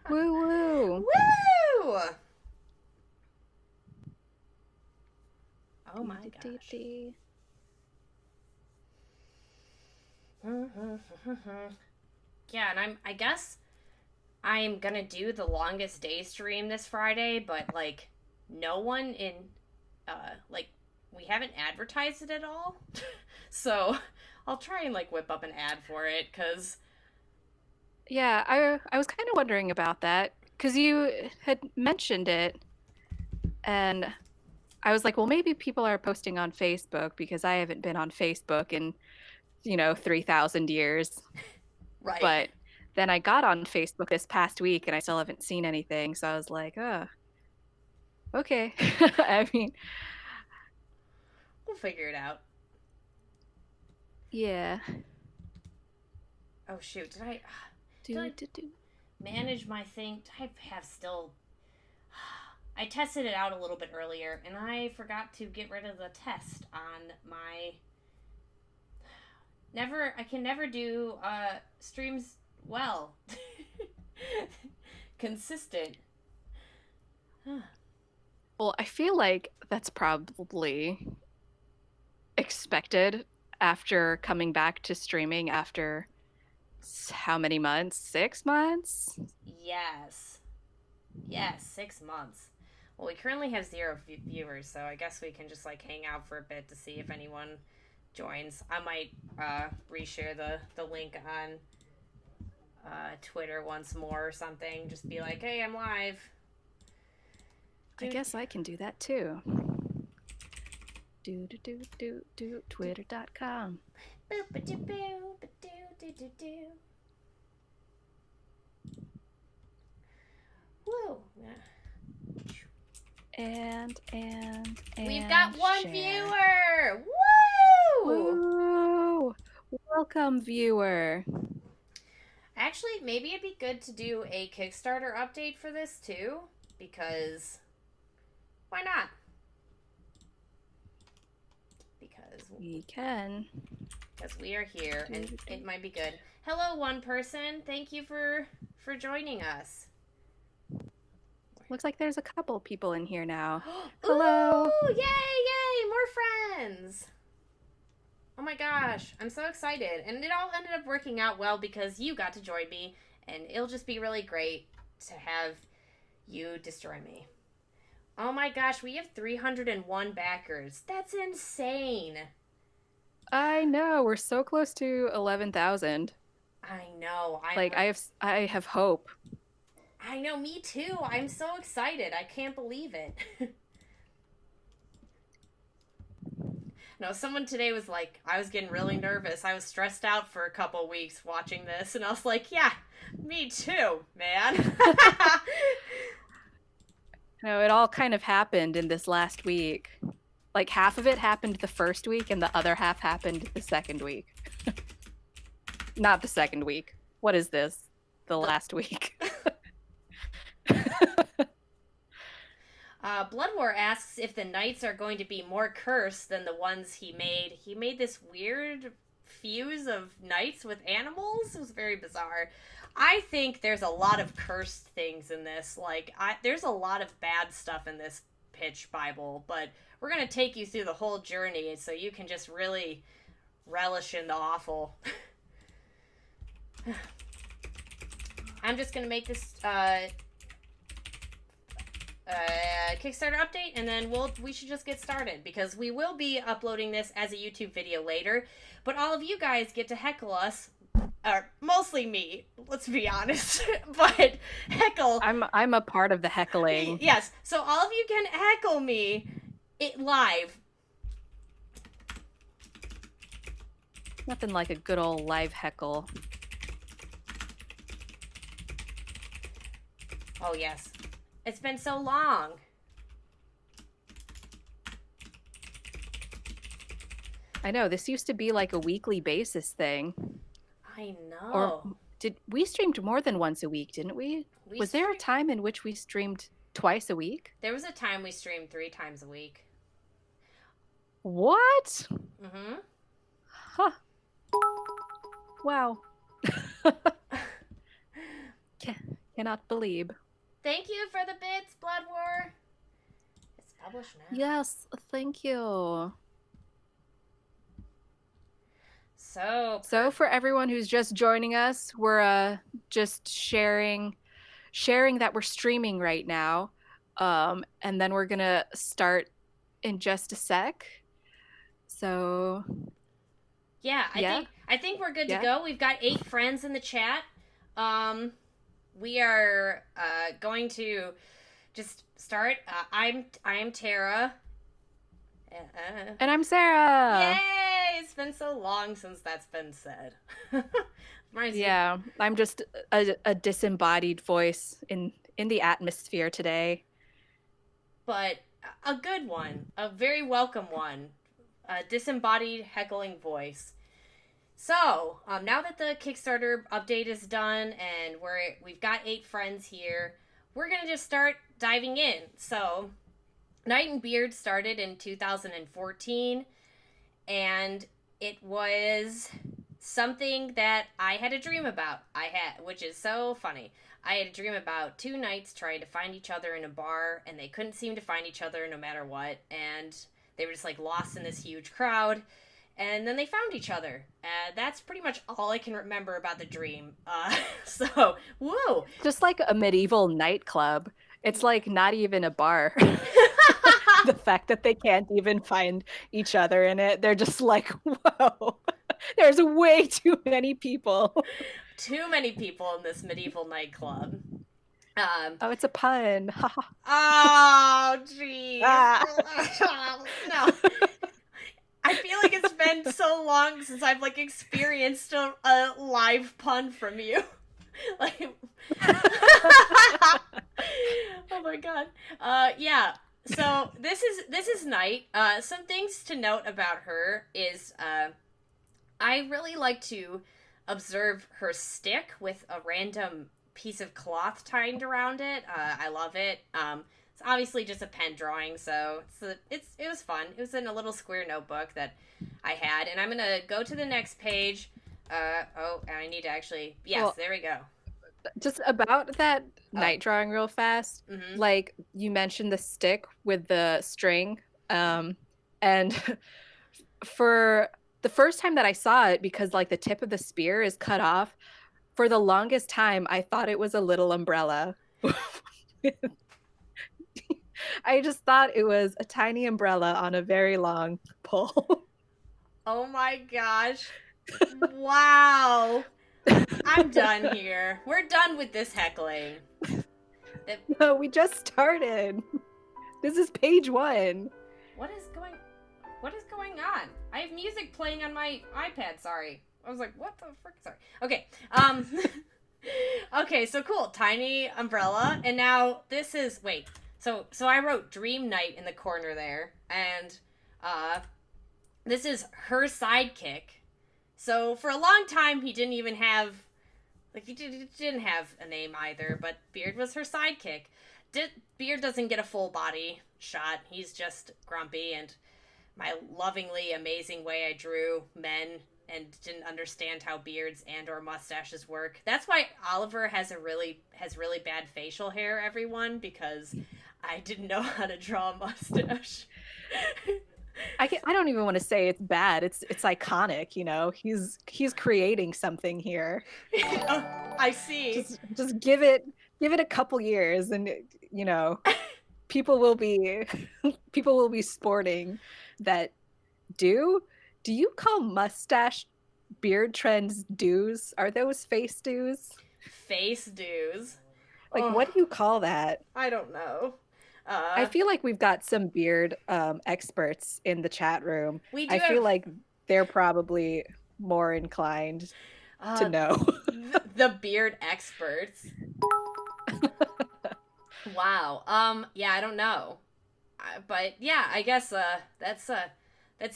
Woo woo. Woo! Oh my gosh. Yeah, and I guess I'm gonna do the longest day stream this Friday, but like no one in like we haven't advertised it at all. So I'll try and like whip up an ad for it cuz Yeah, I was kind of wondering about that because you had mentioned it, and I was like, well, maybe people are posting on Facebook because I haven't been on Facebook in, 3,000 years. right. But then I got on Facebook this past week and I still haven't seen anything. So I was like, oh, okay. I mean, We'll figure it out. yeah. Oh shoot, did Do, I do, do. manage my thing? Did I have still I tested it out a little bit earlier and I forgot to get rid of the test on my I can never do streams well. Consistent. Well, I feel like that's probably expected after coming back to streaming after how many months? 6 months? Yes. Yes, 6 months. Well, we currently have zero viewers, so I guess we can just like hang out for a bit to see if anyone joins. I might reshare the link on Twitter once more or something. Just be like, hey, I'm live. I guess I can do that too. Twitter.com. Woo. And We've got one share. viewer. Woo! Woo! Welcome, viewer. Actually, maybe it'd be good to do a Kickstarter update for this too, because why not? Because We can. Because we are here, and it might be good. Hello, one person. Thank you for joining us. Looks like there's a couple people in here now. Hello! Ooh, yay, yay! More friends! Oh my gosh, I'm so excited. And it all ended up working out well because you got to join me, and it'll just be really great to have you destroy me. Oh my gosh, we have 301 backers. That's insane. I know, we're so close to 11,000. I know. I have hope. I know, me too. I'm so excited. I can't believe it. No, someone today was like, I was getting really nervous. I was stressed out for a couple weeks watching this, and I was like, yeah, me too, man. No, it all kind of happened in this last week. Like half of it happened the first week and the other half happened the second week. Not the second week. What is this? The last week. Blood War asks if the knights are going to be more cursed than the ones he made. He made this weird fuse of knights with animals. It was very bizarre. I think there's a lot of cursed things in this. There's a lot of bad stuff in this pitch Bible, but we're going to take you through the whole journey so you can just really relish in the awful. I'm just going to make this Kickstarter update, and then we should just get started because we will be uploading this as a YouTube video later. But all of you guys get to heckle us, or mostly me. Let's be honest, but heckle. I'm a part of the heckling. Yes, so all of you can heckle me live. Nothing like a good old live heckle. Oh yes. It's been so long. I know, this used to be like a weekly basis thing. I know. Or we streamed more than once a week, didn't we? Was there a time in which we streamed twice a week? There was a time we streamed 3 times a week. What? Mm-hmm. Huh. Wow. Cannot believe. Thank you for the bits, Blood War. It's published now. Yes, thank you. So So for everyone who's just joining us, we're just sharing that we're streaming right now. And then we're gonna start in just a sec. So yeah, I yeah, think I think we're good to yeah. go. We've got 8 friends in the chat. We are going to just start. I am Tara. And I'm Sarah. Yay! It's been so long since that's been said. Reminds you, Yeah, I'm just a disembodied voice in the atmosphere today. but a good one, a very welcome one, a disembodied heckling voice. So now that the Kickstarter update is done and we've got 8 friends here, we're gonna just start diving in. So Night and Beard started in 2014, and it was something that I had a dream about. Which is so funny. I had a dream about 2 knights trying to find each other in a bar, and they couldn't seem to find each other no matter what, and they were just like lost in this huge crowd. And then they found each other. That's pretty much all I can remember about the dream. So, woo! Just like a medieval nightclub. It's like not even a bar. The fact that they can't even find each other in it, they're just like, whoa, there's way too many people. Too many people in this medieval nightclub. Oh, it's a pun. Oh, jeez. Ah. No. I feel like it's been so long since I've like experienced a live pun from you. Like, oh my god. Yeah. So this is Night. Some things to note about her is I really like to observe her stick with a random piece of cloth tied around it. I love it. It's obviously just a pen drawing, so it was fun. It was in a little square notebook that I had, and I'm gonna go to the next page. And I need to actually there we go. Just about that night drawing real fast. Mm-hmm. Like you mentioned the stick with the string, and for the first time that I saw it, because like the tip of the spear is cut off, for the longest time I thought it was a little umbrella. I just thought it was a tiny umbrella on a very long pole. Oh my gosh. Wow. I'm done here. We're done with this heckling. No, we just started. This is page 1. What is going on? I have music playing on my iPad, sorry. I was like, what the frick? Sorry. Okay. Okay, so cool. Tiny umbrella. And now this is So I wrote Dream Night in the corner there, and this is her sidekick. So for a long time he didn't even have he didn't have a name either, but Beard was her sidekick. Beard doesn't get a full body shot. He's just grumpy, and my lovingly amazing way I drew men and didn't understand how beards and or mustaches work. That's why Oliver has really bad facial hair, everyone, because I didn't know how to draw a mustache. I don't even want to say it's bad. It's iconic, you know. He's creating something here. Oh, I see. Just give it a couple years, and you know, people will be sporting that. Do you call mustache beard trends do's? Are those face do's? Face do's. Like, what do you call that? I don't know. I feel like we've got some beard experts in the chat room. I feel like they're probably more inclined to know. The beard experts. Wow. Yeah, I don't know. But yeah, I guess that's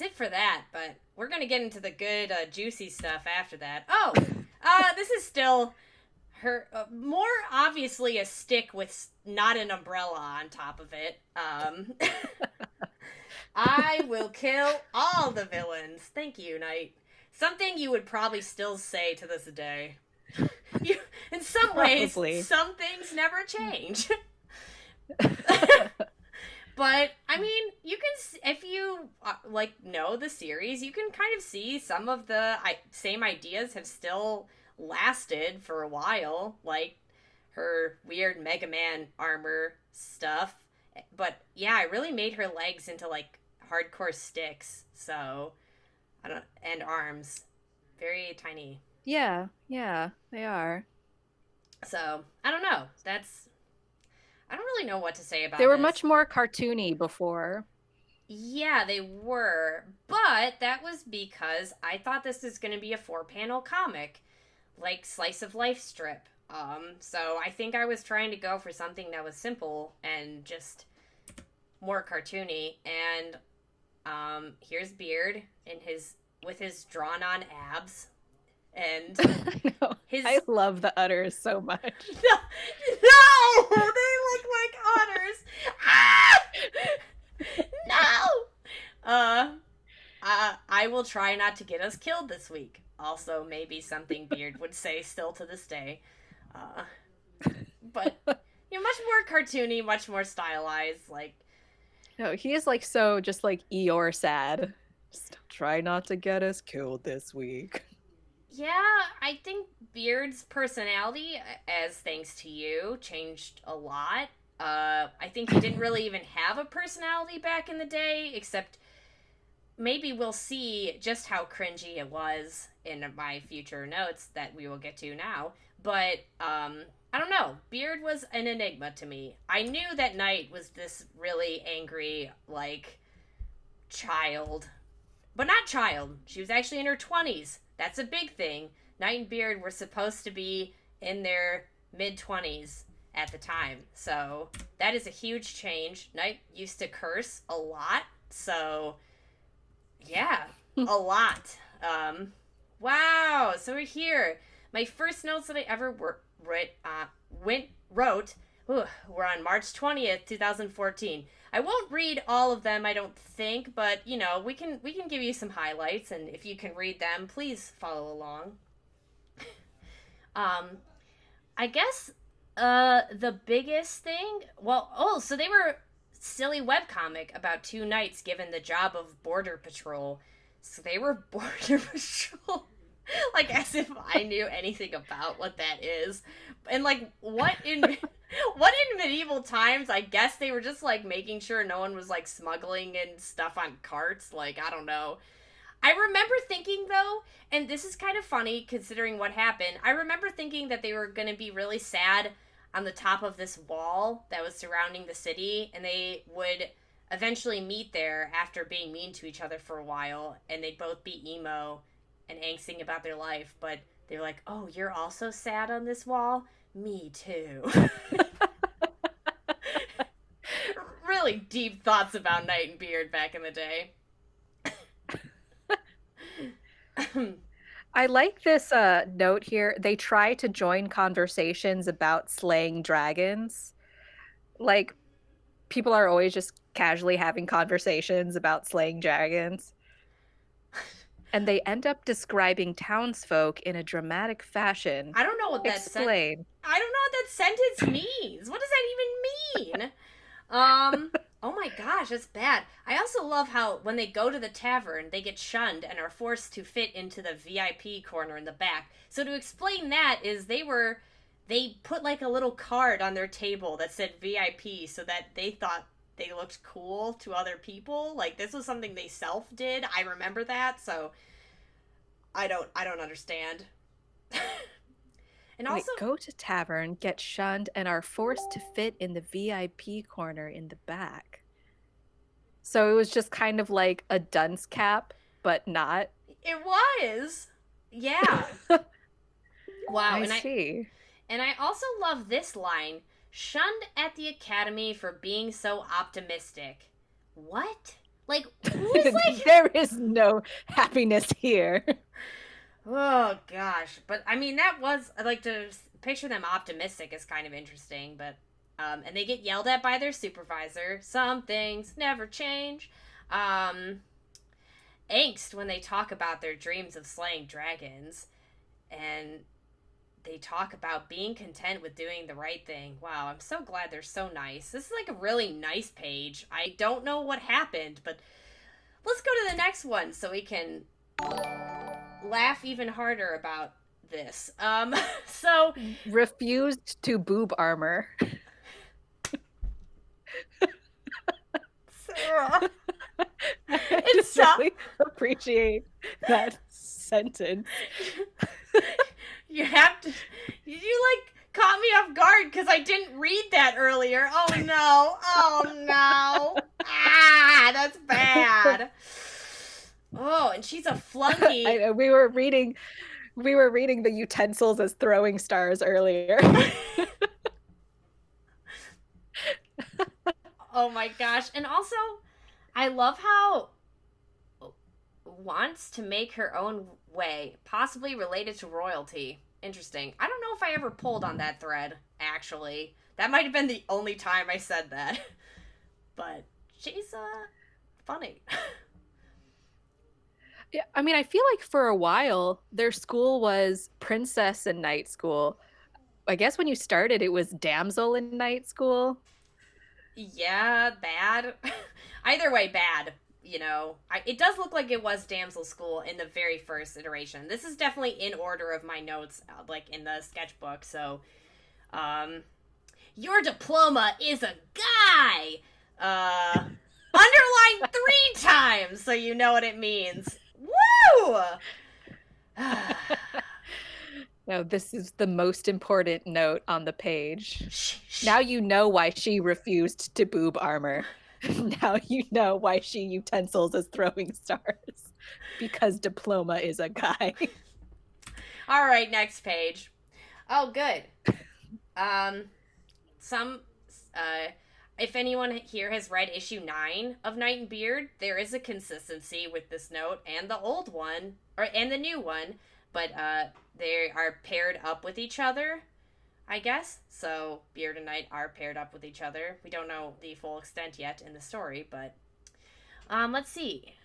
it for that. But we're gonna get into the good juicy stuff after that. Oh, this is still her more obviously a stick with not an umbrella on top of it. I will kill all the villains. Thank you, Knight. Something you would probably still say to this day. You, in some ways, Probably. some things never change. But I mean, you can, if you like know the series, you can kind of see some of the same ideas have still lasted for a while, like her weird Mega Man armor stuff. But yeah, it really made her legs into like hardcore sticks. So I don't, and arms, very tiny. Yeah, yeah, they are. So I don't know. That's, I don't really know what to say They about were this. much more cartoony before. Yeah, they were. But that was because I thought this was going to be a 4 panel comic, like slice of life strip. So I think I was trying to go for something that was simple and just more cartoony. And here's Beard in his with his drawn on abs and I know. I his love the udders so much. no, no, they look like otters. Ah! No. I will try not to get us killed this week. Also, maybe something Beard would say still to this day. Uh, but much more cartoony, much more stylized. Like, No, he is like so just like Eeyore sad. Just try not to get us killed this week. yeah, I think Beard's personality, as thanks to you, changed a lot. I think he didn't really even have a personality back in the day, except maybe we'll see just how cringy it was in my future notes that we will get to now. But I don't know. Beard was an enigma to me. I knew that Knight was this really angry, like, child. But not child. She was actually in her 20s. That's a big thing. Knight and Beard were supposed to be in their mid 20s at the time. So that is a huge change. Knight used to curse a lot. So yeah, a lot. Wow. So we're here. My first notes that I ever wrote were on March 20th, 2014. I won't read all of them, I don't think, but we can give you some highlights, and if you can read them, please follow along. Um, I guess the biggest thing, so they were silly webcomic about two knights given the job of border patrol. So they were border patrol. Like as if I knew anything about what that is. And like what in medieval times, I guess they were just like making sure no one was like smuggling in stuff on carts, like I don't know. I remember thinking though, and this is kind of funny considering what happened. I remember thinking that they were going to be really sad on the top of this wall that was surrounding the city, and they would eventually meet there after being mean to each other for a while, and they'd both be emo and angsting about their life. But they were like, "Oh, you're also sad on this wall? Me too." Really deep thoughts about Knight and Beard back in the day. I like this note here. They try to join conversations about slaying dragons. Like, people are always just casually having conversations about slaying dragons. And they end up describing townsfolk in a dramatic fashion. I don't know what that Explain. I don't know what that sentence means. What does that even mean? Oh my gosh, that's bad. I also love how when they go to the tavern, they get shunned and are forced to fit into the VIP corner in the back. So to explain that is they put like a little card on their table that said VIP so that they thought they looked cool to other people. Like this was something they self did. I remember that, so I don't understand. And Wait, also go to tavern, get shunned, and are forced to fit in the VIP corner in the back. So it was just kind of like a dunce cap, but not. it was. Yeah. Wow, I see. and I also love this line, shunned at the academy for being so optimistic. What? Like who is like There is no happiness here. oh gosh, but I mean that was I like to picture them optimistic is kind of interesting, but and they get yelled at by their supervisor. Some things never change. Um, angst when they talk about their dreams of slaying dragons, and they talk about being content with doing the right thing. Wow, I'm so glad they're so nice. This is like a really nice page. I don't know what happened, but let's go to the next one so we can laugh even harder about this. So Refused to boob armor. Sarah. I just really appreciate that sentence. You have to. You like caught me off guard because I didn't read that earlier. Oh no! Oh no! Ah, that's bad. Oh, and she's a flunky. We were reading the utensils as throwing stars earlier. Oh my gosh. And also, I love how wants to make her own way, possibly related to royalty. Interesting. I don't know if I ever pulled on that thread, actually. That might have been the only time I said that. But she's funny. Yeah, I mean, I feel like for a while their school was princess and knight school. I guess when you started it was damsel and knight school. Yeah, bad. Either way, bad. You know, it does look like it was damsel school in the very first iteration. This is definitely in order of my notes, like in the sketchbook. So, your diploma is a guy. Underline 3 times so you know what it means. Woo! No, this is the most important note on the page. Now you know why she refused to boob armor. Now you know why she utensils as throwing stars. Because diploma is a guy. All right, next page. Oh, good. If anyone here has read issue 9 of Knight and Beard, there is a consistency with this note and the old one, and the new one, but they are paired up with each other, I guess. So Beard and Knight are paired up with each other. We don't know the full extent yet in the story, but let's see.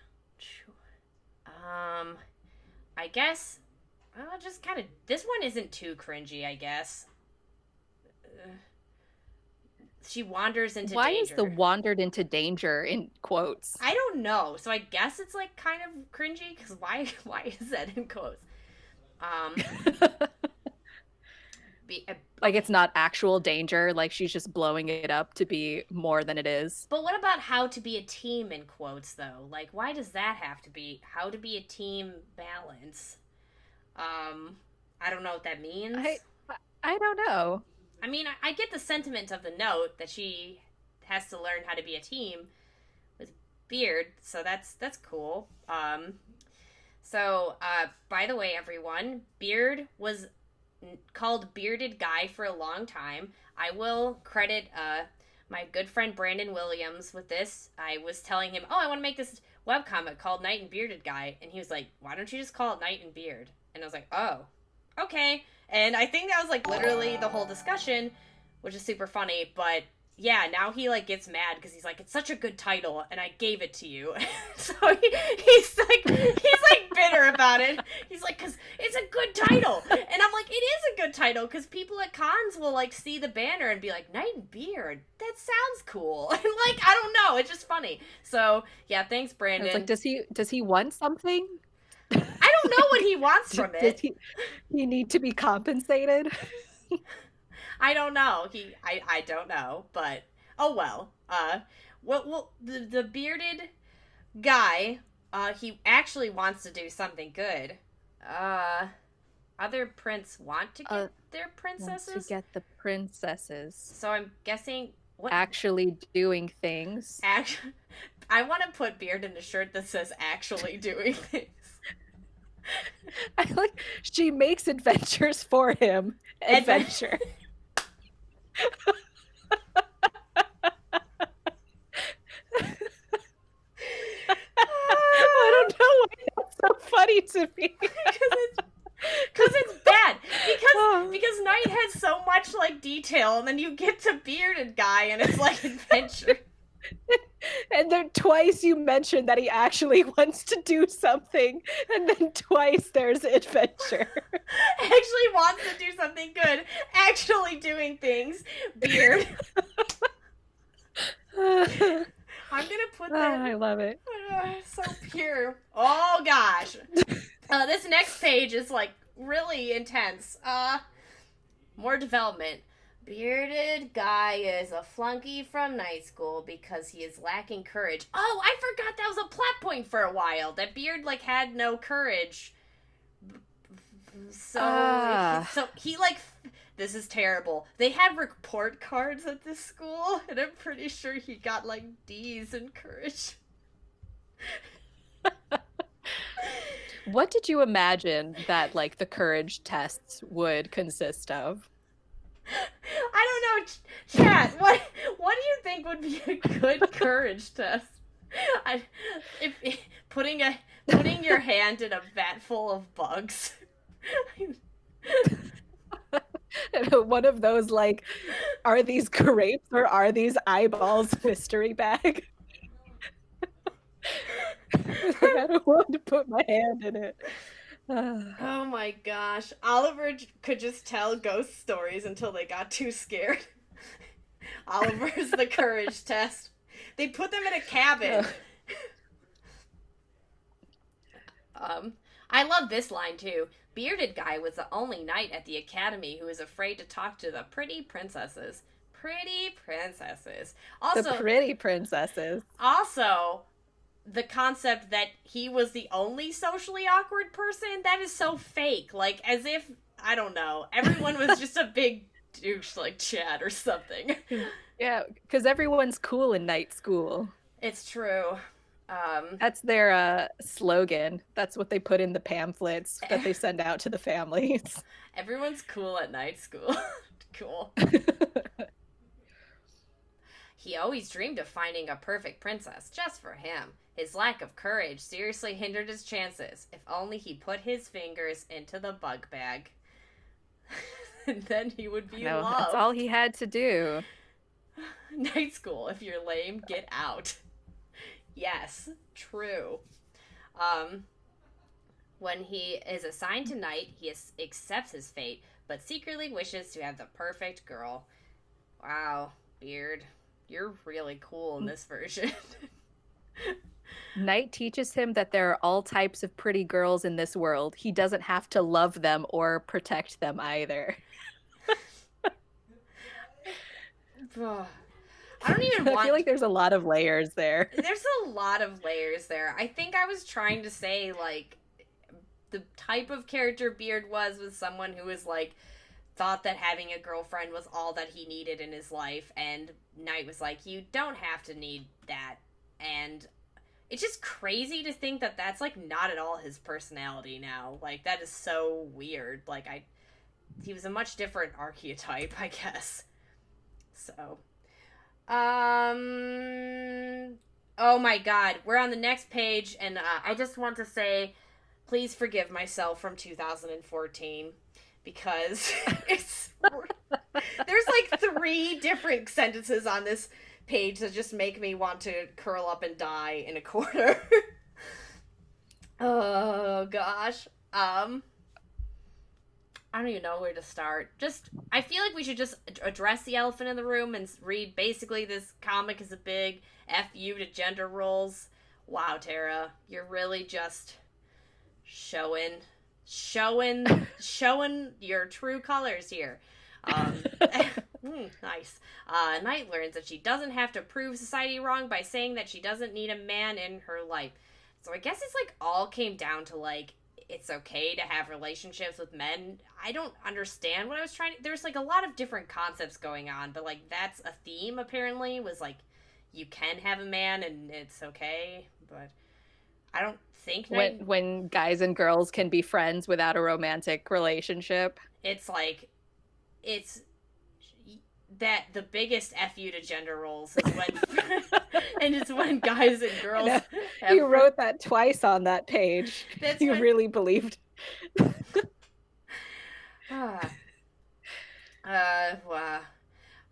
I guess just kind of, this one isn't too cringy, I guess. She wanders into danger. Why is the wandered into danger in quotes? I don't know. So I guess it's like kind of cringy because why is that in quotes? Like it's not actual danger, like she's just blowing it up to be more than it is. But what about how to be a team in quotes though? Like why does that have to be how to be a team balance? I don't know what that means. I don't know. I mean, I get the sentiment of the note that she has to learn how to be a team with Beard, so that's cool. By the way, everyone, Beard was called Bearded Guy for a long time. I will credit my good friend Brandon Williams with this. I was telling him, I want to make this webcomic called Knight and Bearded Guy, and he was like, why don't you just call it Knight and Beard? And I was like, oh, okay. And I think that was like literally the whole discussion, which is super funny, but yeah, now he like gets mad because he's like, it's such a good title and I gave it to you. So he's like bitter about it. He's like, because it's a good title. And I'm like, it is a good title because people at cons will like see the banner and be like, Knight and Beard, that sounds cool. And like, I don't know, it's just funny. So yeah, thanks Brandon. Like, does he want something? I don't know what he wants from it. Does he need to be compensated? I don't know. I don't know, but oh well. The bearded guy, he actually wants to do something good. Other prince want to get their princesses. Want to get the princesses. So I'm guessing what actually doing things. I want to put Beard in a shirt that says "actually doing things." I like she makes adventures for him. Adventure. I don't know why that's so funny to me. Because it's bad. Because Knight has so much like detail, and then you get to Bearded Guy, and it's like adventure. And then twice you mentioned that he actually wants to do something, and then twice there's adventure. Actually wants to do something good. Actually doing things. Beard. I'm gonna put that. I love it. So pure. Oh gosh. This next page is like really intense. More development. Bearded guy is a flunky from night school because he is lacking courage. Oh, I forgot that was a plot point for a while. That Beard like had no courage. So he like this is terrible. They had report cards at this school, and I'm pretty sure he got like D's in courage. What did you imagine that like the courage tests would consist of? I don't know, chat. What do you think would be a good courage test? If putting your hand in a vat full of bugs. One of those like, are these grapes or are these eyeballs mystery bag? Like, I don't want to put my hand in it. Oh my gosh. Oliver could just tell ghost stories until they got too scared. Oliver's the courage test. They put them in a cabin. I love this line too. Bearded guy was the only knight at the academy who was afraid to talk to the pretty princesses. Pretty princesses. Also, the pretty princesses. Also, the concept that he was the only socially awkward person, that is so fake. Like, as if, I don't know, everyone was just a big douche like Chad or something. Yeah, because everyone's cool in night school. It's true. That's their slogan. That's what they put in the pamphlets that they send out to the families. Everyone's cool at night school. Cool. He always dreamed of finding a perfect princess just for him. His lack of courage seriously hindered his chances. If only he put his fingers into the bug bag. And then he would be loved. That's all he had to do. Night school. If you're lame, get out. Yes, true. When he is assigned to night, he accepts his fate, but secretly wishes to have the perfect girl. Wow, Beard. You're really cool in this version. Night teaches him that there are all types of pretty girls in this world. He doesn't have to love them or protect them either. I don't even want... I feel like there's a lot of layers there. There's a lot of layers there. I think I was trying to say, like, the type of character Beard was someone who was, like, thought that having a girlfriend was all that he needed in his life, and Knight was like, you don't have to need that. And it's just crazy to think that that's, like, not at all his personality now. Like, that is so weird. Like, he was a much different archetype, I guess. So... oh my god, we're on the next page, and I just want to say, please forgive myself from 2014, because there's like 3 different sentences on this page that just make me want to curl up and die in a corner. Oh gosh. I don't even know where to start. I feel like we should just address the elephant in the room and read basically this comic is a big F you to gender roles. Wow, Tara, you're really just showing your true colors here. Nice. Knight learns that she doesn't have to prove society wrong by saying that she doesn't need a man in her life. So I guess it's like all came down to like, it's okay to have relationships with men. I don't understand what I was trying to... There's, like, a lot of different concepts going on, but, like, that's a theme, apparently, was, like, you can have a man and it's okay, but I don't think... When guys and girls can be friends without a romantic relationship. It's, like, it's... that the biggest F you to gender roles is when... and it's when guys and girls... You wrote that twice on that page. That's you really believed. Wow.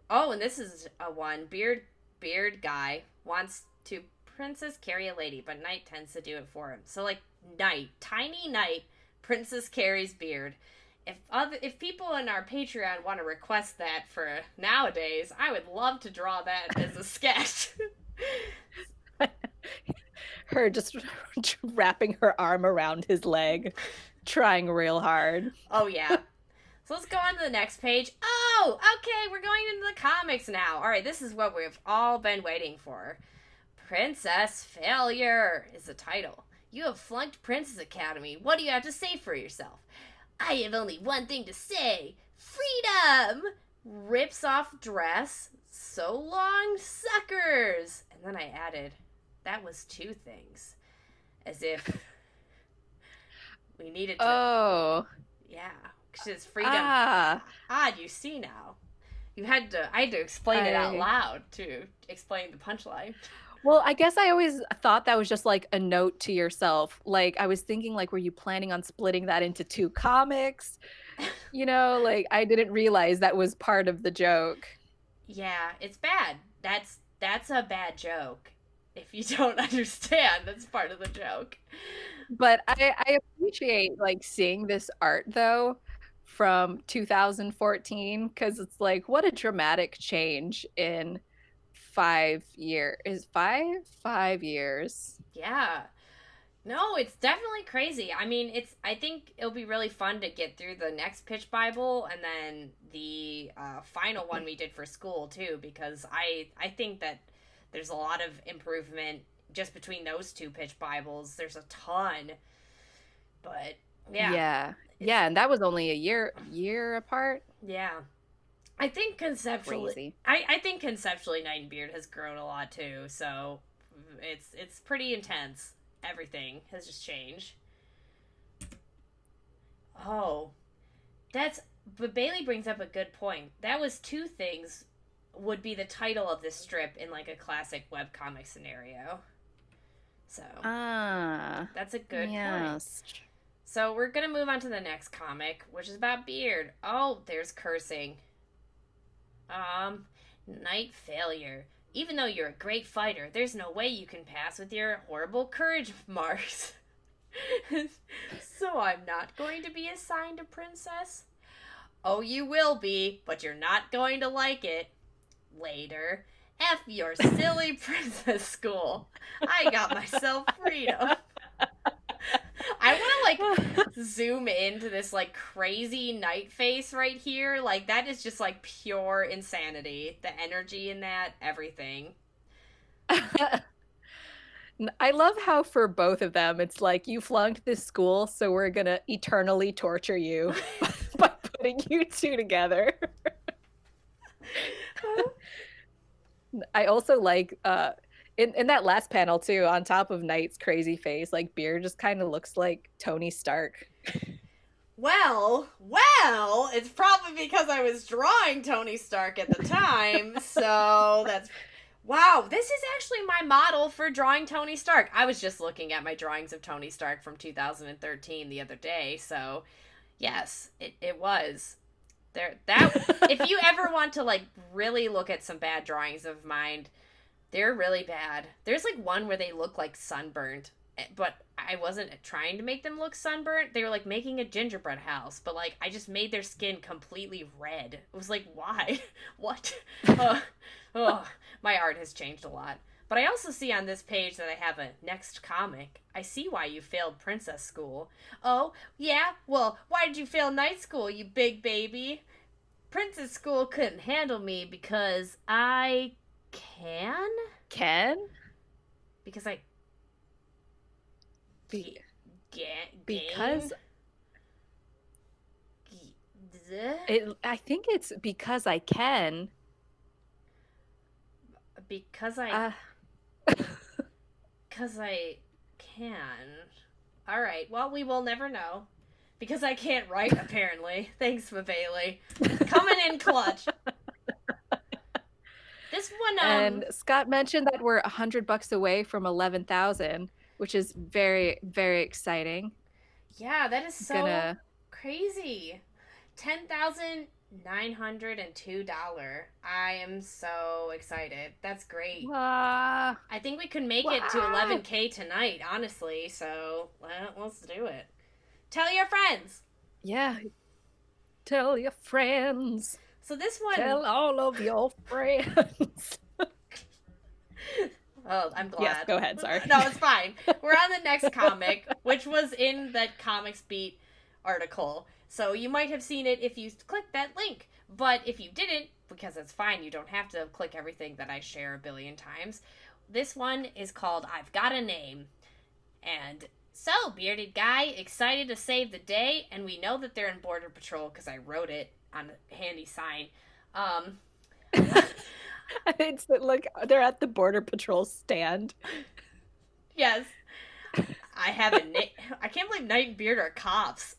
Oh, and this is a one. Beard beard guy wants to princess carry a lady, but Knight tends to do it for him. So like Knight, tiny Knight, princess carries beard. If people in our Patreon want to request that for nowadays, I would love to draw that as a sketch. Her just wrapping her arm around his leg, trying real hard. Oh yeah. So let's go on to the next page. Oh, okay, we're going into the comics now. All right, this is what we've all been waiting for. Princess Failure is the title. You have flunked Princess Academy. What do you have to say for yourself? I have only one thing to say. Freedom! Rips off dress. So long, suckers. And then I added, that was two things. As if we needed to... Oh. Yeah. Because freedom. You see now. I had to explain it out loud to explain the punchline. Well, I guess I always thought that was just like a note to yourself. Like I was thinking like, were you planning on splitting that into 2 comics? You know, like I didn't realize that was part of the joke. Yeah, it's bad. That's a bad joke. If you don't understand, that's part of the joke. But I appreciate like seeing this art though from 2014 because it's like what a dramatic change in 5 years. Is 5 years? Yeah. No, it's definitely crazy. I mean, I think it'll be really fun to get through the next pitch Bible and then the final one we did for school too, because I think that there's a lot of improvement just between those 2 pitch Bibles. There's a ton, but yeah, and that was only a year apart. Yeah, I think conceptually, Crazy. I think conceptually, Knight and Beard has grown a lot too. So it's pretty intense. Everything has just changed. Oh, but Bailey brings up a good point. That was 2 things would be the title of this strip in like a classic webcomic scenario. So that's a good point. So we're gonna move on to the next comic, which is about Beard. Oh, there's cursing. Knight Failure. Even though you're a great fighter, there's no way you can pass with your horrible courage marks. So I'm not going to be assigned a princess? Oh, you will be, but you're not going to like it. Later. F your silly princess school. I got myself freedom. I want to like zoom into this like crazy Knight face right here. Like that is just like pure insanity. The energy in that, everything. I love how for both of them it's like you flunked this school, so we're gonna eternally torture you by putting you 2 together. I also like in that last panel too, on top of Knight's crazy face, like Beard just kind of looks like Tony Stark. Well, it's probably because I was drawing Tony Stark at the time, so that's... Wow, this is actually my model for drawing Tony Stark. I was just looking at my drawings of Tony Stark from 2013 the other day, so yes, it was. If you ever want to like really look at some bad drawings of mine, they're really bad. There's like one where they look like sunburned, but I wasn't trying to make them look sunburnt. They were like making a gingerbread house, but like I just made their skin completely red. It was like, why? What? My art has changed a lot. But I also see on this page that I have a next comic. I see why you failed princess school. Oh, yeah? Well, why did you fail night school, you big baby? Princess school couldn't handle me because I can? Because I... Because... I think it's because I can. Because I can. Alright, well, we will never know. Because I can't write, apparently. Thanks, Bailey. Coming in clutch. This one, And Scott mentioned that we're $100 away from 11,000, which is very, very exciting. Yeah, that is so crazy. 10,000 $902. I am so excited. That's great. Wow. I think we could make it to Wow. 11K tonight, honestly. So let's do it. Tell your friends. Yeah. Tell your friends. So this one, Tell all of your friends. oh, I'm Yes, glad. go ahead. Sorry. No, it's fine. We're on the next comic, which was in that Comics Beat article. So you might have seen it if you clicked that link. But if you didn't, because it's fine, you don't have to click everything that I share a billion times. This one is called I've Got a Name. And so, bearded guy, excited to save the day, and we know that they're in Border Patrol because I wrote it on a handy sign. Um, It's like they're at the Border Patrol stand. yes, I have a name. I can't believe Knight and Beard are cops.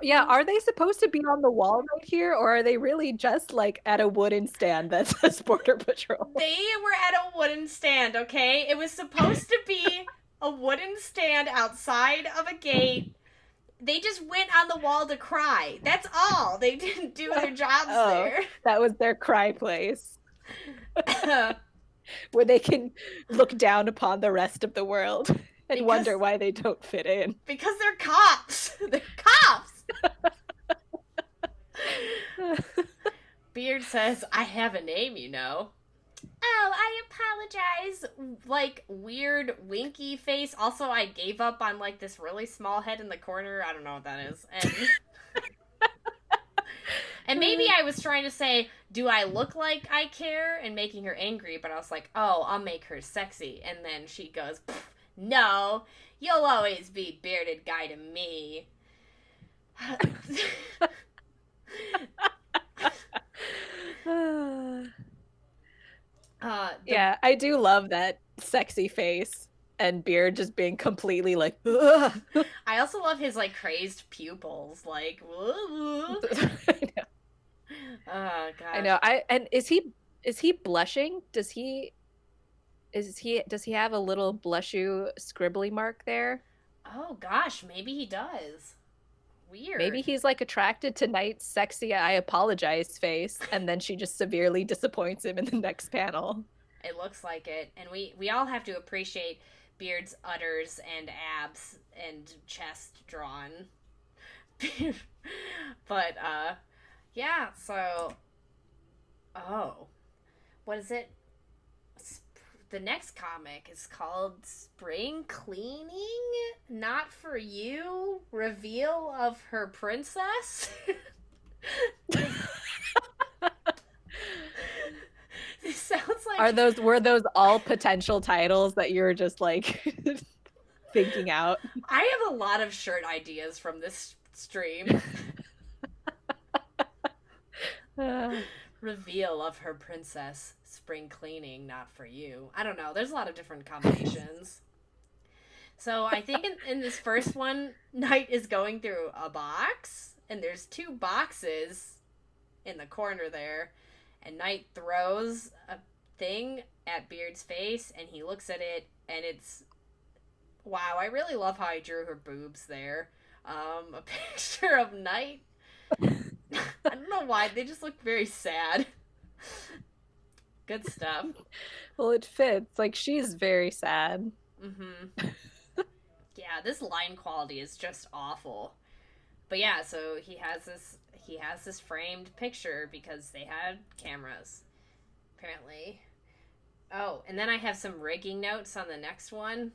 Yeah, are they supposed to be on the wall right here, or are they really just like at a wooden stand that says Border Patrol? They were at a wooden stand, okay? It was supposed to be a wooden stand outside of a gate. They just went on the wall to cry. That's all. They didn't do their jobs there. That was their cry place. Where they can look down upon the rest of the world and wonder why they don't fit in. Because they're cops. They're cops. Beard says, I have a name, you know. Oh, I apologize. Like, weird winky face. Also, I gave up on, like, this really small head in the corner. I don't know what that is. And maybe I was trying to say, do I look like I care? And making her angry, but I was like, oh, I'll make her sexy. And then she goes, no, you'll always be bearded guy to me. Yeah, I do love that sexy face and Beard just being completely like, ugh. I also love his like crazed pupils, like woo. I know. Oh god. I know. And is he blushing? Does he have a little blushu scribbly mark there? Oh gosh, maybe he does. Weird. Maybe he's like attracted to Knight's sexy I apologize face, and then she just severely disappoints him in the next panel. It looks like it. And we all have to appreciate Beard's udders and abs and chest drawn. But yeah, so what is it? The next comic is called Spring Cleaning Not For You, Reveal of Her Princess. It sounds like were those all potential titles that you were just like thinking out? I have a lot of shirt ideas from this stream. Reveal of Her Princess, Spring Cleaning Not For You. I don't know. There's a lot of different combinations. So I think in this first one, Knight is going through a box, and there's two boxes in the corner there, and Knight throws a thing at Beard's face, and he looks at it, and it's... Wow, I really love how I drew her boobs there. A picture of Knight. I don't know why, they just look very sad. Good stuff. Well, it fits. Like, she's very sad. Mm-hmm. Yeah, this line quality is just awful. But yeah, so he has this framed picture because they had cameras, apparently. Oh, and then I have some rigging notes on the next one.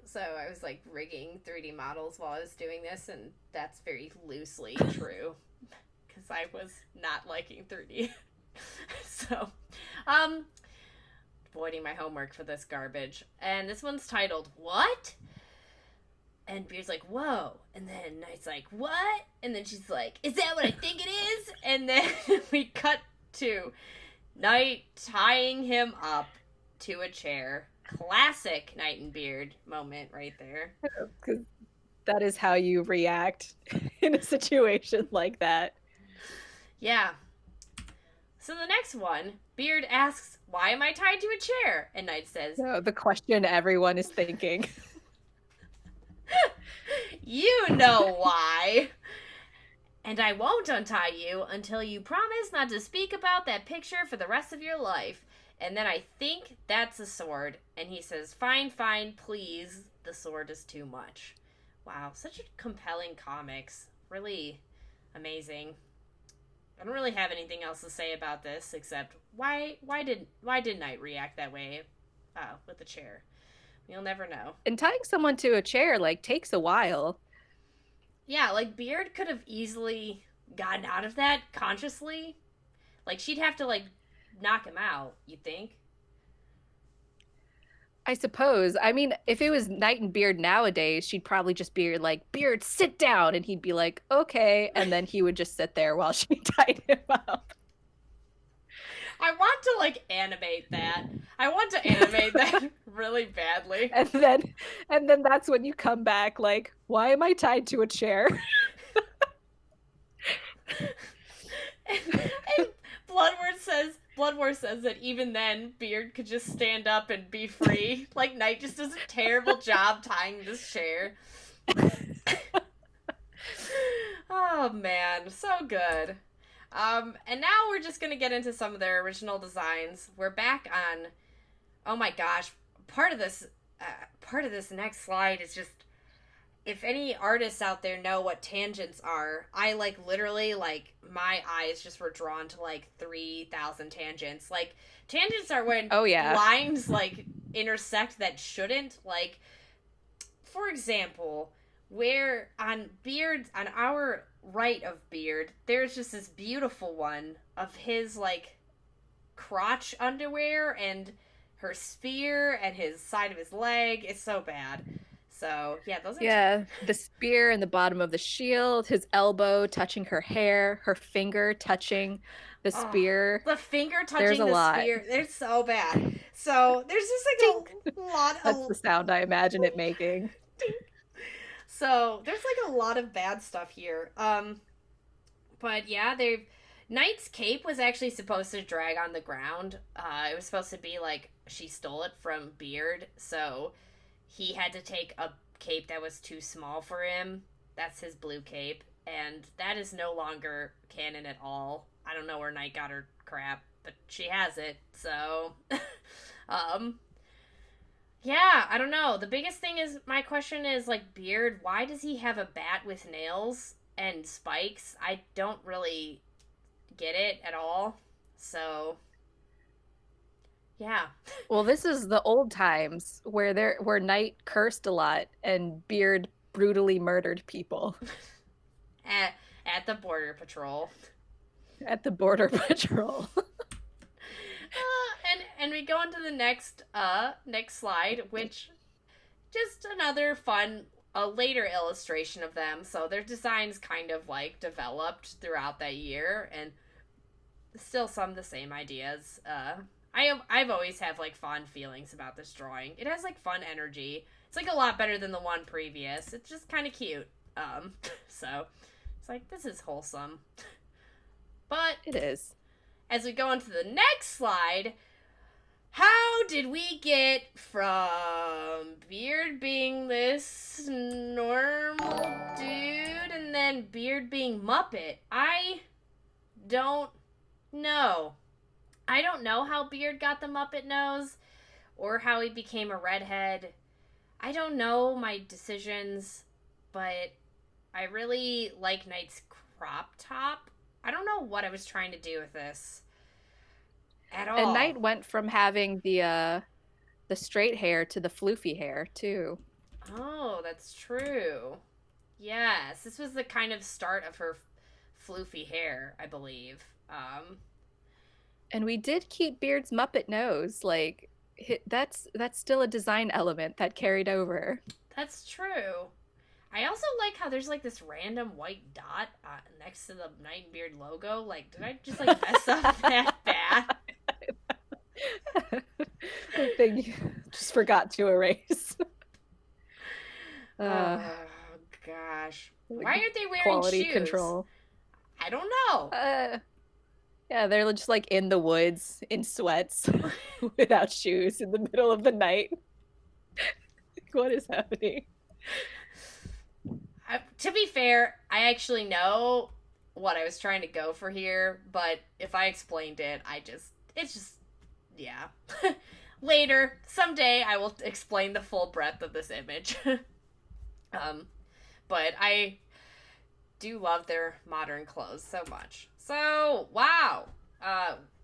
So I was like rigging 3D models while I was doing this, and that's very loosely true because I was not liking 3D. So, avoiding my homework for this garbage. And this one's titled What? And Beard's like, whoa. And then Knight's like, what? And then she's like, is that what I think it is? And then we cut to Knight tying him up to a chair. Classic Knight and Beard moment right there. Because that is how you react in a situation like that. Yeah. So the next one, Beard asks, why am I tied to a chair? And Knight says, So the question everyone is thinking. You know why. And I won't untie you until you promise not to speak about that picture for the rest of your life. And then I think that's a sword. And he says, fine, fine, please. The sword is too much. Wow, such a compelling comics. Really amazing. I don't really have anything else to say about this except why did Knight react that way with the chair? You'll never know. And tying someone to a chair like takes a while. Yeah, like Beard could have easily gotten out of that consciously. Like she'd have to like knock him out, you think? I suppose. I mean, if it was Knight and Beard nowadays, she'd probably just be like, Beard, sit down. And he'd be like, okay. And then he would just sit there while she tied him up. I want to like animate that. I want to animate that really badly. And then that's when you come back like, why am I tied to a chair? And Bloodworth says that even then Beard could just stand up and be free. Like Knight just does a terrible job tying this chair. Oh man, so good. And now we're just gonna get into some of their original designs. We're back on. Oh my gosh, part of this next slide is just. If any artists out there know what tangents are, I like literally like my eyes just were drawn to like 3,000 tangents. Like tangents are when lines like intersect that shouldn't. Like for example, where on our right of Beard, there's just this beautiful one of his like crotch underwear and her spear and his side of his leg. It's so bad. So yeah, those are the spear in the bottom of the shield, his elbow touching her hair, her finger touching the spear. The finger touching the spear. They're so bad. So there's just like a lot of. That's the sound I imagine it making. So there's like a lot of bad stuff here. But yeah, Knight's cape was actually supposed to drag on the ground. It was supposed to be like she stole it from Beard, so he had to take a cape that was too small for him. That's his blue cape, and that is no longer canon at all. I don't know where Knight got her crap, but she has it. So, yeah, I don't know. The biggest thing is my question is like Beard. Why does he have a bat with nails and spikes? I don't really get it at all. So, yeah. Well, this is the old times where Knight cursed a lot and Beard brutally murdered people. At the border patrol. At the border patrol. And we go into the next slide, which just another fun a later illustration of them. So their designs kind of like developed throughout that year, and still some of the same ideas. I've always have like fond feelings about this drawing. It has like fun energy. It's like a lot better than the one previous. It's just kind of cute. So it's like this is wholesome. But it is. As we go into the next slide, how did we get from Beard being this normal dude and then Beard being Muppet? I don't know. I don't know how Beard got the Muppet nose or how he became a redhead. I don't know my decisions, but I really like Knight's crop top. I don't know what I was trying to do with this at all. And Knight went from having the straight hair to the floofy hair too. Oh, that's true. Yes, this was the kind of start of her floofy hair, I believe. And we did keep Beard's Muppet nose. Like that's still a design element that carried over. That's true. I also like how there's like this random white dot next to the Knight and Beard logo. Like, did I just like mess up that bad? I think you just forgot to erase. Oh gosh, why aren't they wearing quality shoes? Control? I don't know. Yeah, they're just like in the woods in sweats without shoes in the middle of the night. What is happening? To be fair, I actually know what I was trying to go for here, but if I explained it, it's just, yeah. Later, someday, I will explain the full breadth of this image. um, but I do love their modern clothes so much. So, wow.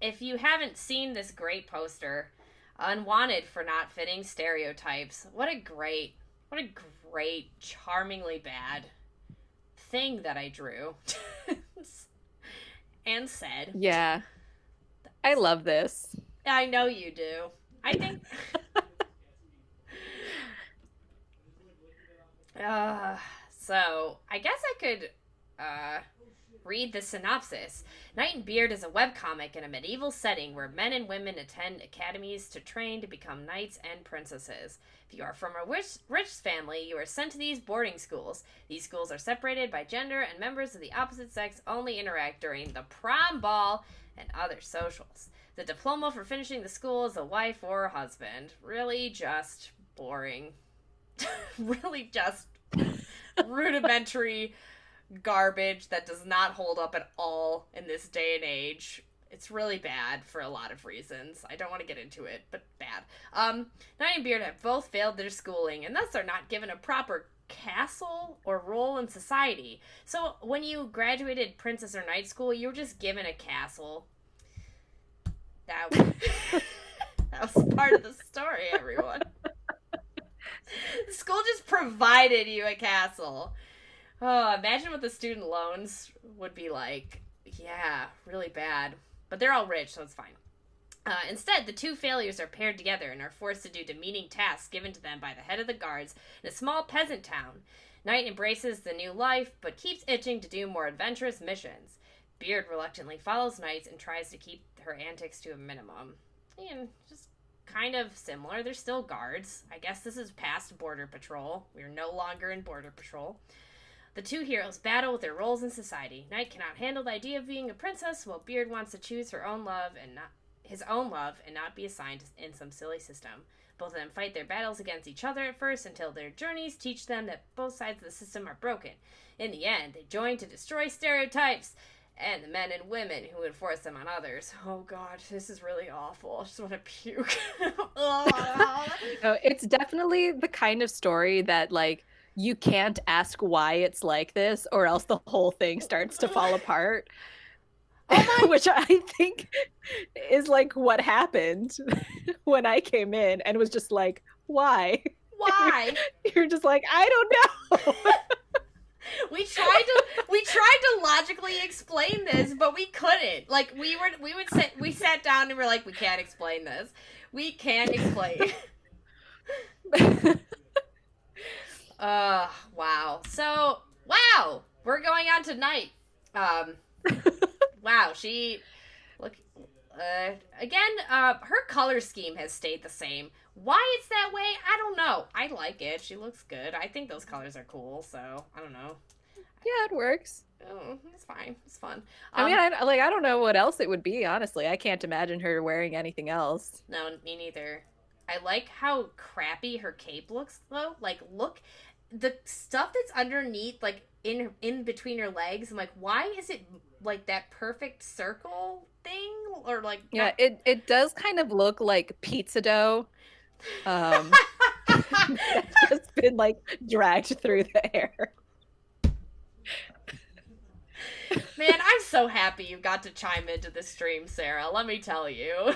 If you haven't seen this great poster, Unwanted for Not Fitting Stereotypes, what a great, charmingly bad thing that I drew and said. Yeah, I love this. I know you do. I think. Uh, so, I guess I could uh, read the synopsis. Knight and Beard is a webcomic in a medieval setting where men and women attend academies to train to become knights and princesses. If you are from a rich family, you are sent to these boarding schools. These schools are separated by gender, and members of the opposite sex only interact during the prom ball and other socials. The diploma for finishing the school is a wife or a husband. Really just boring. Really just rudimentary garbage that does not hold up at all in this day and age. It's really bad for a lot of reasons. I don't want to get into it, but bad. Knight and Beard have both failed their schooling, and thus are not given a proper castle or role in society. So when you graduated princess or knight school, you were just given a castle. That that was part of the story, everyone. The school just provided you a castle. Oh, imagine what the student loans would be like. Yeah, really bad. But they're all rich, so it's fine. Instead, the two failures are paired together and are forced to do demeaning tasks given to them by the head of the guards in a small peasant town. Knight embraces the new life, but keeps itching to do more adventurous missions. Beard reluctantly follows Knight and tries to keep her antics to a minimum. And just kind of similar. They're still guards. I guess this is past Border Patrol. We're no longer in Border Patrol. The two heroes battle with their roles in society. Knight cannot handle the idea of being a princess, while Beard wants to choose her own love and not his own love and not be assigned in some silly system. Both of them fight their battles against each other at first until their journeys teach them that both sides of the system are broken. In the end, they join to destroy stereotypes and the men and women who enforce them on others. Oh god, this is really awful. I just want to puke. No, it's definitely the kind of story that like you can't ask why it's like this or else the whole thing starts to fall apart. Which I think is like what happened when I came in and was just like, why? Why? You're just like, I don't know. We tried to logically explain this, but we couldn't. Like we sat down and we're like, we can't explain this. We can't explain. Wow. So, wow, we're going on tonight. Wow, her color scheme has stayed the same. Why it's that way, I don't know. I like it. She looks good. I think those colors are cool, so I don't know. Yeah, it works. Oh, it's fine. It's fun. I mean, I don't know what else it would be, honestly. I can't imagine her wearing anything else. No, me neither. I like how crappy her cape looks, though. Like, look, the stuff that's underneath, like, in between her legs, I'm like, why is it, like, that perfect circle thing? Or, like... Yeah, it does kind of look like pizza dough. That's just been, like, dragged through the hair. Man, I'm so happy you got to chime into this stream, Sarah. Let me tell you.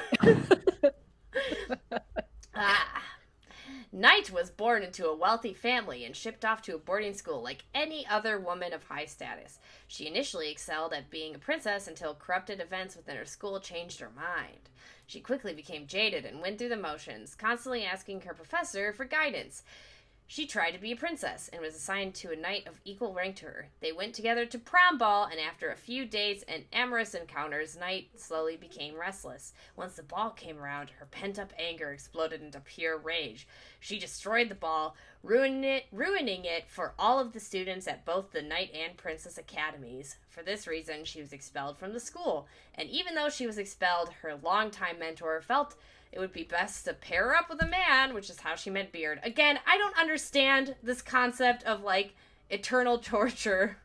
Knight was born into a wealthy family and shipped off to a boarding school like any other woman of high status. She initially excelled at being a princess until corrupted events within her school changed her mind. She quickly became jaded and went through the motions, constantly asking her professor for guidance. She tried to be a princess and was assigned to a knight of equal rank to her. They went together to prom ball, and after a few dates and amorous encounters, Knight slowly became restless. Once the ball came around, her pent-up anger exploded into pure rage. She destroyed the ball, ruining it for all of the students at both the Knight and Princess academies. For this reason, she was expelled from the school, and even though she was expelled, her longtime mentor felt it would be best to pair her up with a man, which is how she met Beard. Again, I don't understand this concept of, like, eternal torture,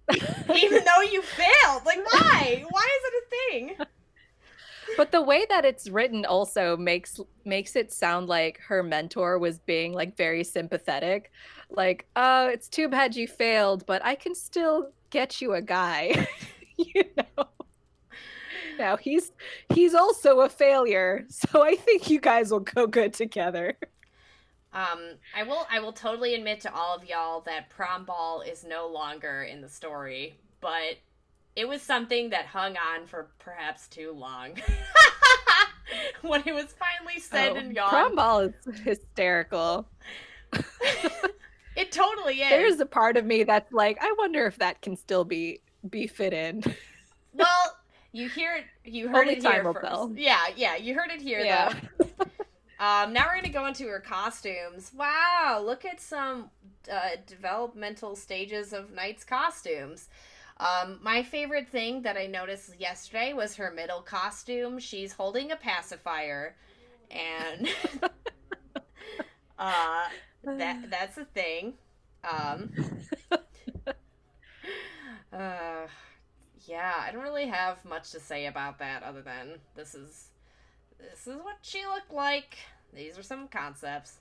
even though you failed. Like, why? Why is it a thing? But the way that it's written also makes it sound like her mentor was being like very sympathetic. Like, oh, it's too bad you failed, but I can still get you a guy. You know. Now he's also a failure, so I think you guys will go good together. I will totally admit to all of y'all that prom ball is no longer in the story, but it was something that hung on for perhaps too long. When it was finally said Oh, and gone, prom ball is hysterical. it totally is. There's a part of me that's like, I wonder if that can still be fit in. Well, you heard Only it here time will first. tell. Yeah, you heard it here Yeah. though. Now we're gonna go into her costumes. Wow, look at some developmental stages of Knight's costumes. My favorite thing that I noticed yesterday was her middle costume. She's holding a pacifier, and that's a thing. Um, uh, yeah, I don't really have much to say about that other than this is what she looked like. These are some concepts.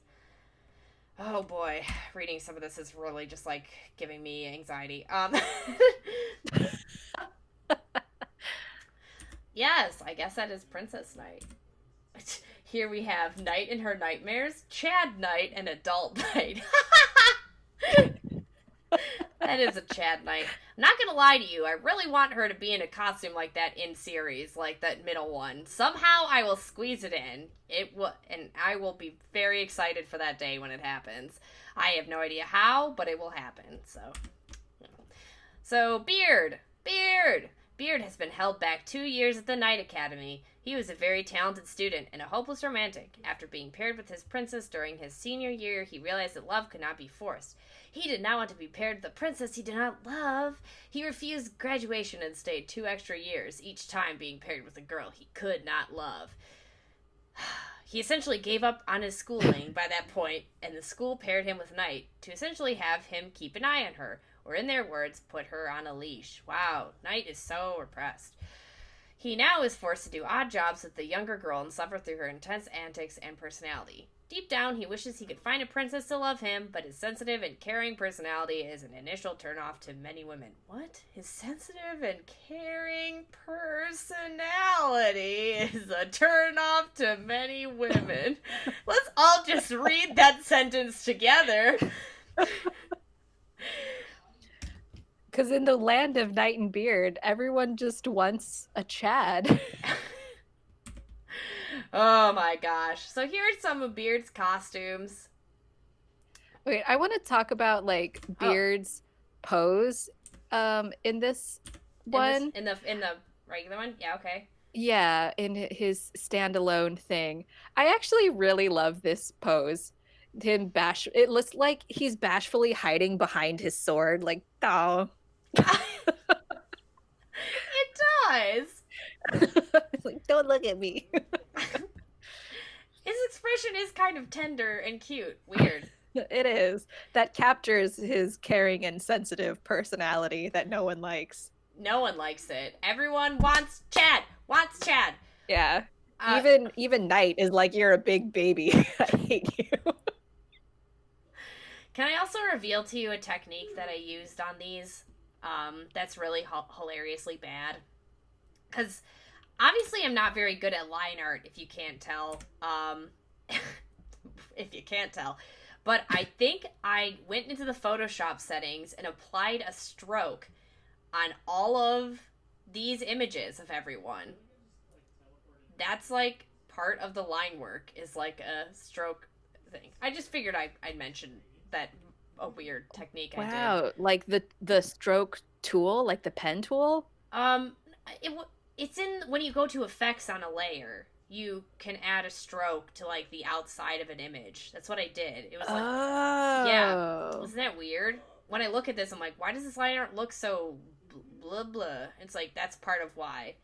Oh boy, reading some of this is really just like giving me anxiety. Yes, I guess that is Princess Knight. Here we have Knight in her nightmares, Chad Knight, and Adult Knight. That is a Chad Knight. I'm not gonna lie to you, I really want her to be in a costume like that in series, like that middle one. Somehow I will squeeze it in. And I will be very excited for that day when it happens. I have no idea how, but it will happen. So Beard has been held back 2 years at the Knight Academy. He was a very talented student and a hopeless romantic. After being paired with his princess during his senior year, he realized that love could not be forced. He did not want to be paired with a princess he did not love. He refused graduation and stayed 2 extra years, each time being paired with a girl he could not love. He essentially gave up on his schooling by that point, and the school paired him with Knight to essentially have him keep an eye on her, or in their words, put her on a leash. Wow, Knight is so repressed. He now is forced to do odd jobs with the younger girl and suffer through her intense antics and personality. Deep down, he wishes he could find a princess to love him, but his sensitive and caring personality is an initial turnoff to many women. What? His sensitive and caring personality is a turnoff to many women. Let's all just read that sentence together. Because in the land of Knight and Beard, everyone just wants a Chad. Oh my gosh. So here are some of Beard's costumes. Wait, I want to talk about like Beard's pose in this one. In the regular one? Yeah, okay. Yeah, in his standalone thing. I actually really love this pose. It looks like he's bashfully hiding behind his sword, like, oh. It does. It's like, don't look at me. His expression is kind of tender and cute. Weird. It is. That captures his caring and sensitive personality that no one likes. No one likes it. Everyone wants Chad. Wants Chad. Yeah. Even Knight is like, you're a big baby. I hate you. Can I also reveal to you a technique that I used on these? That's really hilariously bad. Because obviously I'm not very good at line art, if you can't tell. If you can't tell. But I think I went into the Photoshop settings and applied a stroke on all of these images of everyone. That's like part of the line work, is like a stroke thing. I just figured I'd mention that a weird technique I did. Wow, like the stroke tool, like the pen tool? It's in when you go to effects on a layer, you can add a stroke to like the outside of an image. That's what I did. It was like, yeah, isn't that weird? When I look at this, I'm like, why does this line art look so blah blah? It's like, that's part of why.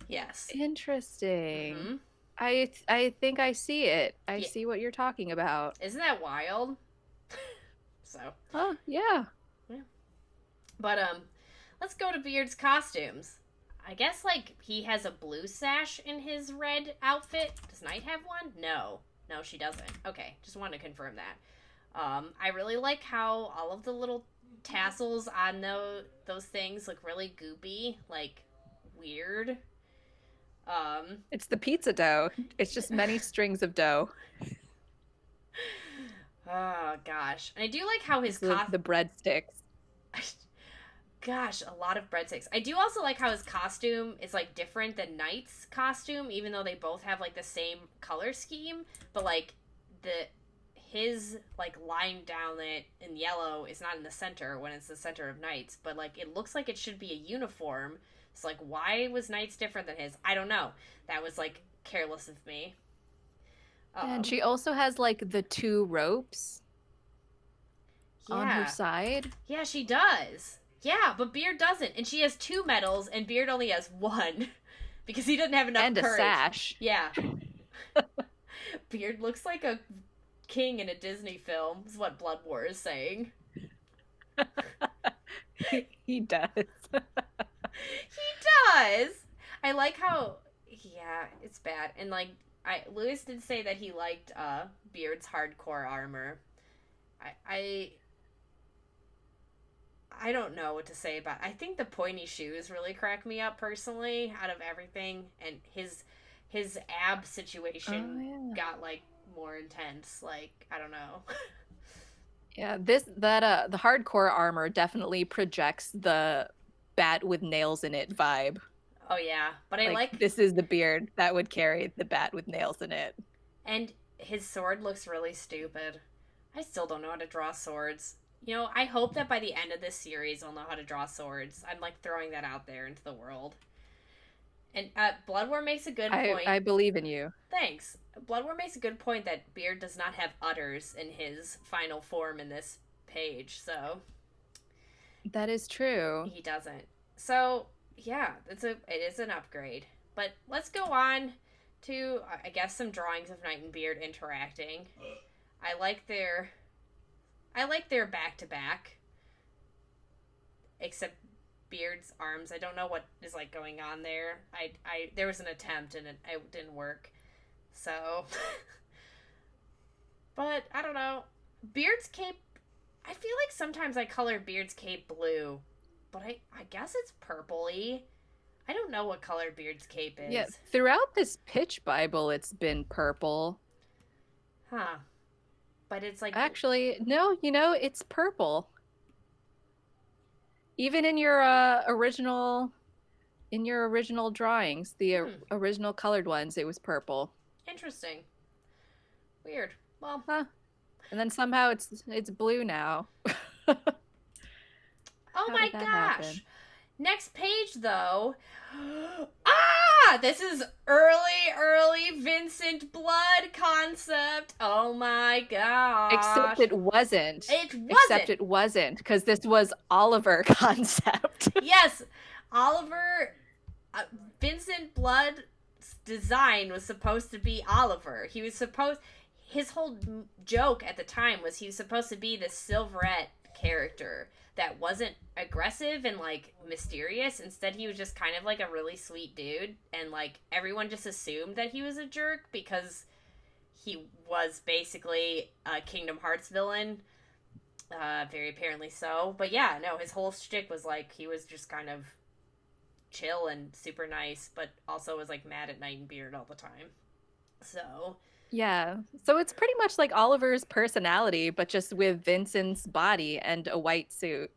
Yes. Interesting. Mm-hmm. I think I see it. I see what you're talking about. Isn't that wild? So, Oh, yeah. yeah. But let's go to Beard's costumes. I guess like he has a blue sash in his red outfit. Does Knight have one? No. No, she doesn't. Okay, just wanted to confirm that. I really like how all of the little tassels on those things look really goopy, like weird. Um, It's the pizza dough. It's just many strings of dough. oh gosh, and I do like how his It's the breadsticks. Gosh, a lot of breadsticks. I do also like how his costume is like different than Knight's costume, even though they both have like the same color scheme. But like the his like line down it in yellow is not in the center when it's the center of Knight's, but like it looks like it should be a uniform. It's like why was Knight's different than his? I don't know. That was like careless of me. And Um, she also has like the two ropes on her yeah, side. yeah, she does. Yeah, but Beard doesn't, and she has two medals, and Beard only has one because he doesn't have enough And a courage. sash. Yeah, Beard looks like a king in a Disney film. Is what Blood War is saying. He does. He does. I like how. Yeah, it's bad, and like Lewis did say that he liked Beard's hardcore armor. I I don't know what to say about. I think the pointy shoes really crack me up personally out of everything, and his ab situation Oh, yeah. got like more intense. Like I don't know. Yeah, the hardcore armor definitely projects the bat with nails in it vibe. Oh yeah, but I Like like this is the beard that would carry the bat with nails in it. and his sword looks really stupid. I still don't know how to draw swords. You know, I hope that by the end of this series I'll know how to draw swords. I'm like throwing that out there into the world. And Blood War makes a good point. I believe in you. Thanks. Blood War makes a good point that Beard does not have udders in his final form in this page, so That is true. he doesn't. So yeah, it is an upgrade. But let's go on to I guess some drawings of Knight and Beard interacting. I like their back to back. Except Beard's arms. I don't know what is like going on there. I there was an attempt and it didn't work. So but I don't know. Beard's cape I feel like sometimes I color Beard's cape blue, but I guess it's purpley. I don't know what color Beard's cape is. Yeah, throughout this pitch Bible, it's been purple. Huh. But it's like Actually, no, it's purple. Even in your original drawings, the original colored ones, it was purple. interesting. Weird. Well, Huh. And then somehow it's blue now. oh How my did that gosh. happen? Next page though. Ah, this is early Vincent Blood concept. Oh my gosh. Except it wasn't. It wasn't. Except it wasn't, because this was Oliver concept. Yes, Oliver. Vincent Blood's design was supposed to be Oliver. He was supposed. His whole joke at the time was he was supposed to be this Silverette character that wasn't aggressive and like mysterious. Instead, he was just kind of like a really sweet dude, and like everyone just assumed that he was a jerk because he was basically a Kingdom Hearts villain. Very apparently so. But yeah, no, his whole shtick was like he was just kind of chill and super nice, but also was like mad at Knight and Beard all the time. So Yeah. So it's pretty much like Oliver's personality, but just with Vincent's body and a white suit.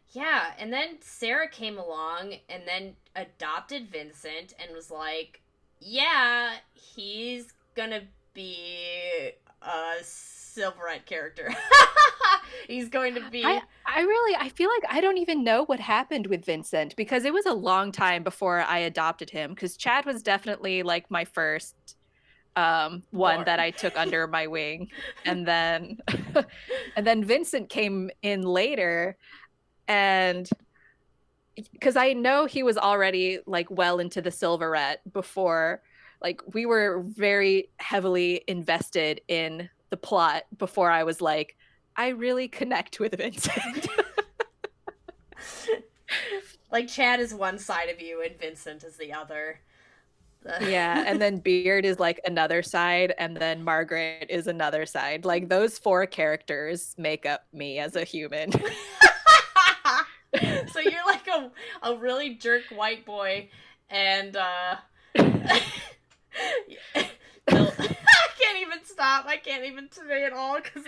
yeah, and then Sarah came along and then adopted Vincent and was like, yeah, he's gonna be a Silverette character. He's going to be. I feel like I don't even know what happened with Vincent, because it was a long time before I adopted him, because Chad was definitely like my first one Born. that I took under my wing, and then and then Vincent came in later, and because I know he was already like well into the Silverette before, like we were very heavily invested in the plot before I was like, I really connect with Vincent. Like Chad is one side of you and Vincent is the other. Yeah, and then Beard is like another side, and then Margaret is another side. Like those four characters make up me as a human. So you're like a really jerk white boy, and Phil. I can't even stop. I can't even say it all because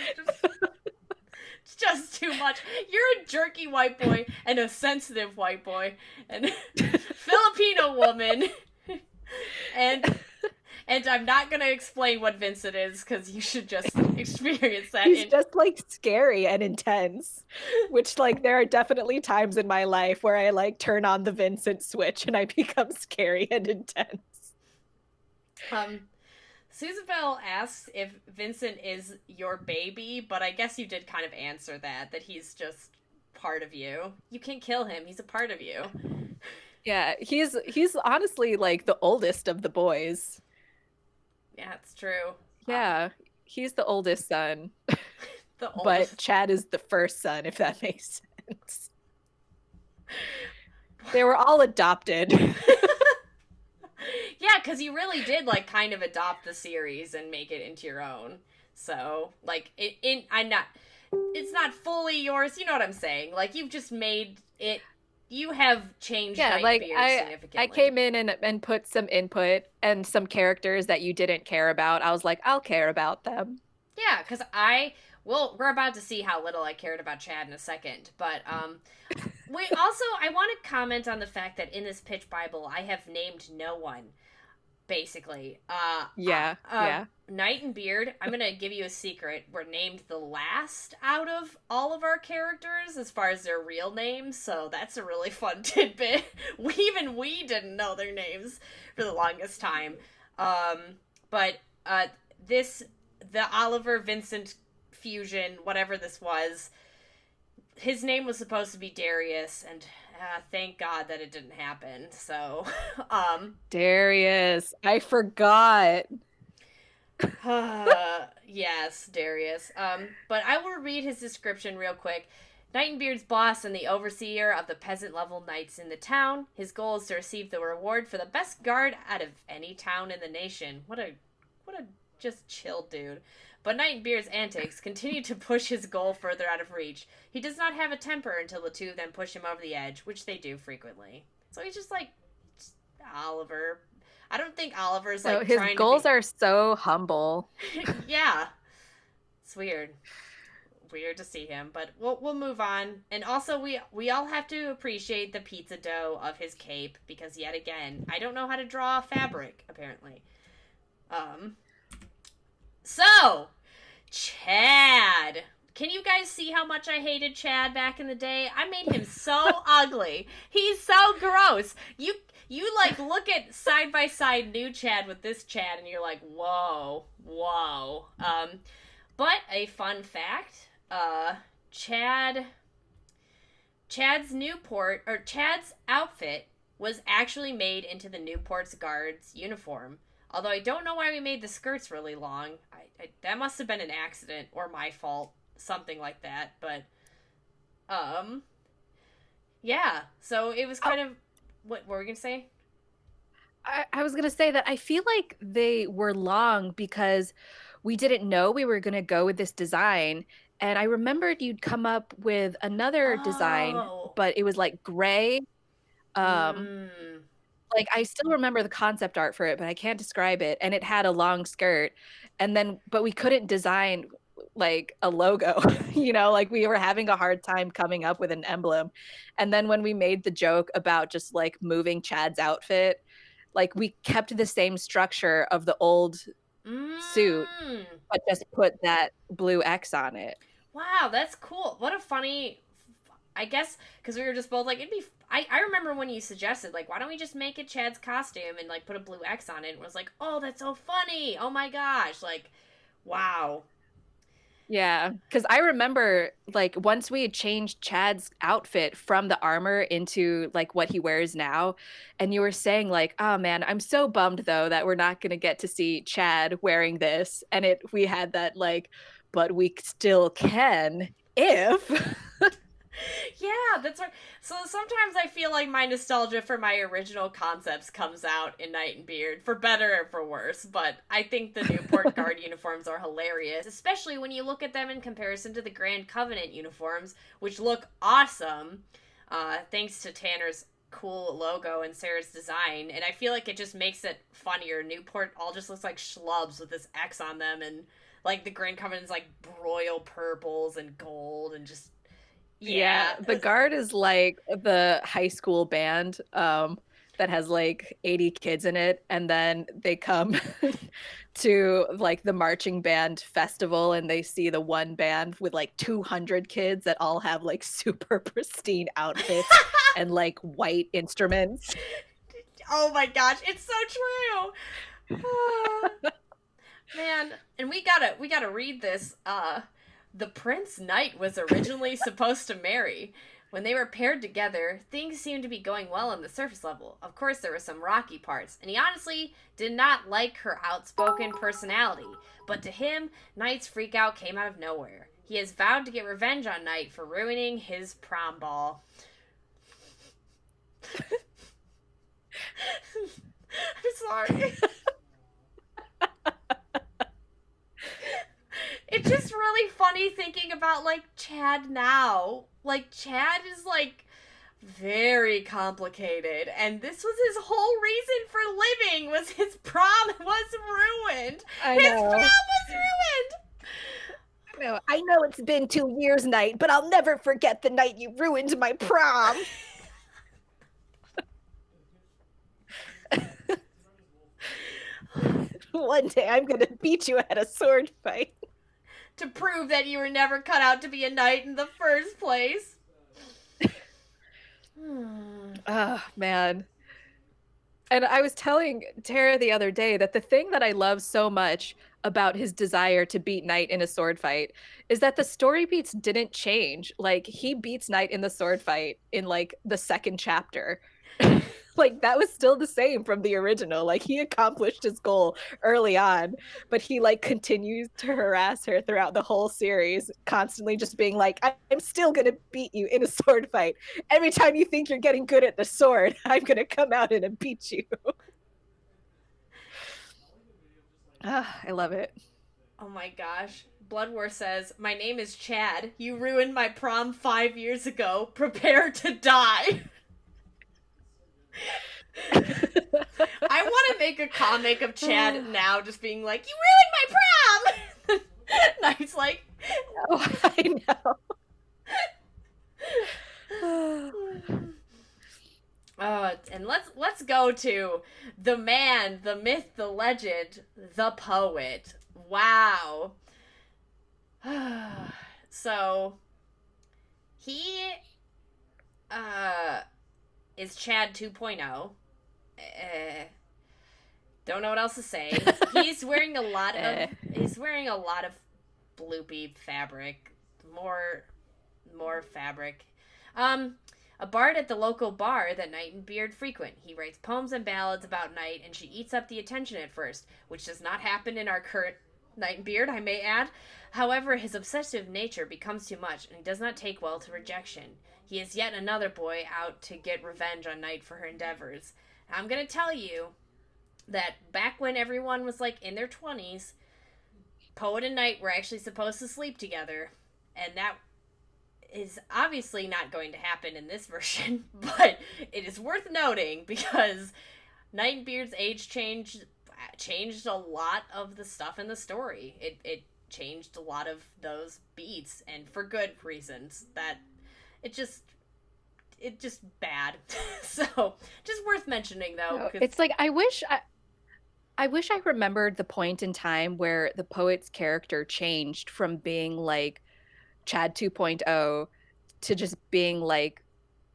it's just too much. You're a jerky white boy and a sensitive white boy and Filipino woman, and I'm not gonna explain what Vincent is because you should just experience that. He's just like scary and intense, which like there are definitely times in my life where I like turn on the Vincent switch and I become scary and intense. Um, Susan Bell asks if Vincent is your baby, but I guess you did kind of answer that he's just part of you. You can't kill him. He's a part of you. Yeah, he's honestly like the oldest of the boys. Yeah, it's true. Yeah, he's the oldest son, The oldest. but Chad is the first son, if that makes sense. They were all adopted. Yeah, because you really did like kind of adopt the series and make it into your own. So like I'm not. It's not fully yours. You know what I'm saying? Like you've just made it. You have changed Yeah, Night like significantly. I came in and put some input and some characters that you didn't care about. I was like, I'll care about them. Yeah, because well, we're about to see how little I cared about Chad in a second, but we also I want to comment on the fact that in this pitch Bible I have named no one. Basically, Yeah, yeah. Knight and Beard. I'm gonna give you a secret. Were named the last out of all of our characters as far as their real names, so that's a really fun tidbit. We didn't know their names for the longest time. But the Oliver Vincent fusion, whatever this was, his name was supposed to be Darius, and thank God that it didn't happen. So, Darius, I forgot. yes, Darius. But I will read his description real quick. Knight and Beard's boss and the overseer of the peasant level knights in the town. His goal is to receive the reward for the best guard out of any town in the nation. What a just chill dude. But Knight and Beard's antics continue to push his goal further out of reach. He does not have a temper until the two of them push him over the edge, which they do frequently. So he's just like Oliver. I don't think Oliver's like His trying goals to are so humble. yeah. It's weird. Weird to see him, but we'll move on. And also we all have to appreciate the pizza dough of his cape because yet again, I don't know how to draw fabric apparently. So, Chad. Can you guys see how much I hated Chad back in the day? I made him so ugly. He's so gross. You like look at side by side new Chad with this Chad and you're like, whoa. But a fun fact, Chad's outfit was actually made into the Newport's guard's uniform. Although I don't know why we made the skirts really long. That must have been an accident or my fault, something like that. But, yeah. So it was kind of what were we gonna say? I was gonna say that I feel like they were long because we didn't know we were gonna go with this design. And I remembered you'd come up with another design, Oh. but it was like gray. Um, Mm. like I still remember the concept art for it, but I can't describe it. And it had a long skirt. And then, but we couldn't design like a logo, like we were having a hard time coming up with an emblem. And then when we made the joke about just like moving Chad's outfit, like we kept the same structure of the old suit, but just put that blue X on it. Wow, that's cool. What a funny. I guess because we were just both like it'd be. I remember when you suggested like why don't we just make it Chad's costume and like put a blue X on it and was like oh that's so funny oh my gosh like wow. Yeah, because I remember like once we had changed Chad's outfit from the armor into like what he wears now, and you were saying like, "Oh man, I'm so bummed though that we're not gonna get to see Chad wearing this." And we had that like but we still can if. Yeah, that's right. So sometimes I feel like my nostalgia for my original concepts comes out in Knight and Beard, for better or for worse. But I think the Newport Guard uniforms are hilarious, especially when you look at them in comparison to the Grand Covenant uniforms, which look awesome, thanks to Tanner's cool logo and Sarah's design. And I feel like it just makes it funnier. Newport all just looks like schlubs with this X on them, and like the Grand Covenant's like royal purples and gold and just Yeah, yeah. the Guard is like the high school band that has like 80 kids in it, and then they come to like the marching band festival and they see the one band with like 200 kids that all have like super pristine outfits and like white instruments. Oh my gosh, it's so true. Man, and we gotta read this. The Prince Knight was originally supposed to marry. When they were paired together, things seemed to be going well on the surface level. Of course, there were some rocky parts, and he honestly did not like her outspoken personality. But to him, Knight's freakout came out of nowhere. He has vowed to get revenge on Knight for ruining his prom ball. I'm sorry. It's just really funny thinking about like Chad now. Like Chad is like very complicated, and this was his whole reason for living, was his prom was ruined. I His know. prom was No, I know it's been 2 years, Knight, but I'll never forget the night you ruined my prom. ruined. One day I'm gonna beat you at a sword fight. To prove that you were never cut out to be a knight in the first place. Oh, man. And I was telling Tara the other day that the thing that I love so much about his desire to beat Knight in a sword fight is that the story beats didn't change. Like, he beats Knight in the sword fight in like the second chapter. Like, that was still the same from the original. Like, he accomplished his goal early on, but he like continues to harass her throughout the whole series, constantly just being like, I'm still gonna beat you in a sword fight. Every time you think you're getting good at the sword, I'm gonna come out and beat you. I love it. Oh my gosh. Blood War says, "My name is Chad. You ruined my prom 5 years ago. Prepare to die." I want to make a comic of Chad now just being like, "You ruined my prom!" Knight's like, oh, I know. And let's go to the man, the myth, the legend, the poet. Wow. So he is Chad 2.0. Don't know what else to say. He's wearing a lot of bloopy fabric. More fabric. A bard at the local bar that Knight and Beard frequent. He writes poems and ballads about Knight, and she eats up the attention at first, which does not happen in our current Knight and Beard, I may add. However, his obsessive nature becomes too much, and he does not take well to rejection. He is yet another boy out to get revenge on Knight for her endeavors. I'm gonna tell you that back when everyone was like in their 20s, Poet and Knight were actually supposed to sleep together, and that is obviously not going to happen in this version, but it is worth noting because Knight and Beard's age changed a lot of the stuff in the story. It changed a lot of those beats, and for good reasons. That it just bad. So just worth mentioning though. It's like I wish I remembered the point in time where the poet's character changed from being like Chad 2.0 to just being like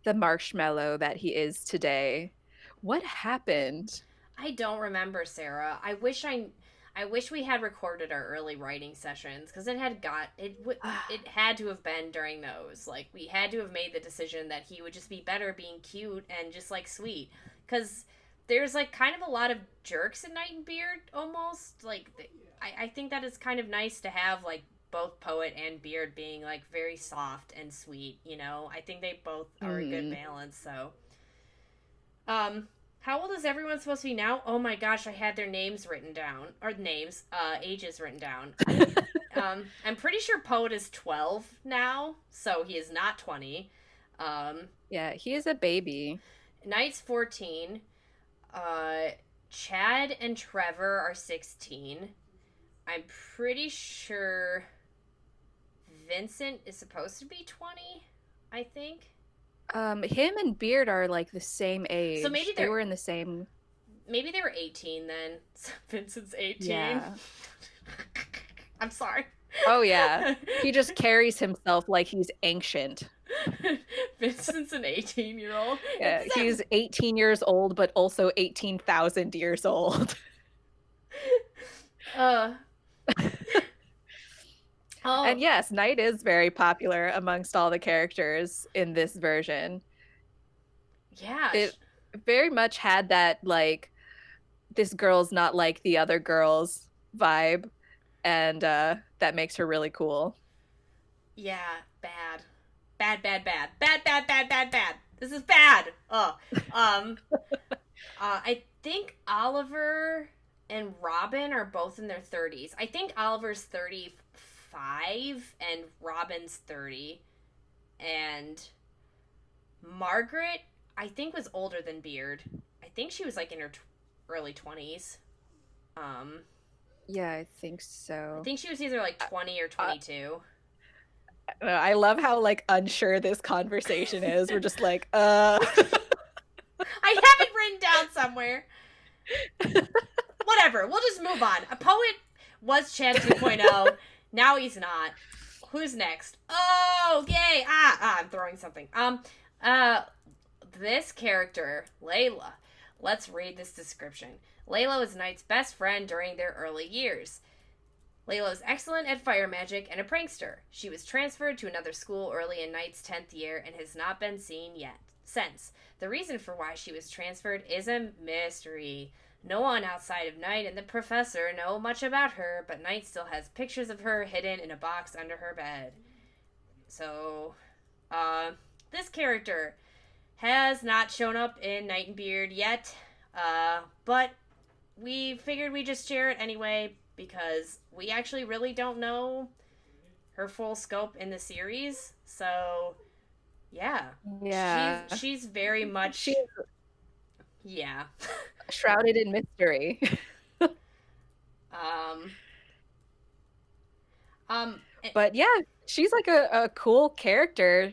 the marshmallow that he is today. What happened? I don't remember, Sarah. I wish we had recorded our early writing sessions, because it had to have been during those. Like, we had to have made the decision that he would just be better being cute and just like sweet, because there's like kind of a lot of jerks in Knight and Beard almost. Like, I think that it's kind of nice to have like both Poet and Beard being like very soft and sweet, you know. I think they both are a good Mhm. balance, so how old is everyone supposed to be now? Oh my gosh, I had their names written down. Or names, ages written down. I'm pretty sure Poet is 12 now, so he is not 20. Um, Yeah, he is a baby. Knight's 14. Uh, Chad and Trevor are 16. I'm pretty sure Vincent is supposed to be 20, I think. Him and Beard are like the same So maybe age. They were in the same. they were 18 then. So Vincent's 18. Yeah. I'm sorry. Oh yeah. He just carries himself like he's ancient. Vincent's an 18-year-old. Yeah, he's 18 years old, but also 18,000 years old. uh And oh yes, Knight is very popular amongst all the characters in this version. yeah. It very much had that, like, this girl's not like the other girls vibe, and that makes her really cool. Yeah, bad. Bad. This is bad. I think Oliver and Robin are both in their 30s. I think Oliver's 35 and Robin's 30. And Margaret, I think, was older than Beard. I think she was like in her early 20s. Um, Yeah, I think I so. think she was either like 20 or 22. I love how like unsure this conversation is. We're just like, I have it written down somewhere. Whatever. We'll just move on. A Poet was Chad 2.0. Now he's not. Who's next? Oh, yay! I'm throwing something. This character, Layla. Let's read this description. Layla was Knight's best friend during their early years. Layla was excellent at fire magic and a prankster. She was transferred to another school early in Knight's 10th year and has not been seen yet since. The reason for why she was transferred is a mystery. No one outside of Knight and the professor know much about her, but Knight still has pictures of her hidden in a box under her bed. So, this character has not shown up in Knight and Beard yet, but we figured we'd just share it anyway because we actually really don't know her full scope in the series. So, yeah. yeah, She's very much... she's Yeah. shrouded in mystery. um... But yeah, she's like a cool character.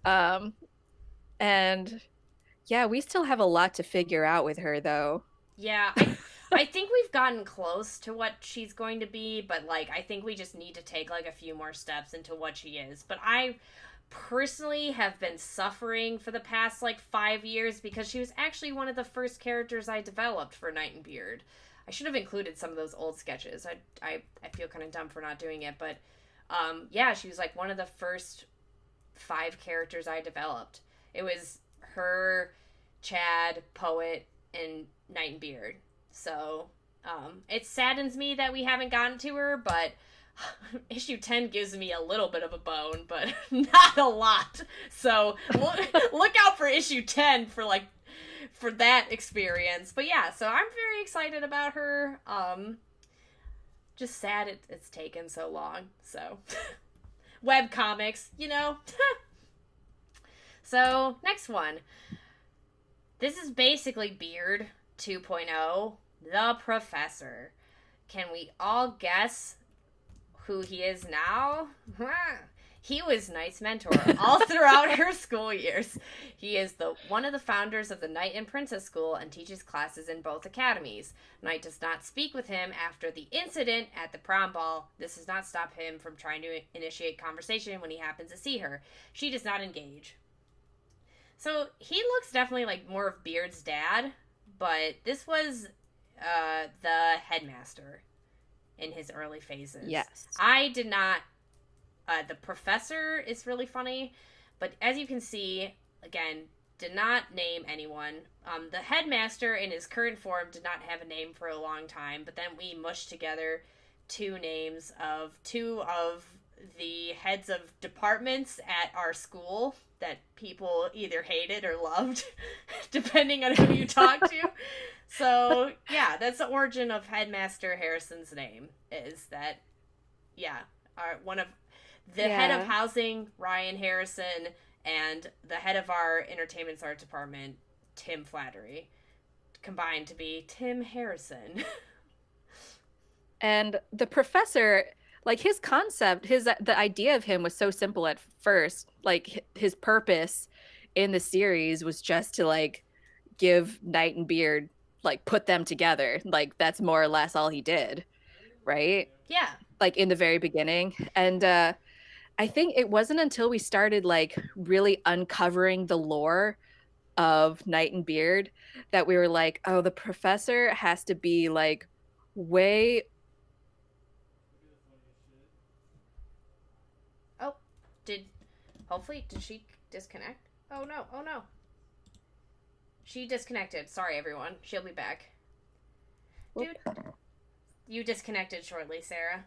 And yeah, we still have a lot to figure out with her though. Yeah, I think we've gotten close to what she's going to be, but like I think we just need to take like a few more steps into what she is. But I personally have been suffering for the past like 5 years because she was actually one of the first characters I developed for Knight and Beard. I should have included some of those old sketches. I feel kind of dumb for not doing it, but yeah, she was like one of the first 5 characters I developed. It was her, Chad, Poet, and Knight and Beard. So it saddens me that we haven't gotten to her, but issue 10 gives me a little bit of a bone, but not a lot. So look out for issue 10 for that experience. But yeah, so I'm very excited about her. Just sad it's taken so long. So web comics, you know. So next one. This is basically Beard 2.0, the Professor. Can we all guess who he is now? He was Knight's mentor all throughout her school years. He is one of the founders of the Knight and Princess School and teaches classes in both academies. Knight does not speak with him after the incident at the prom ball. This does not stop him from trying to initiate conversation when he happens to see her. She does not engage. So he looks definitely like more of Beard's dad, but this was the headmaster in his early phases. Yes. I did not... the professor is really funny, but as you can see, again, did not name anyone. The headmaster in his current form did not have a name for a long time, but then we mushed together two names of two of the heads of departments at our school that people either hated or loved, depending on who you talk to. So, yeah, that's the origin of Headmaster Harrison's name, is that, yeah, one of the head of housing, Ryan Harrison, and the head of our entertainment arts department, Tim Flattery, combined to be Tim Harrison. And the professor, like his concept, the idea of him was so simple at first. Like his purpose in the series was just to like give Knight and Beard, like put them together. Like that's more or less all he did, right? Yeah. Like in the very beginning. And I think it wasn't until we started like really uncovering the lore of Knight and Beard that we were like, oh, the professor has to be like way. Oh, hopefully, did she disconnect? Oh no, oh no. She disconnected. Sorry, everyone. She'll be back. Dude, you disconnected shortly, Sarah.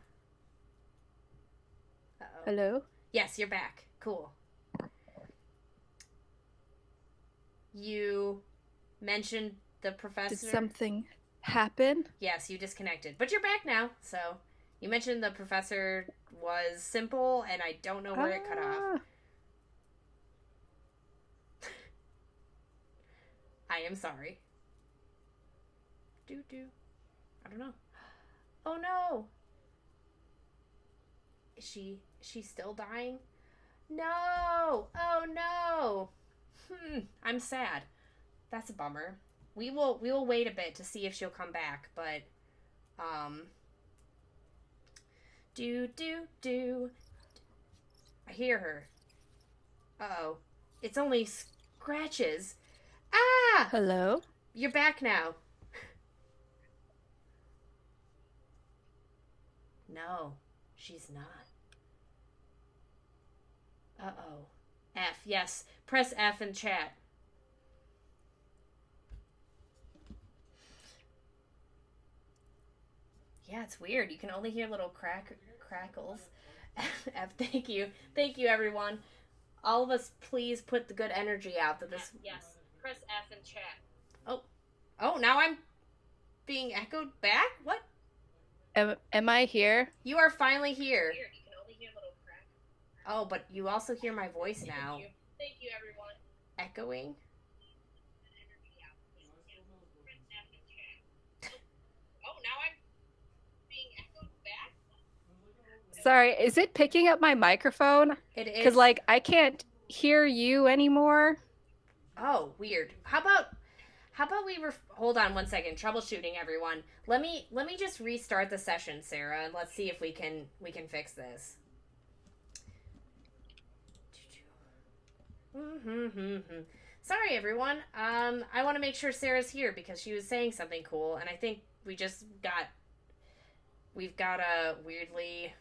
Uh-oh. Hello? Yes, you're back. Cool. You mentioned the professor. Did something happen? Yes, you disconnected. But you're back now, so you mentioned the professor was simple, and I don't know where it cut off. I am sorry. I don't know. Oh no! Is she still dying? No! Oh no! I'm sad. That's a bummer. We will wait a bit to see if she'll come back, but I hear her. Uh-oh. It's only scratches. Ah! Hello? You're back now. No, she's not. Uh-oh. F, yes. Press F in chat. Yeah, it's weird. You can only hear little crackles. F, thank you. Thank you, everyone. All of us, please put the good energy out that this... Yes. Press F in chat. Oh, now I'm being echoed back? What? Am I here? You are finally here. Weird. You can only hear little crack. Oh, but you also hear my voice now. Thank you, everyone. Echoing? Oh, now I'm being echoed back? Sorry, is it picking up my microphone? It is. Because, like, I can't hear you anymore. Oh, weird. How about we hold on one second. Troubleshooting, everyone. Let me just restart the session, Sarah, and let's see if we can fix this. Sorry, everyone. I want to make sure Sarah's here because she was saying something cool, and I think we've got weirdly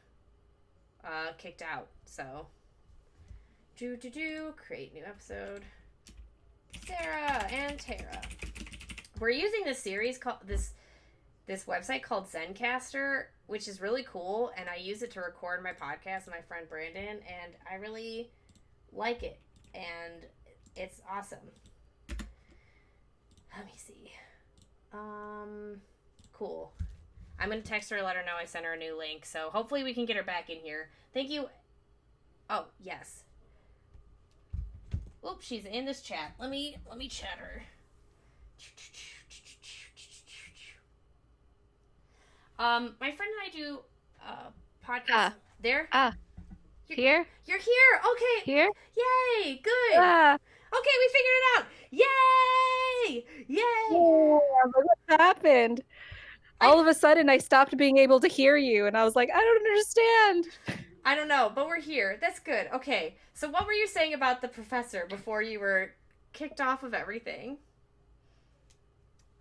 kicked out. So create new episode. Sarah and Tara. We're using this series called this website called Zencaster, which is really cool, and I use it to record my podcast with my friend Brandon, and I really like it, and it's awesome. Let me see. Cool. I'm gonna text her, let her know I sent her a new link, so hopefully we can get her back in here. Thank you. Oh, yes. Oops, she's in this chat. Let me chat her. My friend and I do podcast. There? Here? You're here. Okay. Here? Yay. Good. Okay, we figured it out. Yay! Yay! What happened? All of a sudden, I stopped being able to hear you, and I was like, I don't understand. I don't know, but we're here. That's good. Okay, so what were you saying about the professor before you were kicked off of everything?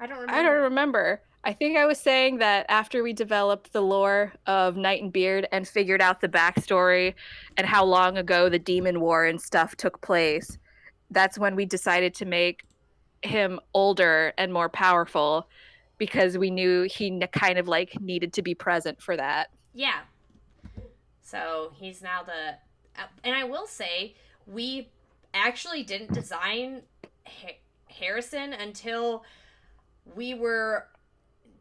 I don't remember. I think I was saying that after we developed the lore of Knight and Beard and figured out the backstory and how long ago the Demon War and stuff took place, that's when we decided to make him older and more powerful because we knew he kind of like needed to be present for that. Yeah. So he's now the. And I will say, we actually didn't design Harrison until we were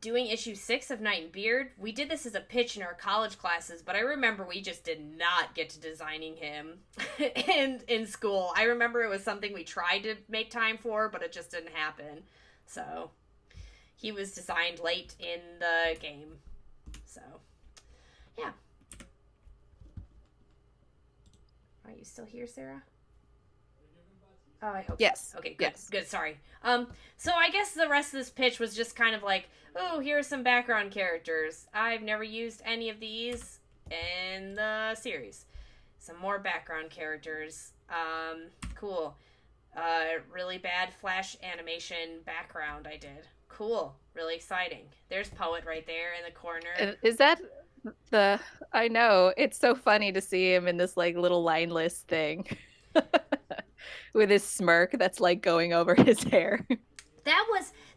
doing issue 6 of Night and Beard. We did this as a pitch in our college classes, but I remember we just did not get to designing him in school. I remember it was something we tried to make time for, but it just didn't happen. So he was designed late in the game. So yeah. Are you still here, Sarah? Oh, I hope Yes. So. Okay, good. Yes. Good, sorry. So I guess the rest of this pitch was just kind of like, oh, here are some background characters. I've never used any of these in the series. Some more background characters. Cool. Really bad Flash animation background I did. Cool. Really exciting. There's Poet right there in the corner. Is that the... I know. It's so funny to see him in this like little lineless thing. With his smirk that's like going over his hair.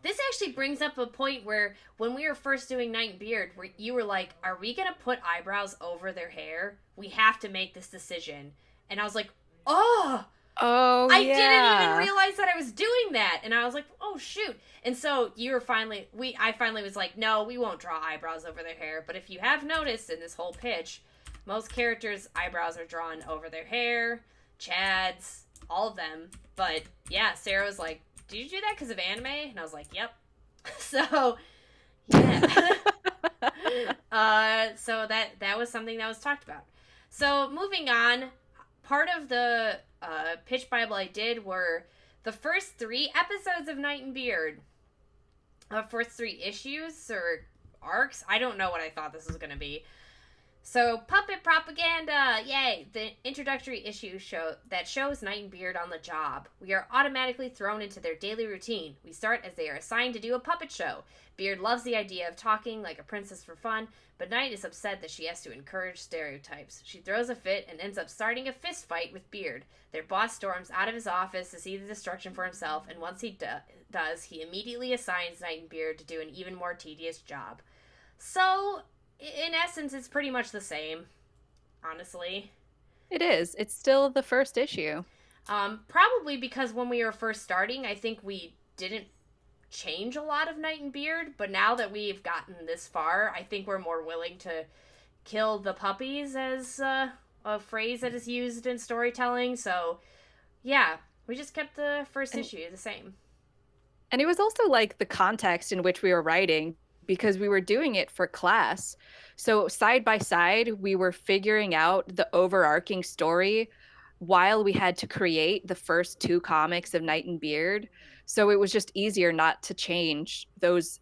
This actually brings up a point where when we were first doing Night and Beard, where you were like, are we gonna put eyebrows over their hair? We have to make this decision. And I was like, oh, I didn't even realize that I was doing that. And I was like, oh shoot. And so I finally was like, no, we won't draw eyebrows over their hair. But if you have noticed in this whole pitch, most characters' eyebrows are drawn over their hair. Chad's, all of them. But yeah, Sarah was like, did you do that because of anime? And I was like, yep. So yeah. So that was something that was talked about. So moving on, part of the pitch Bible I did were the first 3 episodes of Night and Beard. First 3 issues or arcs. I don't know what I thought this was going to be. So, puppet propaganda! Yay! The introductory issue shows Night and Beard on the job. We are automatically thrown into their daily routine. We start as they are assigned to do a puppet show. Beard loves the idea of talking like a princess for fun, but Night is upset that she has to encourage stereotypes. She throws a fit and ends up starting a fist fight with Beard. Their boss storms out of his office to see the destruction for himself, and once he does, he immediately assigns Night and Beard to do an even more tedious job. So, in essence, it's pretty much the same, honestly. It is. It's still the first issue. Probably because when we were first starting, I think we didn't change a lot of Night and Beard, but now that we've gotten this far, I think we're more willing to kill the puppies, as a phrase that is used in storytelling. So, yeah, we just kept the first issue the same. And it was also like the context in which we were writing, because we were doing it for class. So side by side, we were figuring out the overarching story while we had to create the first 2 comics of Night and Beard. So it was just easier not to change those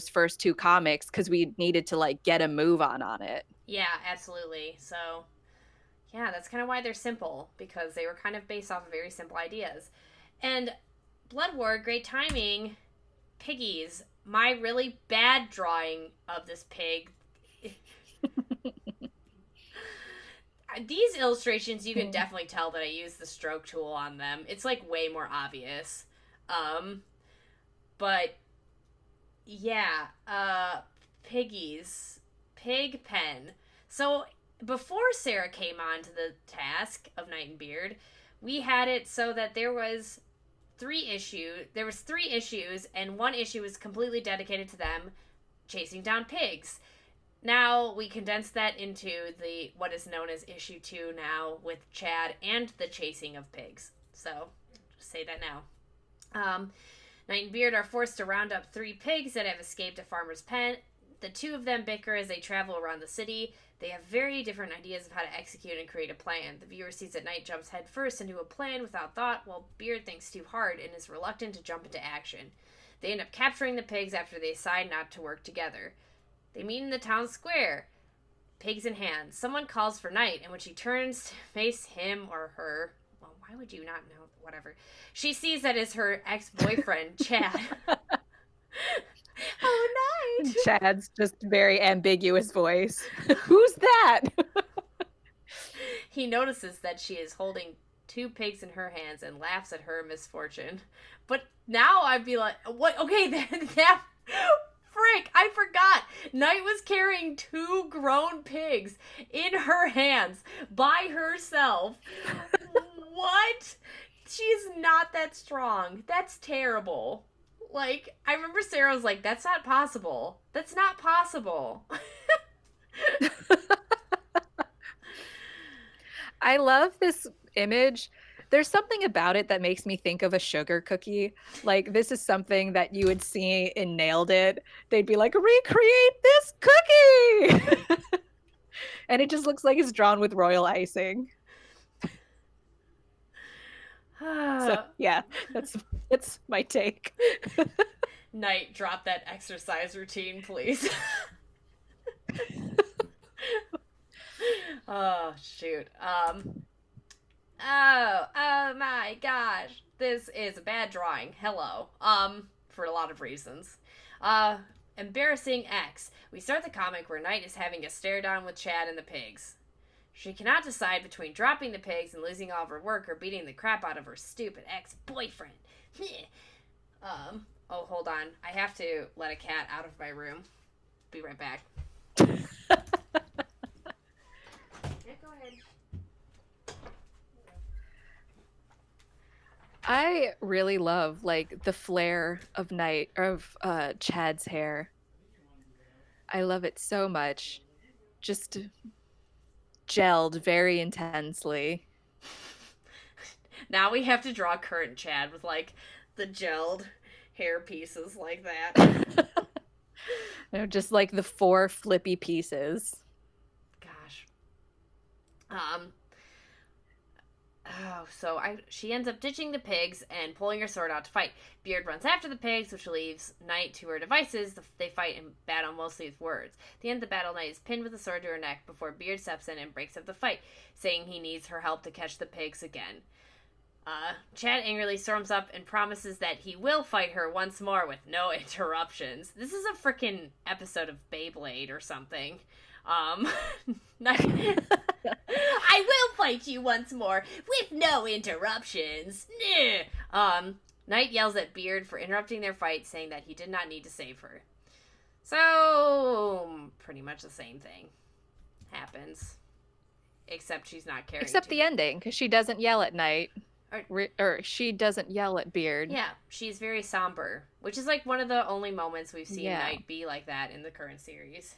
first 2 comics, because we needed to like get a move on it. Yeah, absolutely. So yeah, that's kind of why they're simple, because they were kind of based off of very simple ideas. And Blood War, great timing. Piggies. My really bad drawing of this pig. These illustrations, you can definitely tell that I used the stroke tool on them. It's like way more obvious. But yeah, Piggies. Pig pen. So before Sarah came on to the task of Night and Beard, we had it so that there was 3 issues, and 1 issue was completely dedicated to them chasing down pigs. Now we condensed that into what is known as issue 2 now, with Chad and the chasing of pigs. So just say that now. Night and Beard are forced to round up 3 pigs that have escaped a farmer's pen. The 2 of them bicker as they travel around the city. They have very different ideas of how to execute and create a plan. The viewer sees that Knight jumps headfirst into a plan without thought, while Beard thinks too hard and is reluctant to jump into action. They end up capturing the pigs after they decide not to work together. They meet in the town square, pigs in hand. Someone calls for Knight, and when she turns to face him or her, well, why would you not know? Whatever. She sees that it's her ex-boyfriend, Chad. Oh, Knight! Chad's just very ambiguous voice. Who's that? He notices that she is holding 2 pigs in her hands and laughs at her misfortune. But now I'd be like, what? Okay, that frick, I forgot. Night was carrying 2 grown pigs in her hands by herself. What? She's not that strong. That's terrible. Like, I remember Sarah was like, that's not possible. That's not possible. I love this image. There's something about it that makes me think of a sugar cookie. Like, this is something that you would see in Nailed It. They'd be like, recreate this cookie! And it just looks like it's drawn with royal icing. So, yeah, that's my take. Night, drop that exercise routine, please. Oh, shoot. Oh my gosh. This is a bad drawing. Hello. For a lot of reasons. Embarrassing X. We start the comic where Knight is having a stare down with Chad and the pigs. She cannot decide between dropping the pigs and losing all of her work or beating the crap out of her stupid ex-boyfriend. Oh, hold on. I have to let a cat out of my room. Be right back. Yeah, go ahead. I really love like the flare of Chad's hair. I love it so much. Just gelled very intensely. Now we have to draw current Chad with like the gelled hair pieces like that. Just like the 4 flippy pieces. Gosh. She ends up ditching the pigs and pulling her sword out to fight. Beard runs after the pigs, which leaves Knight to her devices. They fight and battle mostly with words. At the end of the battle, Knight is pinned with a sword to her neck before Beard steps in and breaks up the fight, saying he needs her help to catch the pigs again. Chad angrily storms up and promises that he will fight her once more with no interruptions. This is a freaking episode of Beyblade or something. I will fight you once more with no interruptions. Knight yells at Beard for interrupting their fight, saying that he did not need to save her. So, pretty much the same thing happens. Except she's not carrying Except the ending, because she doesn't yell at Knight. Or she doesn't yell at Beard. Yeah, she's very somber, which is like one of the only moments we've seen Yeah. Knight be like that in the current series.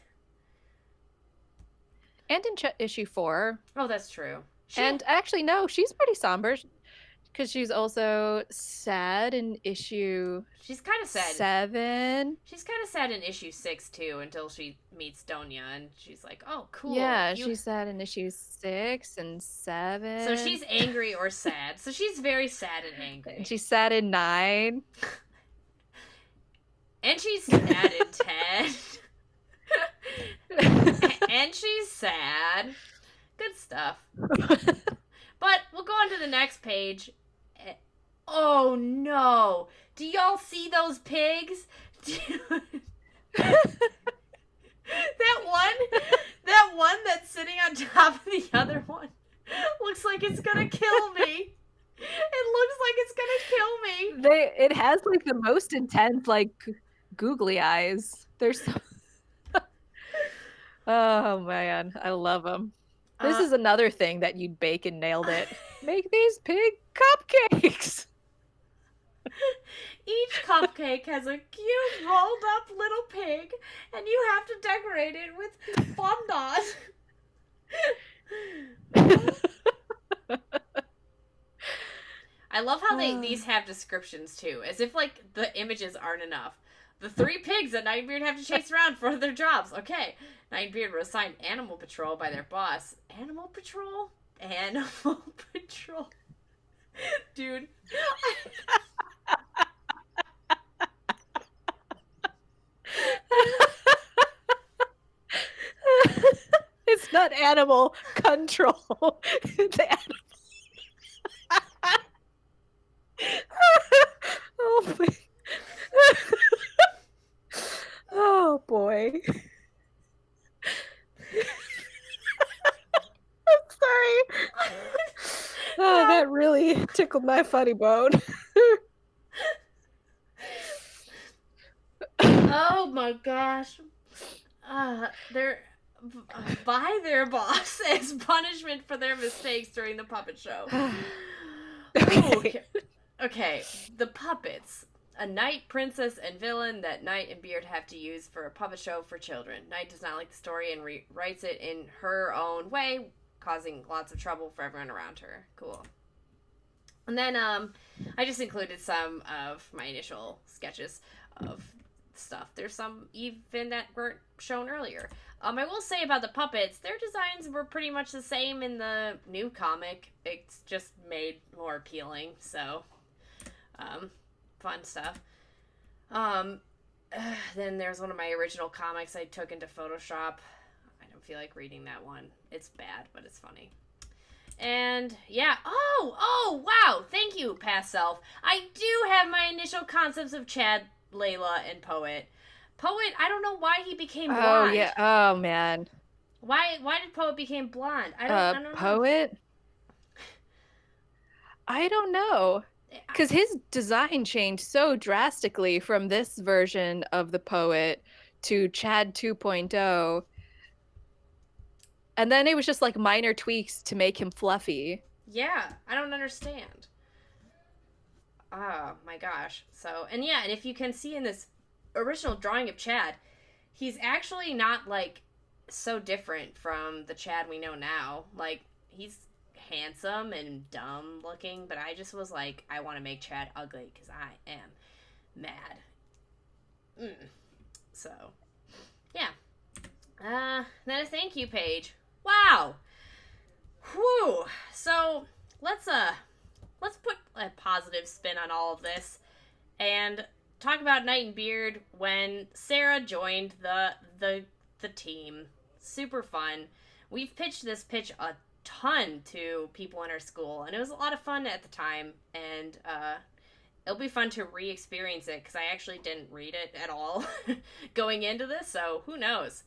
And in issue 4. Oh, that's true. And actually, no, she's pretty somber. Because she's also sad in issue She's kind of sad. 7. She's kind of sad in issue 6, too, until she meets Donya, and she's like, oh, cool. Yeah, she's sad in issue 6 and 7. So she's angry or sad. So she's very sad and angry. And she's sad in 9. And she's sad in 10. And she's sad. Good stuff. But we'll go on to the next page. Oh no! Do y'all see those pigs? That one that's sitting on top of the other one looks like it's gonna kill me. It looks like it's gonna kill me. It has like the most intense like googly eyes. There's Oh man, I love them. This is another thing that you'd bake and Nailed It. Make these pig cupcakes. Each cupcake has a cute rolled up little pig, and you have to decorate it with fondant. I love how these have descriptions too, as if like the images aren't enough. The 3 pigs that Night and Beard have to chase around for their jobs. Okay, Night and Beard were assigned Animal Patrol by their boss. Animal Patrol? Animal Patrol. Dude. It's not animal control. It's animal. Oh my. Oh boy. I'm sorry. Oh, that really tickled my funny bone. Oh my gosh. They're by their boss as punishment for their mistakes during the puppet show. Okay. Okay, the puppets. A knight, princess, and villain that Knight and Beard have to use for a puppet show for children. Knight does not like the story and writes it in her own way, causing lots of trouble for everyone around her. Cool. And then I just included some of my initial sketches of stuff. There's some even that weren't shown earlier. I will say about the puppets, their designs were pretty much the same in the new comic. It's just made more appealing, so fun stuff. Then there's one of my original comics I took into Photoshop. I don't feel like reading that one. It's bad, but it's funny. And yeah, oh, wow, thank you, past self. I do have my initial concepts of Chad, Layla, and Poet. Poet, I don't know why he became blonde. Oh yeah. Oh man. Why did Poet become blonde? I don't know. Poet? I don't know. Because his design changed so drastically from this version of the Poet to Chad 2.0. And then it was just like minor tweaks to make him fluffy. Yeah, I don't understand. Oh my gosh. So, and yeah, and if you can see in this original drawing of Chad, he's actually not like so different from the Chad we know now. Like, he's handsome and dumb looking, but I just was like, I want to make Chad ugly because I am mad. So, yeah. Then a thank you page. Wow. Whew. So let's put a positive spin on all of this and talk about Knight and Beard when Sarah joined the team. Super fun. We've pitched this pitch a ton to people in our school, and it was a lot of fun at the time, and it'll be fun to re-experience it because I actually didn't read it at all going into this, so who knows.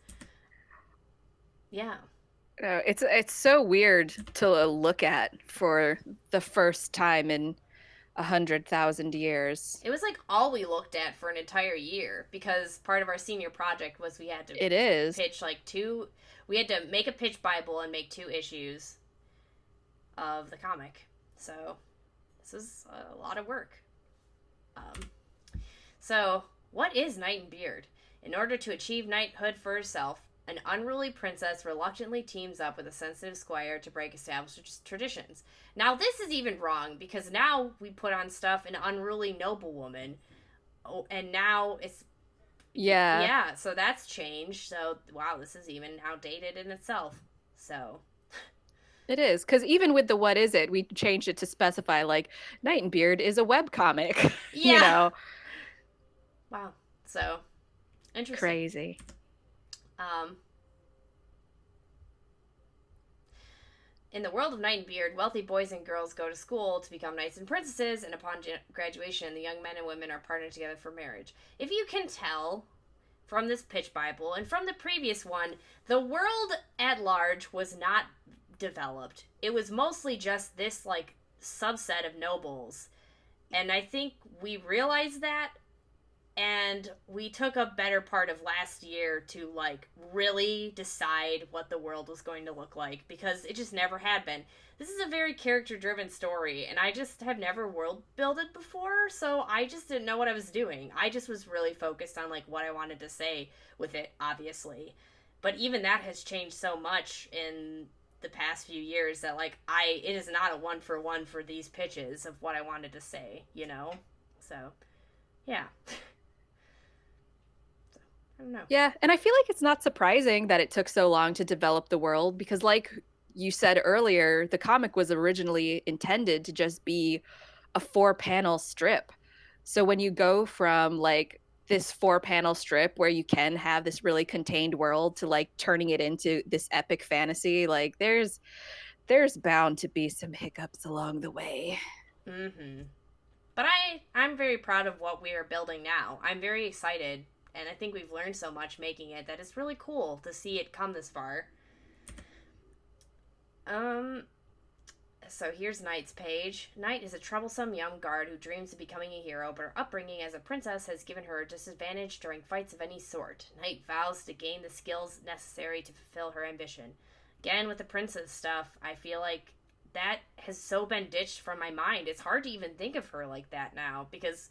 Yeah. It's so weird to look at for the first time in 100,000 years. It was like all we looked at for an entire year because part of our senior project was we had to pitch like we had to make a pitch Bible and make 2 issues of the comic. So this is a lot of work. So what is Knight and Beard? In order to achieve knighthood for herself, an unruly princess reluctantly teams up with a sensitive squire to break established traditions. Now, this is even wrong, because now we put on stuff an unruly noblewoman. Oh, and now it's... Yeah. Yeah, so that's changed. So, wow, this is even outdated in itself. So... It is, because even with the what is it, we changed it to specify, like, Knight and Beard is a webcomic. Yeah. You know? Wow. So, interesting. Crazy. In the world of Knight and Beard, wealthy boys and girls go to school to become knights and princesses, and upon graduation, the young men and women are partnered together for marriage. If you can tell from this pitch Bible and from the previous one, the world at large was not developed. It was mostly just this, like, subset of nobles. And I think we realized that, and we took a better part of last year to, like, really decide what the world was going to look like, because it just never had been. This is a very character-driven story, and I just have never world-builded before, so I just didn't know what I was doing. I just was really focused on, like, what I wanted to say with it, obviously. But even that has changed so much in the past few years that, like, it is not a one-for-one for these pitches of what I wanted to say, you know? So, yeah. I don't know. Yeah, and I feel like it's not surprising that it took so long to develop the world because, like you said earlier, the comic was originally intended to just be a 4-panel strip. So when you go from, like, this 4-panel strip where you can have this really contained world to, like, turning it into this epic fantasy, like, there's bound to be some hiccups along the way. Mm-hmm. But I'm very proud of what we are building now. I'm very excited. And I think we've learned so much making it that it's really cool to see it come this far. So here's Knight's page. Knight is a troublesome young guard who dreams of becoming a hero, but her upbringing as a princess has given her a disadvantage during fights of any sort. Knight vows to gain the skills necessary to fulfill her ambition. Again, with the princess stuff, I feel like that has so been ditched from my mind. It's hard to even think of her like that now, because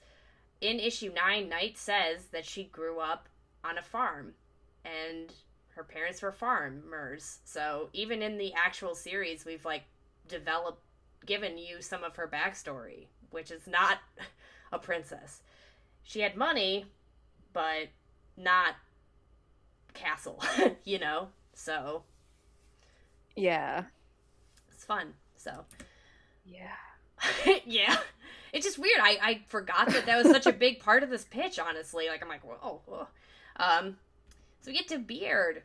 in issue 9, Knight says that she grew up on a farm, and her parents were farmers. So even in the actual series, we've like given you some of her backstory, which is not a princess. She had money, but not castle, you know? So Yeah. it's fun. So Yeah. yeah. It's just weird. I forgot that was such a big part of this pitch, honestly. Like, I'm like, whoa, whoa. So we get to Beard.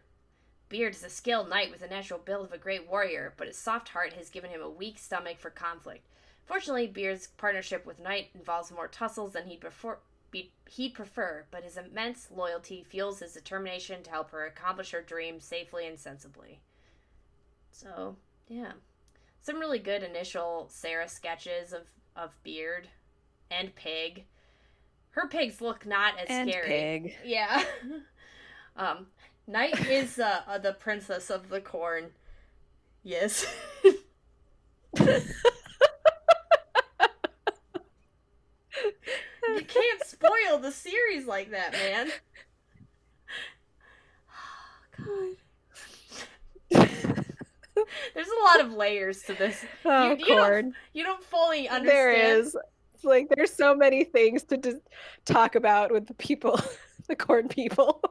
Beard is a skilled knight with a natural build of a great warrior, but his soft heart has given him a weak stomach for conflict. Fortunately, Beard's partnership with Knight involves more tussles than he'd prefer, but his immense loyalty fuels his determination to help her accomplish her dream safely and sensibly. So, yeah. Some really good initial Sarah sketches of Beard and Pig. Her pigs look not as And scary. Pig. Yeah. Knight is the princess of the corn. Yes. You can't spoil the series like that, man. Oh, God. There's a lot of layers to this. Oh, corn. You don't fully understand. There is. It's like there's so many things to talk about with the people, the corn people.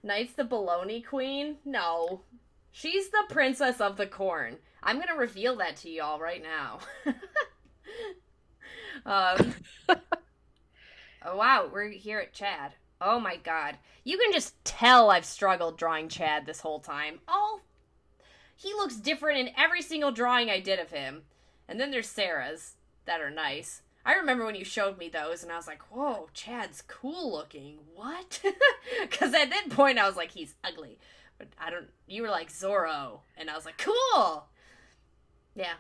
Knight's the baloney queen? No. She's the princess of the corn. I'm gonna reveal that to y'all right now. Oh wow, we're here at Chad. Oh my god. You can just tell I've struggled drawing Chad this whole time. Oh, he looks different in every single drawing I did of him. And then there's Sarah's that are nice. I remember when you showed me those, and I was like, whoa, Chad's cool looking. What? Because at that point, I was like, he's ugly. But you were like Zorro, and I was like, cool! Yeah.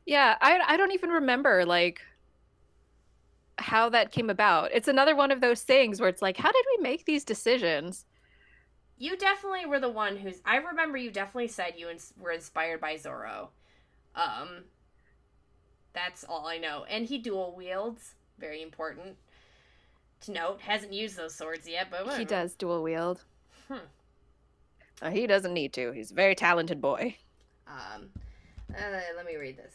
Yeah, I don't even remember, like, how that came about. It's another one of those things where it's like, how did we make these decisions? You definitely were the one I remember you definitely said you were inspired by Zorro. That's all I know. And he dual wields. Very important to note. Hasn't used those swords yet, but whatever. He does dual wield. He doesn't need to. He's a very talented boy. Let me read this.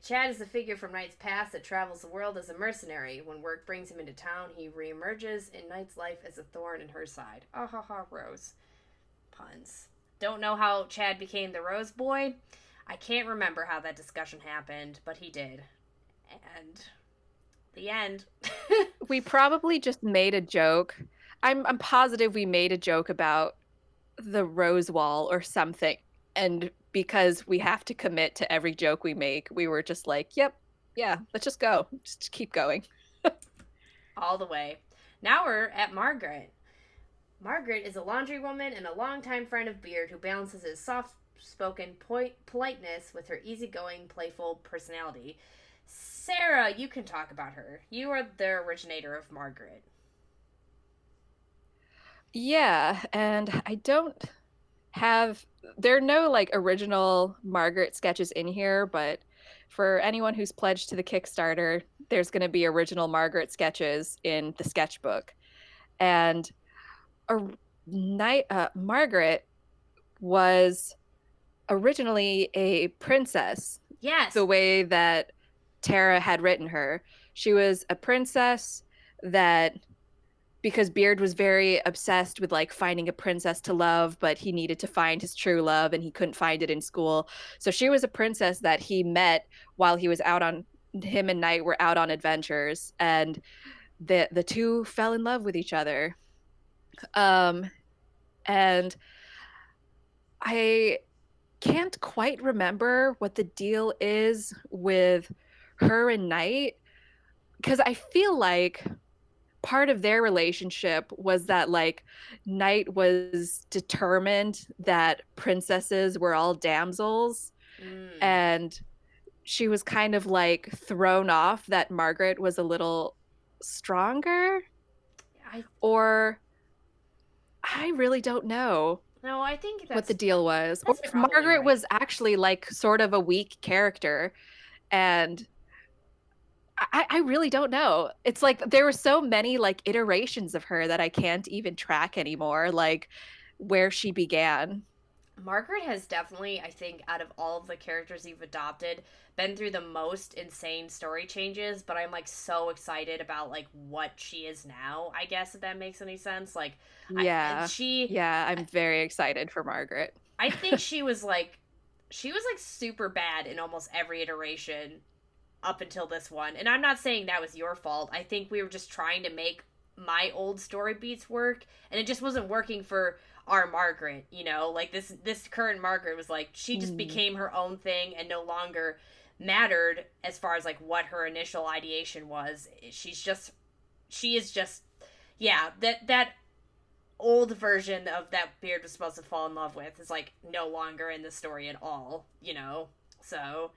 Chad is a figure from Knight's past that travels the world as a mercenary. When work brings him into town, he reemerges in Knight's life as a thorn in her side. Ah ha ha, Rose. Puns. Don't know how Chad became the Rose Boy. I can't remember how that discussion happened, but he did. And the end. We probably just made a joke. I'm positive we made a joke about the rose wall or something. And because we have to commit to every joke we make, we were just like, yep, yeah, let's just go. Just keep going. All the way. Now we're at Margaret. Margaret is a laundry woman and a longtime friend of Beard who balances his soft-spoken politeness with her easygoing, playful personality. Sarah, you can talk about her. You are the originator of Margaret. Yeah, and I don't have... There are no, like, original Margaret sketches in here, but for anyone who's pledged to the Kickstarter, there's going to be original Margaret sketches in the sketchbook. And Margaret was originally a princess. Yes. The way that Tara had written her. She was a princess that, because Beard was very obsessed with like finding a princess to love, but he needed to find his true love and he couldn't find it in school. So she was a princess that he met while he was him and Knight were out on adventures, and the two fell in love with each other. And I can't quite remember what the deal is with her and Knight, because I feel like part of their relationship was that like Knight was determined that princesses were all damsels, Mm. and she was kind of like thrown off that Margaret was a little stronger, I or I really don't know no, I think what the deal was, or that's if probably Margaret right. was actually like sort of a weak character. And I really don't know. It's like there were so many like iterations of her that I can't even track anymore, like where she began. Margaret has definitely, I think, out of all of the characters you've adopted, been through the most insane story changes, but I'm like so excited about like what she is now, I guess, if that makes any sense. Like I Yeah. she Yeah, I'm very excited for Margaret. I think she was like super bad in almost every iteration up until this one. And I'm not saying that was your fault. I think we were just trying to make my old story beats work, and it just wasn't working for our Margaret, you know? Like this current Margaret was like she just Mm. became her own thing and no longer mattered as far as like what her initial ideation was. She is just yeah, that old version of that Beard was supposed to fall in love with is like no longer in the story at all, you know? So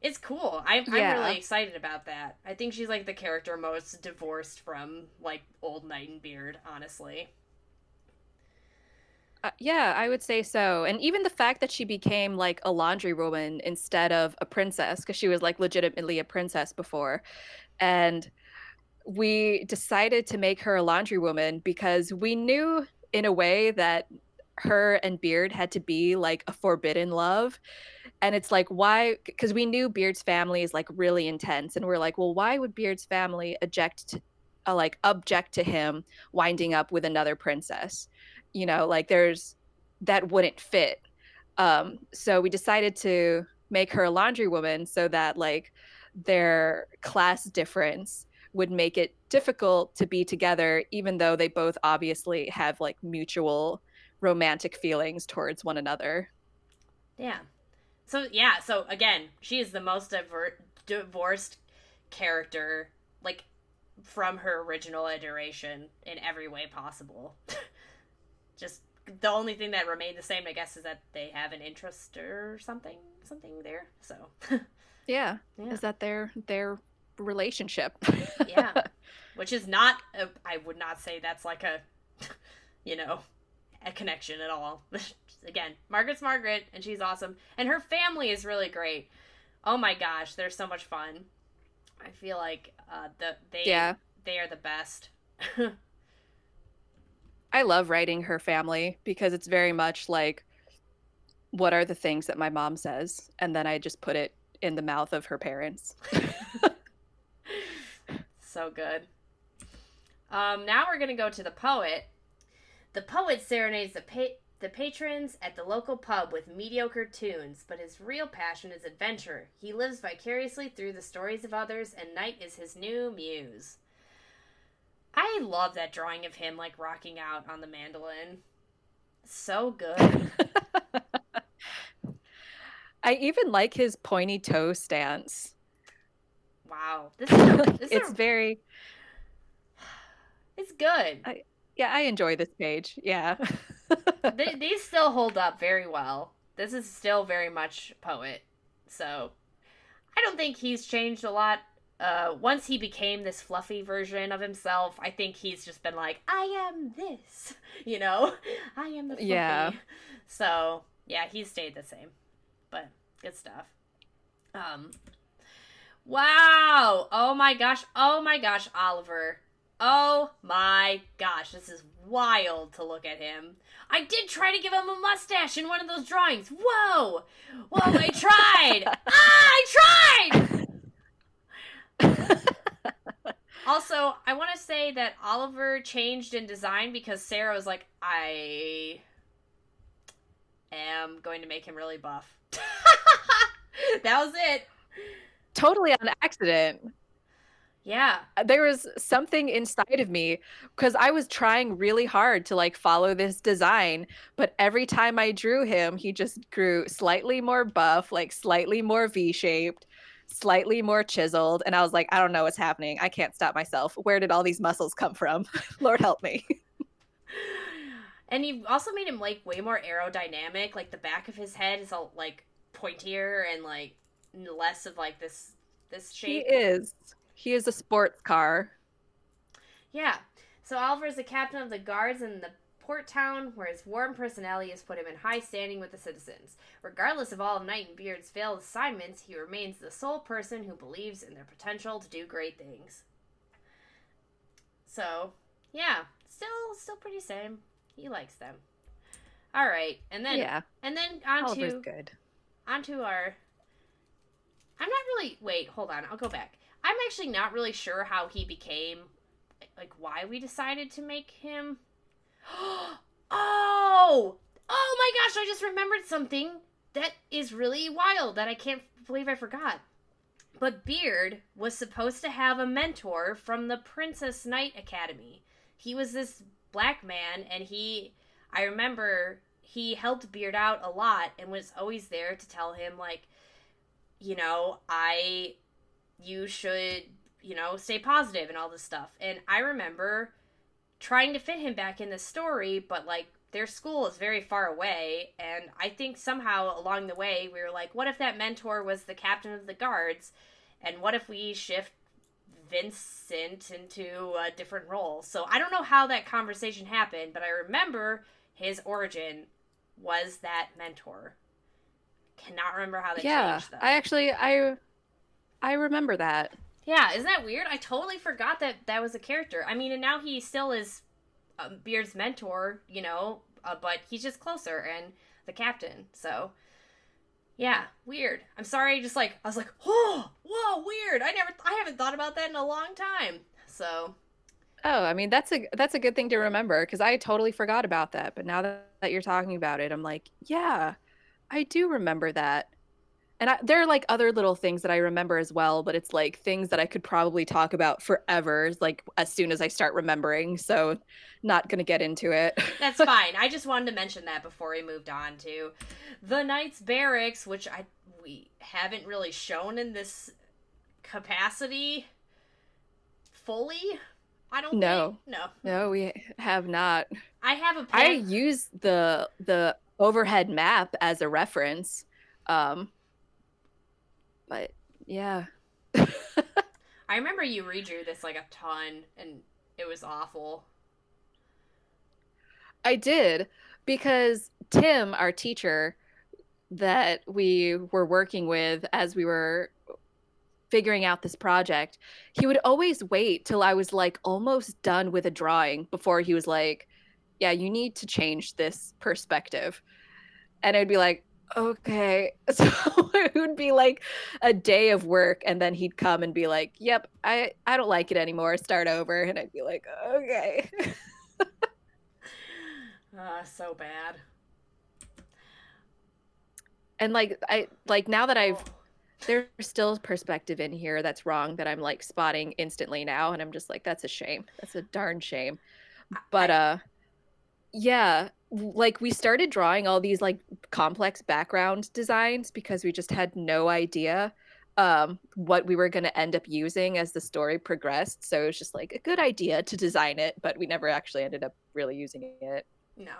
it's cool. I'm really Yeah. excited about that. I think she's like the character most divorced from like old Knight and Beard, honestly. Yeah, I would say so. And even the fact that she became like a laundry woman instead of a princess, because she was like legitimately a princess before. And we decided to make her a laundry woman because we knew in a way that her and Beard had to be like a forbidden love. And it's like, why? Because we knew Beard's family is like really intense. And we're like, well, why would Beard's family like object to him winding up with another princess? Like that wouldn't fit. So we decided to make her a laundry woman so that like their class difference would make it difficult to be together, even though they both obviously have like mutual romantic feelings towards one another. Yeah. So yeah, so again, she is the most divorced character like from her original iteration in every way possible. Just the only thing that remained the same, I guess, is that they have an interest or something there. So Yeah. yeah, Is that their relationship? yeah, which is not. I would not say that's like a, you know, a connection at all. Again, Margaret's Margaret, and she's awesome, and her family is really great. Oh my gosh, they're so much fun. I feel like Yeah. they are the best. I love writing her family because it's very much like what are the things that my mom says, and then I just put it in the mouth of her parents. So good. Now we're gonna go to the poet. The poet serenades the patrons at the local pub with mediocre tunes, but his real passion is adventure. He lives vicariously through the stories of others, and Night is his new muse. I love that drawing of him like rocking out on the mandolin. So good. I even like his pointy toe stance. Wow. It's very It's good. yeah, I enjoy this page. Yeah. These still hold up very well. This is still very much poet. So I don't think he's changed a lot. Once he became this fluffy version of himself, I think he's just been like, I am this, you know, I am the fluffy. Yeah. So yeah, he's stayed the same, but good stuff. Um, wow. Oh my gosh. Oh my gosh, Oliver. Oh my gosh, this is wild to look at him. I did try to give him a mustache in one of those drawings. Whoa! Whoa, I tried! I tried! Also, I want to say that Oliver changed in design because Sarah was like, I am going to make him really buff. That was it. Totally on accident. Yeah. There was something inside of me because I was trying really hard to like follow this design, but every time I drew him, he just grew slightly more buff, like slightly more V-shaped. slightly more chiseled. And I was like, I don't know what's happening. I can't stop myself. Where did all these muscles come from? Lord help me. And you also made him like way more aerodynamic. Like the back of his head is all like pointier and like less of like this He shape. is. He is a sports car. Yeah. So Oliver is the captain of the guards in the port town, where his warm personality has put him in high standing with the citizens. Regardless of all of Knight and Beard's failed assignments, he remains the sole person who believes in their potential to do great things. So, yeah, still pretty same. He likes them. All right, and then Yeah. Oliver's onto good. onto our. I'm not really. Wait, hold on. I'll go back. I'm actually not really sure how he became, like, why we decided to make him. Oh! Oh my gosh, I just remembered something that is really wild that I can't believe I forgot. But Beard was supposed to have a mentor from the Princess Knight Academy. He was this black man, and I remember he helped Beard out a lot and was always there to tell him, like, you should, stay positive and all this stuff. And I remember trying to fit him back in the story, but like their school is very far away, and I think somehow along the way we were like, what if that mentor was the captain of the guards, and what if we shift Vincent into a different role? So I don't know how that conversation happened, but I remember his origin was that mentor. Cannot remember how that changed though. I remember that. Yeah, isn't that weird? I totally forgot that was a character. I mean, and now he still is Beard's mentor, but he's just closer and the captain. So, yeah, weird. I'm sorry, just like, I was like, oh, whoa, weird. I haven't thought about that in a long time. So. Oh, I mean, that's a good thing to remember, because I totally forgot about that. But now that you're talking about it, I'm like, yeah, I do remember that. And there are like other little things that I remember as well, but it's like things that I could probably talk about forever, like as soon as I start remembering. So, not gonna get into it. That's fine. I just wanted to mention that before we moved on to the Knights Barracks, which we haven't really shown in this capacity fully. I don't No. think. No. No, we have not. I have a I pen. use the overhead map as a reference. But yeah. I remember you redrew this like a ton, and it was awful. I did, because Tim, our teacher that we were working with as we were figuring out this project, he would always wait till I was like almost done with a drawing before he was like, yeah, you need to change this perspective. And I'd be like, okay. So it would be like a day of work, and then he'd come and be like, yep, I don't like it anymore, start over. And I'd be like, okay. So bad. And like now that there's still perspective in here that's wrong that I'm like spotting instantly now, and I'm just like, that's a shame. That's a darn shame. But yeah, like we started drawing all these like complex background designs because we just had no idea what we were going to end up using as the story progressed. So it was just like a good idea to design it, but we never actually ended up really using it. No.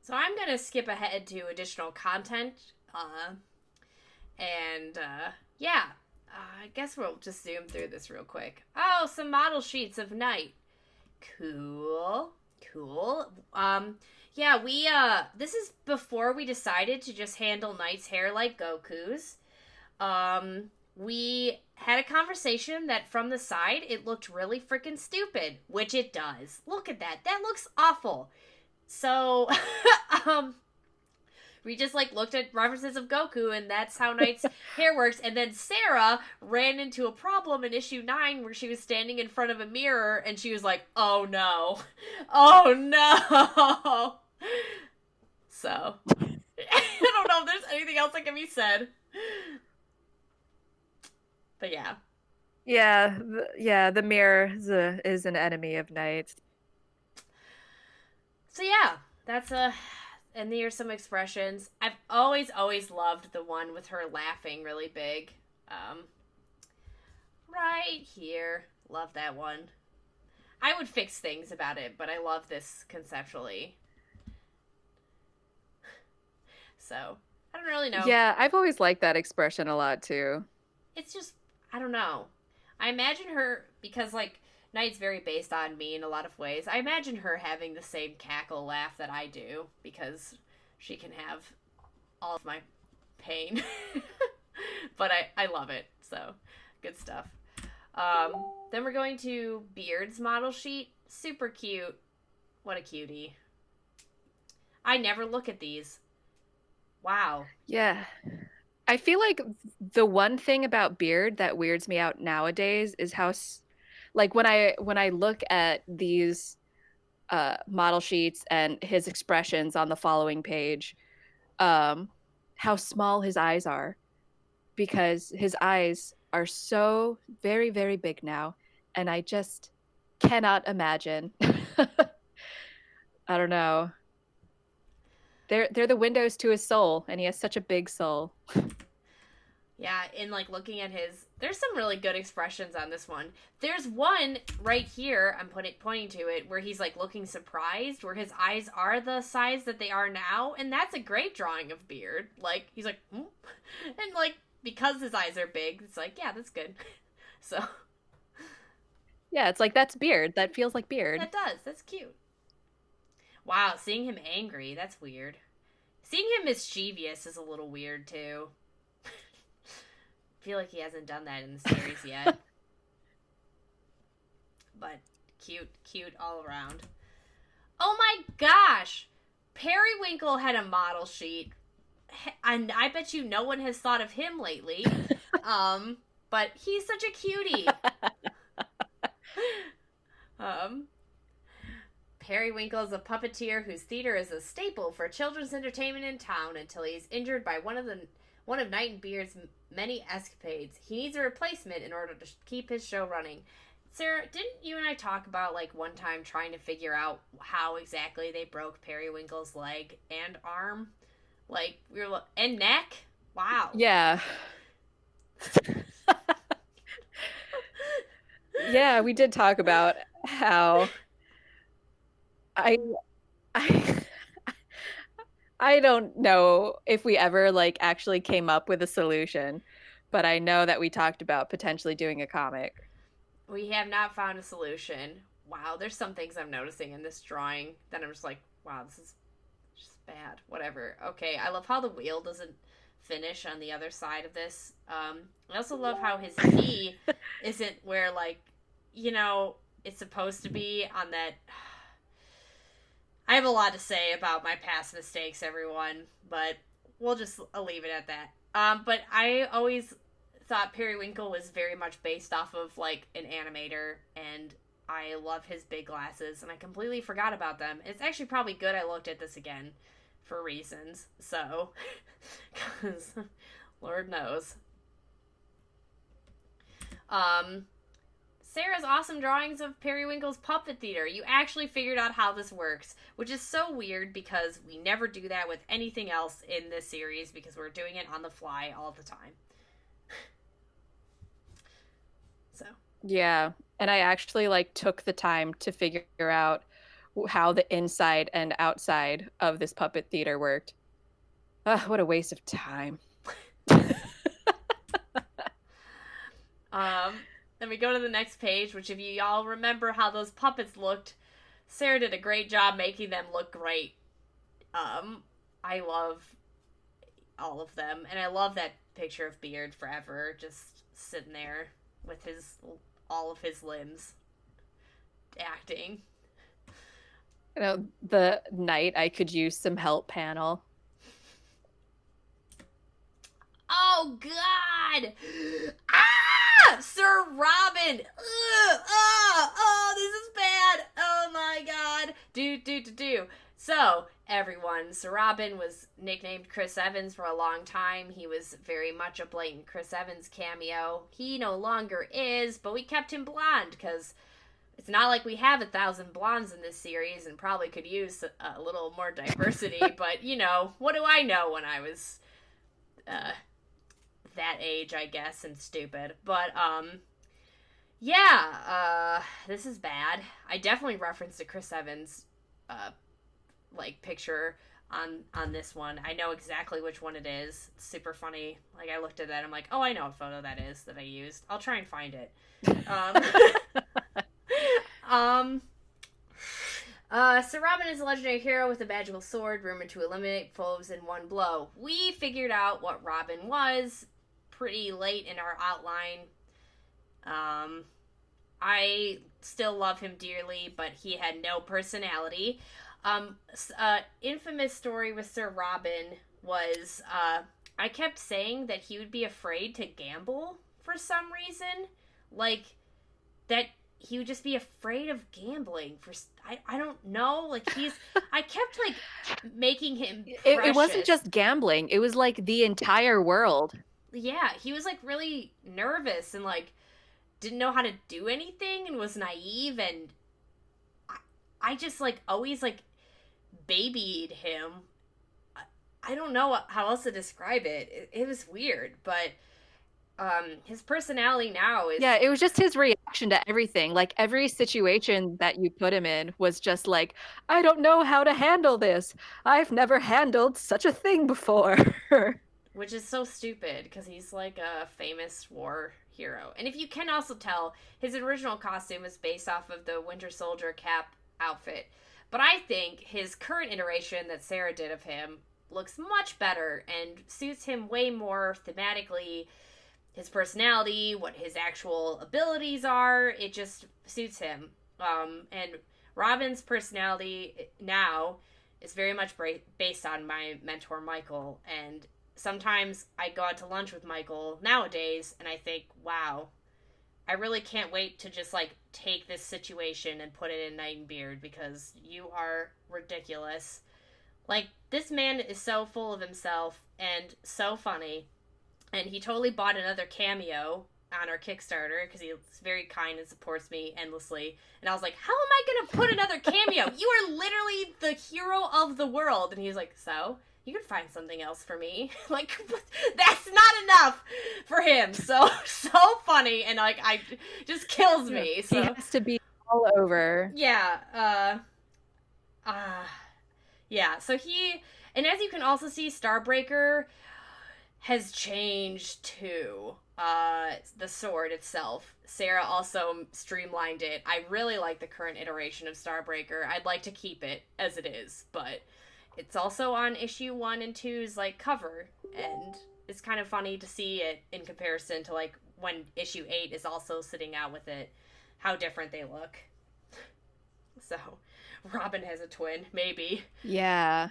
So I'm gonna skip ahead to additional content, and yeah, I guess we'll just zoom through this real quick. Oh, some model sheets of Knight. Cool. Yeah, this is before we decided to just handle Knight's hair like Goku's. We had a conversation that from the side it looked really freaking stupid, which it does. Look at that. That looks awful. So, we just like looked at references of Goku, and that's how Knight's hair works. And then Sarah ran into a problem in issue 9 where she was standing in front of a mirror, and she was like, "Oh no, oh no." So, I don't know if there's anything else that can be said. But yeah. Yeah, the mirror is an enemy of Knight's. So yeah, and here's some expressions. I've always loved the one with her laughing really big. Um, right here. Love that one. I would fix things about it, but I love this conceptually. So, I don't really know. Yeah, I've always liked that expression a lot too. It's just, I don't know. I imagine her, because, like, Knight's very based on me in a lot of ways. I imagine her having the same cackle laugh that I do, because she can have all of my pain. But I love it, so good stuff. Then we're going to Beard's model sheet. Super cute. What a cutie. I never look at these. Wow. Yeah. I feel like the one thing about Beard that weirds me out nowadays is how like when I look at these model sheets and his expressions on the following page, how small his eyes are, because his eyes are so very, very big now, and I just cannot imagine. I don't know. They're the windows to his soul, and he has such a big soul. Yeah, in like looking at his, there's some really good expressions on this one. There's one right here, I'm pointing to it, where he's like looking surprised, where his eyes are the size that they are now, and that's a great drawing of Beard. Like he's like, hmm? And like because his eyes are big, it's like, yeah, that's good. So Yeah, it's like that's Beard. That feels like Beard. that does. That's cute. Wow, seeing him angry, that's weird. Seeing him mischievous is a little weird too. I feel like he hasn't done that in the series yet. But cute all around. Oh my gosh! Periwinkle had a model sheet. And I bet you no one has thought of him lately. But he's such a cutie. Periwinkle is a puppeteer whose theater is a staple for children's entertainment in town until he is injured by one of Knight and Beard's many escapades. He needs a replacement in order to keep his show running. Sarah, didn't you and I talk about, like, one time trying to figure out how exactly they broke Periwinkle's leg and arm? Like, and neck? Wow. Yeah. Yeah, we did talk about how I I I don't know if we ever like actually came up with a solution, but I know that we talked about potentially doing a comic. We have not found a solution. Wow, there's some things I'm noticing in this drawing that I'm just like, wow, this is just bad. Whatever. Okay, I love how the wheel doesn't finish on the other side of this. I also love how his knee isn't where, like, it's supposed to be on that. I have a lot to say about my past mistakes, everyone, but I'll leave it at that. But I always thought Periwinkle was very much based off of, like, an animator, and I love his big glasses, and I completely forgot about them. It's actually probably good I looked at this again for reasons, so, because Lord knows. Sarah's awesome drawings of Periwinkle's puppet theater. You actually figured out how this works, which is so weird because we never do that with anything else in this series because we're doing it on the fly all the time. So. Yeah, and I actually like took the time to figure out how the inside and outside of this puppet theater worked. What a waste of time. Then we go to the next page, which if you all remember how those puppets looked, Sarah did a great job making them look great. I love all of them, and I love that picture of Beard forever, just sitting there with all of his limbs acting. The night I could use some help panel. Oh, God! Ah! Sir Robin! Ugh! Oh, this is bad! Oh, my God! Do. So, everyone, Sir Robin was nicknamed Chris Evans for a long time. He was very much a blatant Chris Evans cameo. He no longer is, but we kept him blonde, because it's not like we have 1,000 blondes in this series and probably could use a little more diversity, but, what do I know when I was that age, I guess, and stupid. But yeah, this is bad. I definitely referenced a Chris Evans like picture on this one. I know exactly which one it is. It's super funny. Like I looked at that, I'm like, oh, I know what photo that is that I used. I'll try and find it. Um, Sir Robin is a legendary hero with a magical sword, rumored to eliminate foes in one blow. We figured out what Robin was pretty late in our outline. I still love him dearly, but he had no personality. Infamous story with Sir Robin was I kept saying that he would be afraid to gamble for some reason, like that he would just be afraid of gambling for I don't know, like he's I kept like making him It wasn't just gambling, it was like the entire world. Yeah, he was like really nervous and like didn't know how to do anything and was naive, and I just like always like babied him. I don't know how else to describe it. It was weird, but his personality now is Yeah, it was just his reaction to everything. Like every situation that you put him in was just like, I don't know how to handle this. I've never handled such a thing before. which is so stupid because he's like a famous war hero. And if you can also tell, his original costume is based off of the Winter Soldier cap outfit. But I think his current iteration that Sarah did of him looks much better and suits him way more thematically. His personality, what his actual abilities are, it just suits him. And Robin's personality now is very much based on my mentor Michael, and sometimes I go out to lunch with Michael nowadays and I think, wow, I really can't wait to just like take this situation and put it in Night and Beard because you are ridiculous. Like, this man is so full of himself and so funny, and he totally bought another cameo on our Kickstarter because he's very kind and supports me endlessly. And I was like, how am I going to put another cameo? You are literally the hero of the world. And he's like, so? You could find something else for me. Like, that's not enough for him. So funny. And, like, I just kills me. So. He has to be all over. Yeah. Yeah. So and as you can also see, Starbreaker has changed too. The sword itself. Sarah also streamlined it. I really like the current iteration of Starbreaker. I'd like to keep it as it is, but it's also on issue 1 and 2's like cover, and it's kind of funny to see it in comparison to like when issue 8 is also sitting out with it, how different they look. So, Robin has a twin, maybe. Yeah.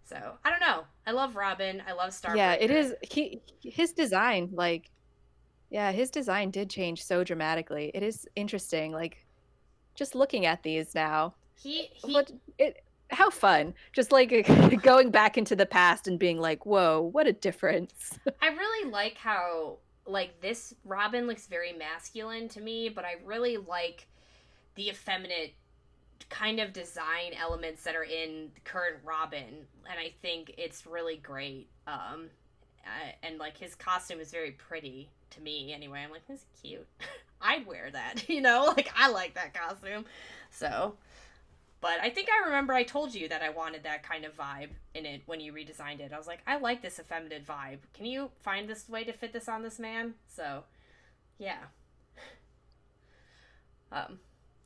So, I don't know. I love Robin. I love Starbreaker. Yeah, it is his design, like, yeah, his design did change so dramatically. It is interesting, like, just looking at these now. How fun. Just like going back into the past and being like, whoa, what a difference. I really like how, like, this Robin looks very masculine to me, but I really like the effeminate kind of design elements that are in current Robin, and I think it's really great. And like his costume is very pretty to me anyway. I'm like, this is cute. I'd wear that, you know, like I like that costume. So, but I think I remember I told you that I wanted that kind of vibe in it when you redesigned it. I was like, I like this effeminate vibe. Can you find this way to fit this on this man? So, yeah. I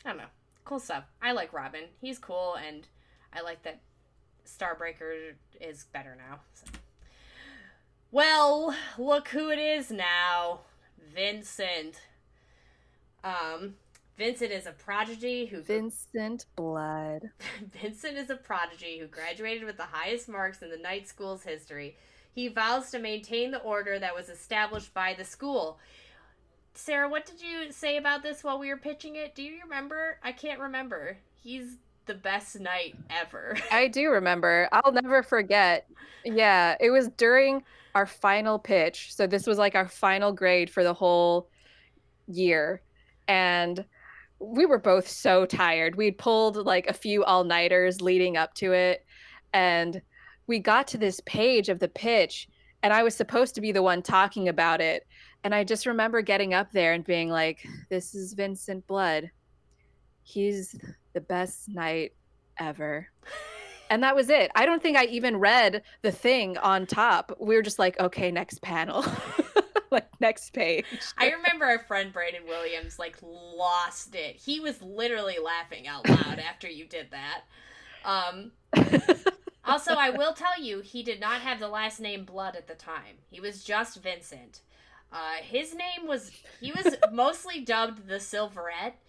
don't know. Cool stuff. I like Robin. He's cool, and I like that Starbreaker is better now. So. Well, look who it is now. Vincent. Vincent is a prodigy who... Vincent Blood. Vincent is a prodigy who graduated with the highest marks in the night school's history. He vows to maintain the order that was established by the school. Sarah, what did you say about this while we were pitching it? Do you remember? I can't remember. He's the best knight ever. I do remember. I'll never forget. Yeah, it was during our final pitch. So this was like our final grade for the whole year. And we were both so tired. We'd pulled like a few all-nighters leading up to it. And we got to this page of the pitch, and I was supposed to be the one talking about it. And I just remember getting up there and being like, this is Vincent Blood. He's the best knight ever. And that was it. I don't think I even read the thing on top. We were just like, okay, next panel. Like, next page. I remember our friend Brandon Williams like lost it. He was literally laughing out loud after you did that. Also, I will tell you, he did not have the last name Blood at the time. He was just Vincent. His name was, he was mostly dubbed the Silverette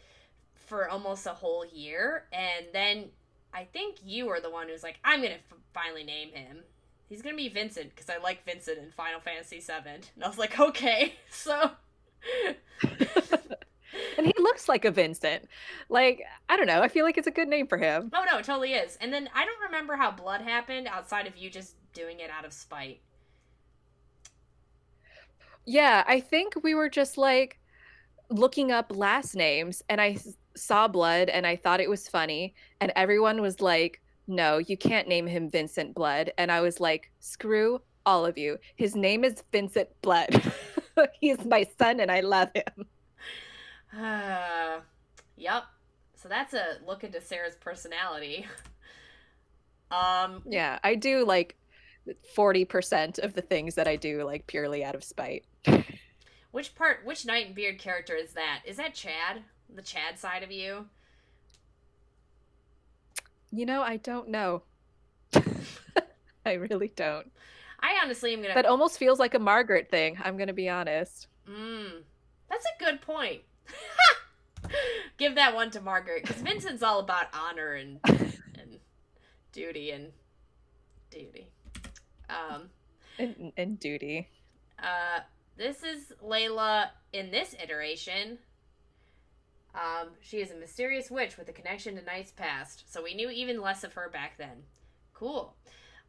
for almost a whole year. And then I think you were the one who's like, I'm going to finally name him. He's going to be Vincent because I like Vincent in Final Fantasy VII. And I was like, okay. So. And he looks like a Vincent. Like, I don't know. I feel like it's a good name for him. Oh, no, it totally is. And then I don't remember how Blood happened outside of you just doing it out of spite. Yeah, I think we were just like looking up last names, and I saw Blood and I thought it was funny. And everyone was like, no, you can't name him Vincent Blood. And I was like, screw all of you. His name is Vincent Blood. He's my son and I love him. Yep. So that's a look into Sarah's personality. Yeah, I do like 40% of the things that I do like purely out of spite. Which Knight and Beard character is that? Is that Chad? The Chad side of you? You know, I don't know. I really don't. I honestly am gonna. That almost feels like a Margaret thing. I'm gonna be honest. That's a good point. Give that one to Margaret, because Vincent's all about honor and duty and duty. And duty. This is Layla in this iteration. She is a mysterious witch with a connection to Knight's past, so we knew even less of her back then. Cool.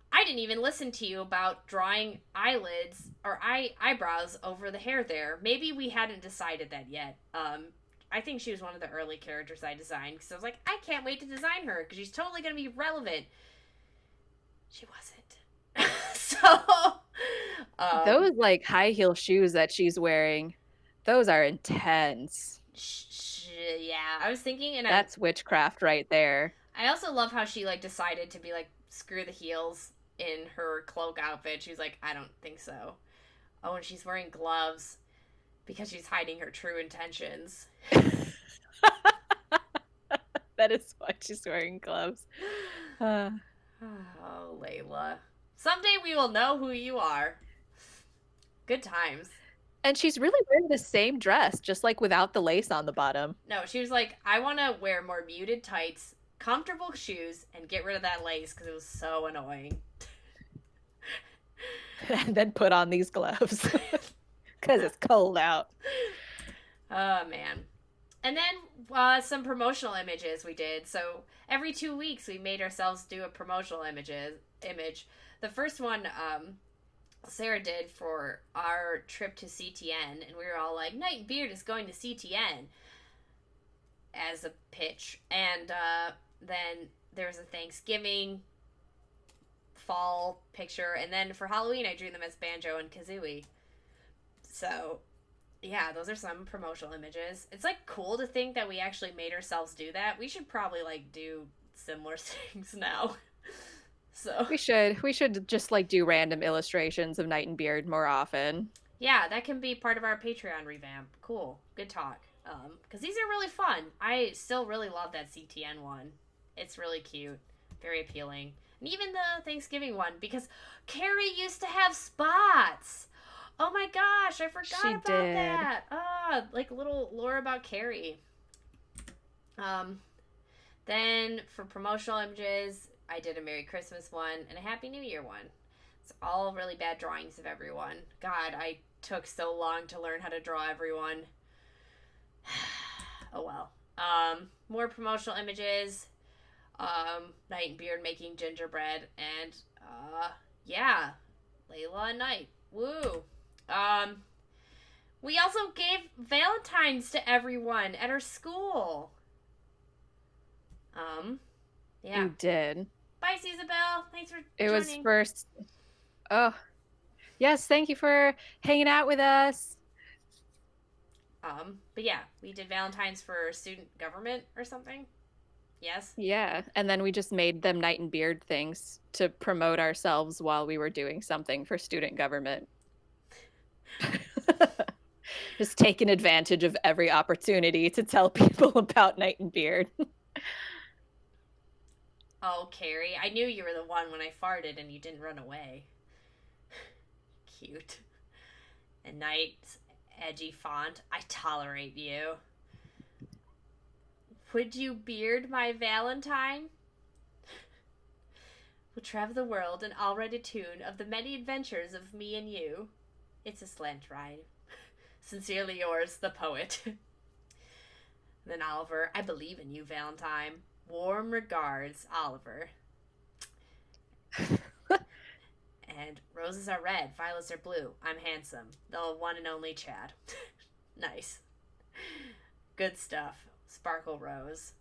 I didn't even listen to you about drawing eyelids or eyebrows over the hair there. Maybe we hadn't decided that yet. I think she was one of the early characters I designed, because I was like, I can't wait to design her, because she's totally going to be relevant. She wasn't. So... those like high heel shoes that she's wearing, those are intense. Yeah, I was thinking, and that's witchcraft right there. I also love how she like decided to be like, screw the heels in her cloak outfit. She was like, I don't think so. Oh, and she's wearing gloves because she's hiding her true intentions. That is why she's wearing gloves. Oh, Layla. Someday we will know who you are. Good times. And she's really wearing the same dress, just like without the lace on the bottom. No, she was like, I want to wear more muted tights, comfortable shoes, and get rid of that lace because it was so annoying. And then put on these gloves because it's cold out. Oh, man. And then some promotional images we did. So every 2 weeks we made ourselves do a promotional image. The first one Sarah did for our trip to CTN, and we were all like, Knight and Beard is going to CTN as a pitch. And then there was a Thanksgiving fall picture, and then for Halloween I drew them as Banjo and Kazooie. So yeah, those are some promotional images. It's like cool to think that we actually made ourselves do that. We should probably like do similar things now. So we should just like do random illustrations of Knight and Beard more often. Yeah, that can be part of our Patreon revamp. Cool. Good talk. Because these are really fun. I still really love that CTN one. It's really cute. Very appealing. And even the Thanksgiving one, because Carrie used to have spots. Oh my gosh, I forgot about that. Like little lore about Carrie. Then for promotional images, I did a Merry Christmas one and a Happy New Year one. It's all really bad drawings of everyone. God, I took so long to learn how to draw everyone. Oh well. More promotional images. Knight and Beard making gingerbread, and yeah, Layla and Knight. Woo. We also gave Valentine's to everyone at our school. Yeah. You did. Bye, Isabel. Thanks for joining. It was first. Oh, Yes, thank you for hanging out with us. But yeah, we did Valentine's for student government or something. Yes. Yeah, and then we just made them Night and Beard things to promote ourselves while we were doing something for student government. Just taking advantage of every opportunity to tell people about Night and Beard. Oh, Carrie, I knew you were the one when I farted and you didn't run away. Cute. And Knight's edgy font. I tolerate you. Would you beard my Valentine? We'll travel the world and I'll write a tune of the many adventures of me and you. It's a slant ride. Sincerely yours, the poet. Then Oliver, I believe in you, Valentine. Warm regards, Oliver. And roses are red, violets are blue. I'm handsome. The one and only Chad. Nice. Good stuff. Sparkle Rose.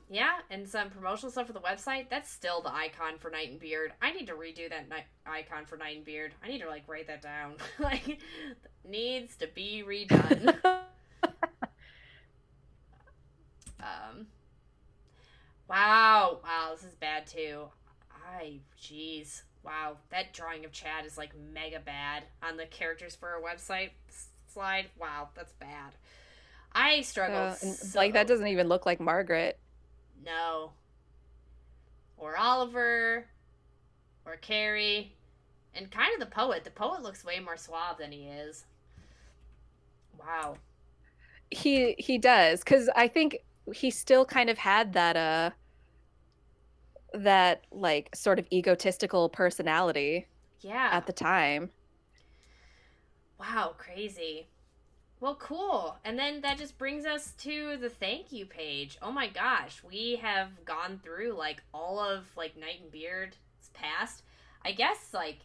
Yeah, and some promotional stuff for the website. That's still the icon for Night and Beard. I need to redo that icon for Night and Beard. I need to, like, write that down. Like, needs to be redone. Wow. Wow, this is bad, too. Jeez. Wow, that drawing of Chad is, like, mega bad on the characters for our website slide. Wow, that's bad. I struggled so... Like, that doesn't even look like Margaret. No. Or Oliver. Or Carrie. And kind of the poet. The poet looks way more suave than he is. Wow. He does, because I think he still kind of had that like sort of egotistical personality at the time. Wow, crazy. Well, cool. And then that just brings us to the thank you page. Oh my gosh, we have gone through like all of like Night and Beard's past. I guess like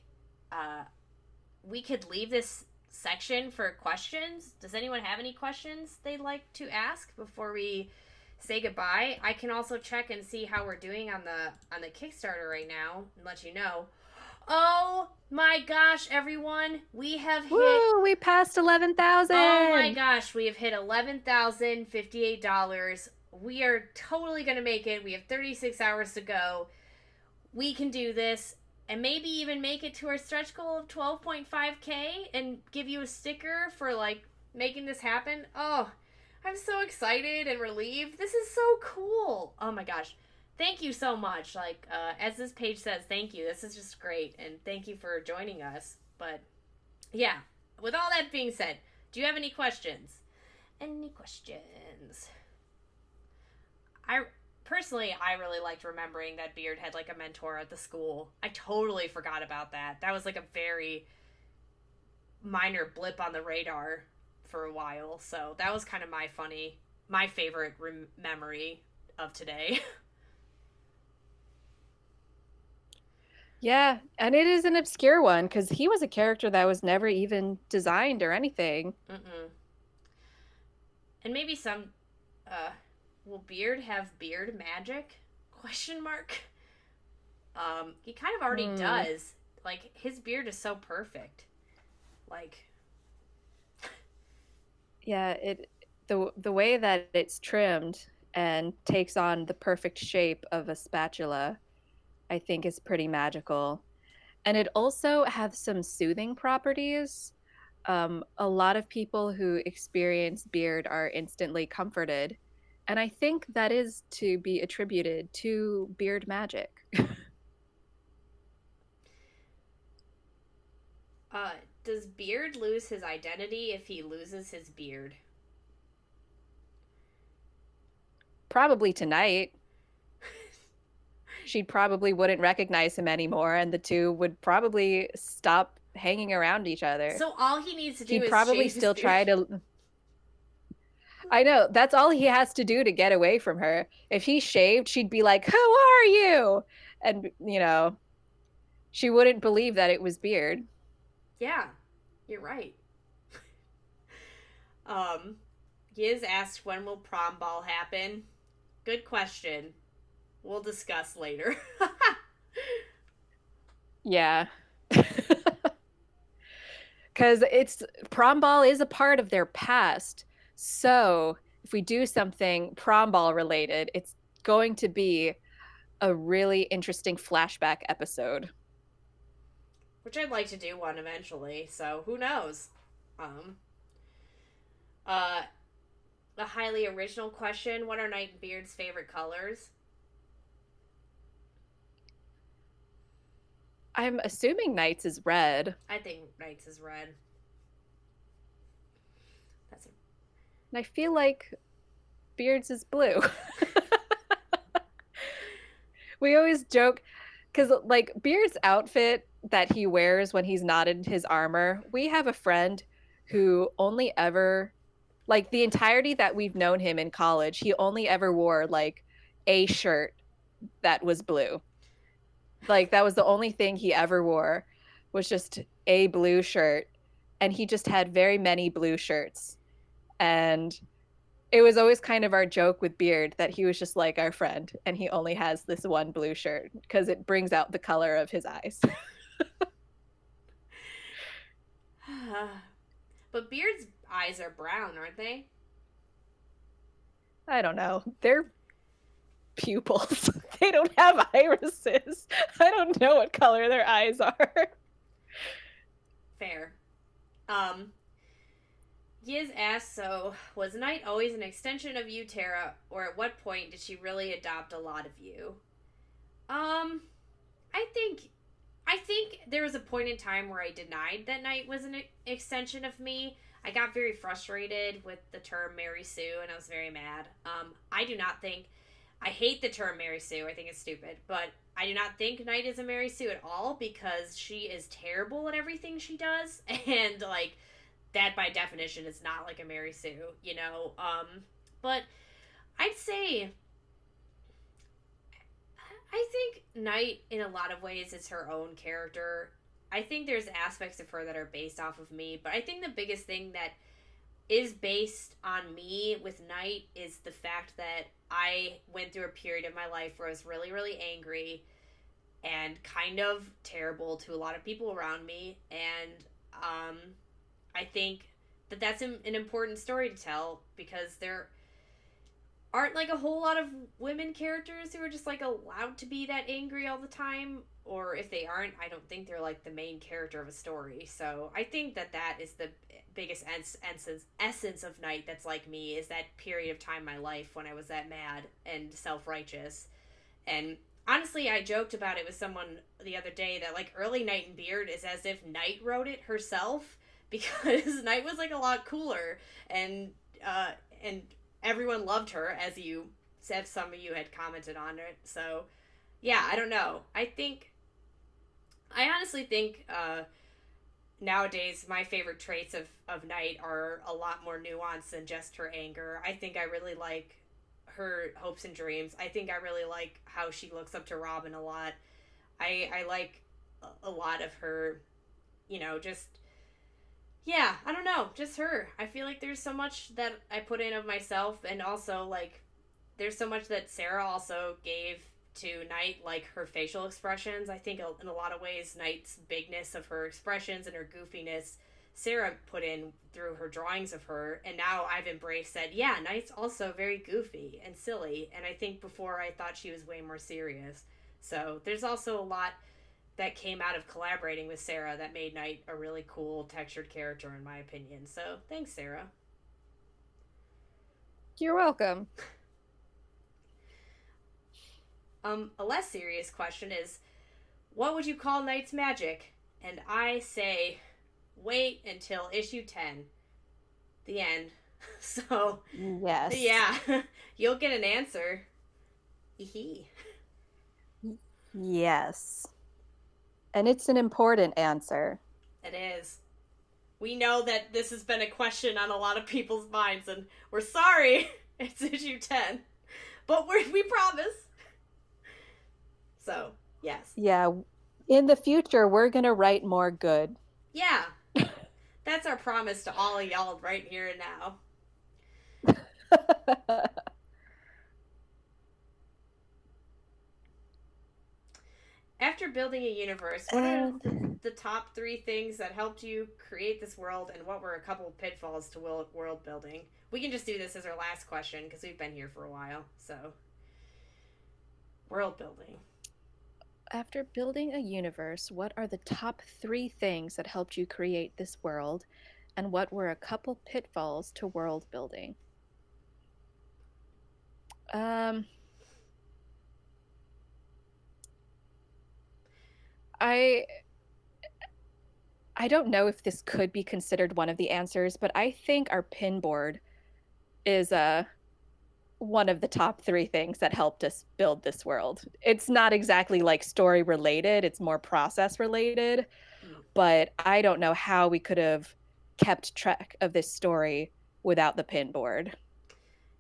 we could leave this section for questions. Does anyone have any questions they'd like to ask before we say goodbye? I can also check and see how we're doing on the Kickstarter right now and let you know. Oh my gosh, everyone. We have hit... Woo, we passed 11,000. Oh my gosh, we have hit $11,058. We are totally going to make it. We have 36 hours to go. We can do this and maybe even make it to our stretch goal of 12.5K and give you a sticker for like making this happen. Oh, I'm so excited and relieved. This is so cool. Oh my gosh. Thank you so much. Like, as this page says, thank you. This is just great. And thank you for joining us. But, yeah. With all that being said, do you have any questions? Any questions? Personally, I really liked remembering that Beard had, like, a mentor at the school. I totally forgot about that. That was, like, a very minor blip on the radar for a while. So, that was kind of my favorite memory of today. Yeah, and it is an obscure one because he was a character that was never even designed or anything. And maybe will Beard have beard magic? Question mark. He kind of already does. Like, his beard is so perfect. Like, yeah, the way that it's trimmed and takes on the perfect shape of a spatula, I think is pretty magical. And it also has some soothing properties. A lot of people who experience Beard are instantly comforted. And I think that is to be attributed to Beard magic. Does Beard lose his identity if he loses his beard? Probably tonight. She probably wouldn't recognize him anymore, and the two would probably stop hanging around each other. So all he needs to do is he'd probably shave still his try to... I know, that's all he has to do to get away from her. If he shaved, she'd be like, "Who are you?" And, she wouldn't believe that it was Beard. Yeah, you're right. Giz asked, when will prom ball happen? Good question. We'll discuss later. Yeah. Because it's prom ball is a part of their past. So if we do something prom ball related, it's going to be a really interesting flashback episode. Which I'd like to do one eventually. So who knows? Um, uh, a highly original question: what are Knight and Beard's favorite colors? I'm assuming Knights is red. I think Knight's is red. That's a... And I feel like Beards is blue. We always joke because, like, Beard's outfit that he wears when he's not in his armor, we have a friend who only ever, like, the entirety that we've known him in college, he only ever wore, like, a shirt that was blue. Like, that was the only thing he ever wore, was just a blue shirt. And he just had very many blue shirts. And it was always kind of our joke with Beard that he was just like our friend and he only has this one blue shirt because it brings out the color of his eyes. But Beard's eyes are brown, aren't they? I don't know. They're pupils. They don't have irises. I don't know what color their eyes are. Fair. Yiz asks, so was Knight always an extension of you, Tara, or at what point did she really adopt a lot of you? I think there was a point in time where I denied that Knight was an extension of me. I got very frustrated with the term Mary Sue, and I was very mad. I do not think I hate the term Mary Sue. I think it's stupid, but I do not think Knight is a Mary Sue at all because she is terrible at everything she does, and like that by definition is not like a Mary Sue, you know. But I'd say I think Knight, in a lot of ways, is her own character. I think there's aspects of her that are based off of me, but I think the biggest thing that is based on me with Knight is the fact that I went through a period of my life where I was really, really angry and kind of terrible to a lot of people around me. And I think that that's an important story to tell because there aren't like a whole lot of women characters who are just like allowed to be that angry all the time, or if they aren't, I don't think they're like the main character of a story. So I think that that is the biggest essence of Knight that's like me, is that period of time in my life when I was that mad and self-righteous. And honestly, I joked about it with someone the other day that like early Knight and Beard is as if Knight wrote it herself, because Knight was like a lot cooler and everyone loved her, as you said, some of you had commented on it. So yeah, I don't know. I honestly think nowadays my favorite traits of Knight are a lot more nuanced than just her anger. I think I really like her hopes and dreams. I think I really like how she looks up to Robin a lot. I like a lot of her, just, yeah, I don't know, just her. I feel like there's so much that I put in of myself, and also like there's so much that Sarah also gave to Knight, like her facial expressions. I think in a lot of ways Knight's bigness of her expressions and her goofiness Sarah put in through her drawings of her, and now I've embraced that, yeah, Knight's also very goofy and silly, and I think before I thought she was way more serious. So there's also a lot that came out of collaborating with Sarah that made Knight a really cool textured character in my opinion. So thanks, Sarah. You're welcome. A less serious question is, what would you call Knight's magic? And I say, wait until issue 10. The end. So, yes. Yeah, you'll get an answer. Yes. And it's an important answer. It is. We know that this has been a question on a lot of people's minds, and we're sorry it's issue 10. But we promise. So, yes. Yeah. In the future, we're going to write more good. Yeah. That's our promise to all of y'all right here and now. After building a universe, what are Um, the top three things that helped you create this world, and what were a couple of pitfalls to world building? We can just do this as our last question because we've been here for a while. So, world building. After building a universe, what are the top three things that helped you create this world? And what were a couple pitfalls to world building? Um, I I don't know if this could be considered one of the answers, but I think our pin board is one of the top three things that helped us build this world. It's not exactly like story related, it's more process related, Hmm. but I don't know how we could have kept track of this story without the pin board.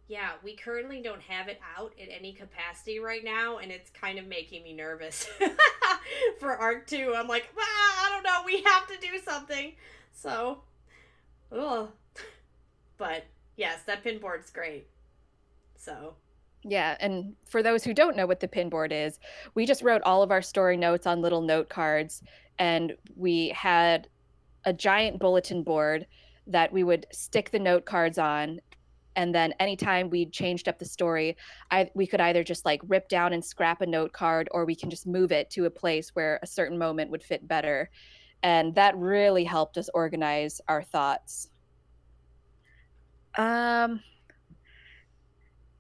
Yeah, we currently don't have it out in any capacity right now, and it's kind of making me nervous for Arc 2. I'm like, I don't know, we have to do something. So, ugh. But yes, that pinboard's great. So, Yeah, and for those who don't know what the pin board is, we just wrote all of our story notes on little note cards, and we had a giant bulletin board that we would stick the note cards on. And then anytime we changed up the story, we could either just like rip down and scrap a note card, or we can just move it to a place where a certain moment would fit better. And that really helped us organize our thoughts. Um,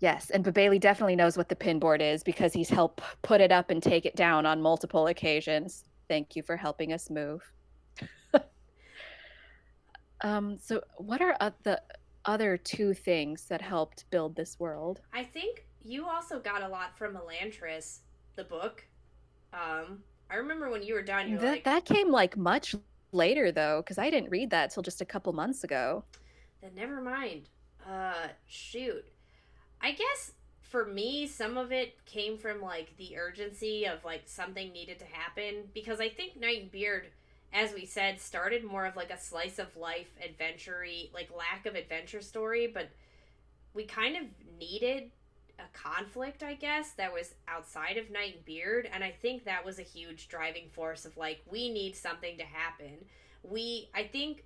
yes, and Bailey definitely knows what the pin board is because he's helped put it up and take it down on multiple occasions. Thank you for helping us move. So what are the other two things that helped build this world? I think you also got a lot from Elantris, the book. I remember when you were done, you were That like, that came like much later though, because I didn't read that till just a couple months ago. then never mind. Shoot. I guess for me, some of it came from like the urgency of like something needed to happen because I think Night and Beard, as we said, started more of like a slice of life adventure like lack of adventure story, but we kind of needed a conflict, I guess, that was outside of Night and Beard, and I think that was a huge driving force of like we need something to happen. I think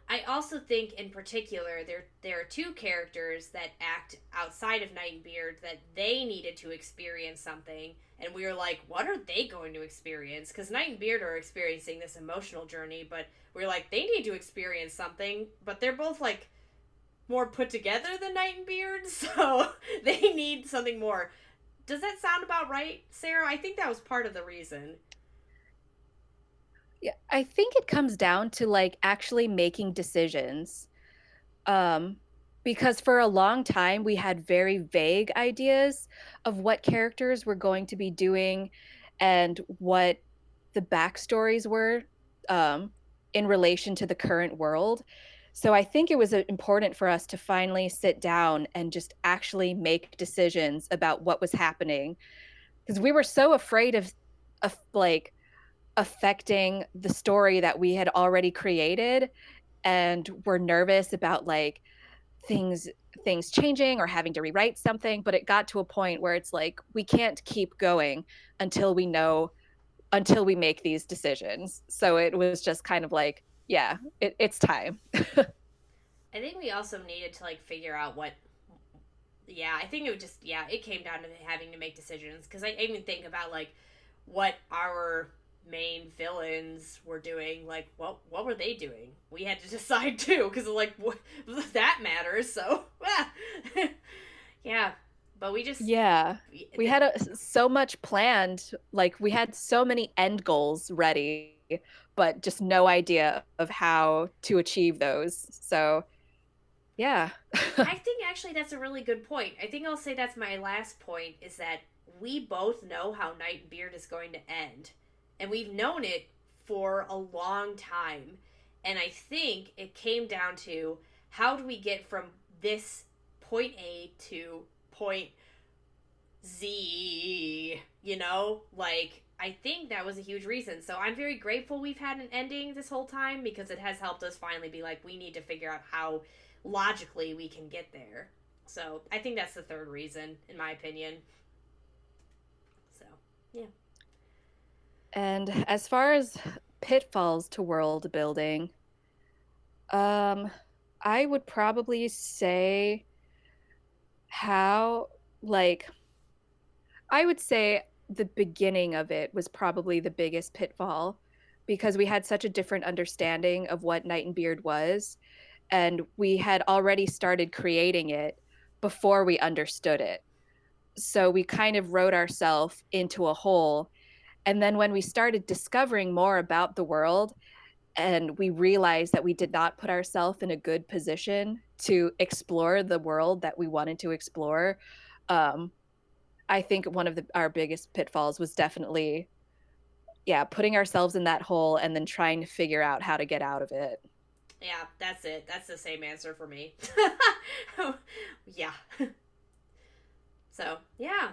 I also think, in particular, there are two characters that act outside of Night and Beard that they needed to experience something, and we were like, what are they going to experience? Because Night and Beard are experiencing this emotional journey, but we're like, they need to experience something, but they're both like more put together than Night and Beard, so they need something more. Does that sound about right, Sarah? I think that was part of the reason. Yeah, I think it comes down to like actually making decisions. Um, because for a long time we had very vague ideas of what characters were going to be doing and what the backstories were um, in relation to the current world. So I think it was important for us to finally sit down and just actually make decisions about what was happening because we were so afraid of like affecting the story that we had already created, and were nervous about like things things changing or having to rewrite something. But it got to a point where it's like we can't keep going until we make these decisions. So it was just kind of like, yeah, it's time. I think we also needed to like figure out what. Yeah, I think it would just it came down to having to make decisions because I even think about like what our main villains were doing. Like, what were they doing? We had to decide too because like what, that matters. So yeah, but we just Yeah, we had so much planned, like we had so many end goals ready, but just no idea of how to achieve those. So yeah. I think actually that's a really good point. I think I'll say that's my last point is that we both know how Night and Beard is going to end. And we've known it for a long time. And I think it came down to how do we get from this point A to point Z, you know? Like, I think that was a huge reason. So I'm very grateful we've had an ending this whole time because it has helped us finally be like, we need to figure out how logically we can get there. So I think that's the third reason, in my opinion. So, yeah. And as far as pitfalls to world building, um, I would probably say how, like, I would say the beginning of it was probably the biggest pitfall because we had such a different understanding of what Night and Beard was, and we had already started creating it before we understood it. So we kind of wrote ourselves into a hole. And then when we started discovering more about the world, and we realized that we did not put ourselves in a good position to explore the world that we wanted to explore, um, I think one of our biggest pitfalls was definitely, yeah, putting ourselves in that hole and then trying to figure out how to get out of it. Yeah, that's it. That's the same answer for me. Yeah. So, yeah.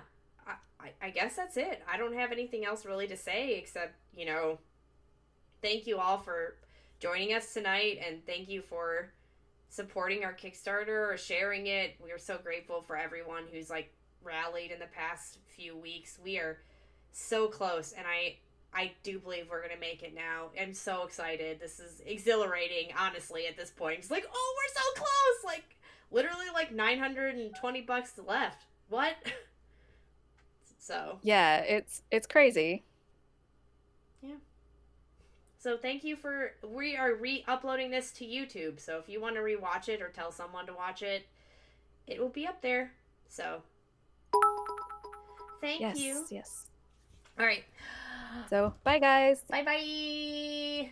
I guess that's it. I don't have anything else really to say except, thank you all for joining us tonight, and thank you for supporting our Kickstarter or sharing it. We are so grateful for everyone who's like rallied in the past few weeks. We are so close, and I do believe we're gonna make it now. I'm so excited. This is exhilarating, honestly. At this point, it's like, oh, we're so close. Like literally, like $920 left. What? So Yeah, it's crazy. yeah. So thank you for. We are re-uploading this to YouTube. So if you want to rewatch it or tell someone to watch it, it will be up there. So thank you. Yes, yes. All right. So, bye guys. Bye bye.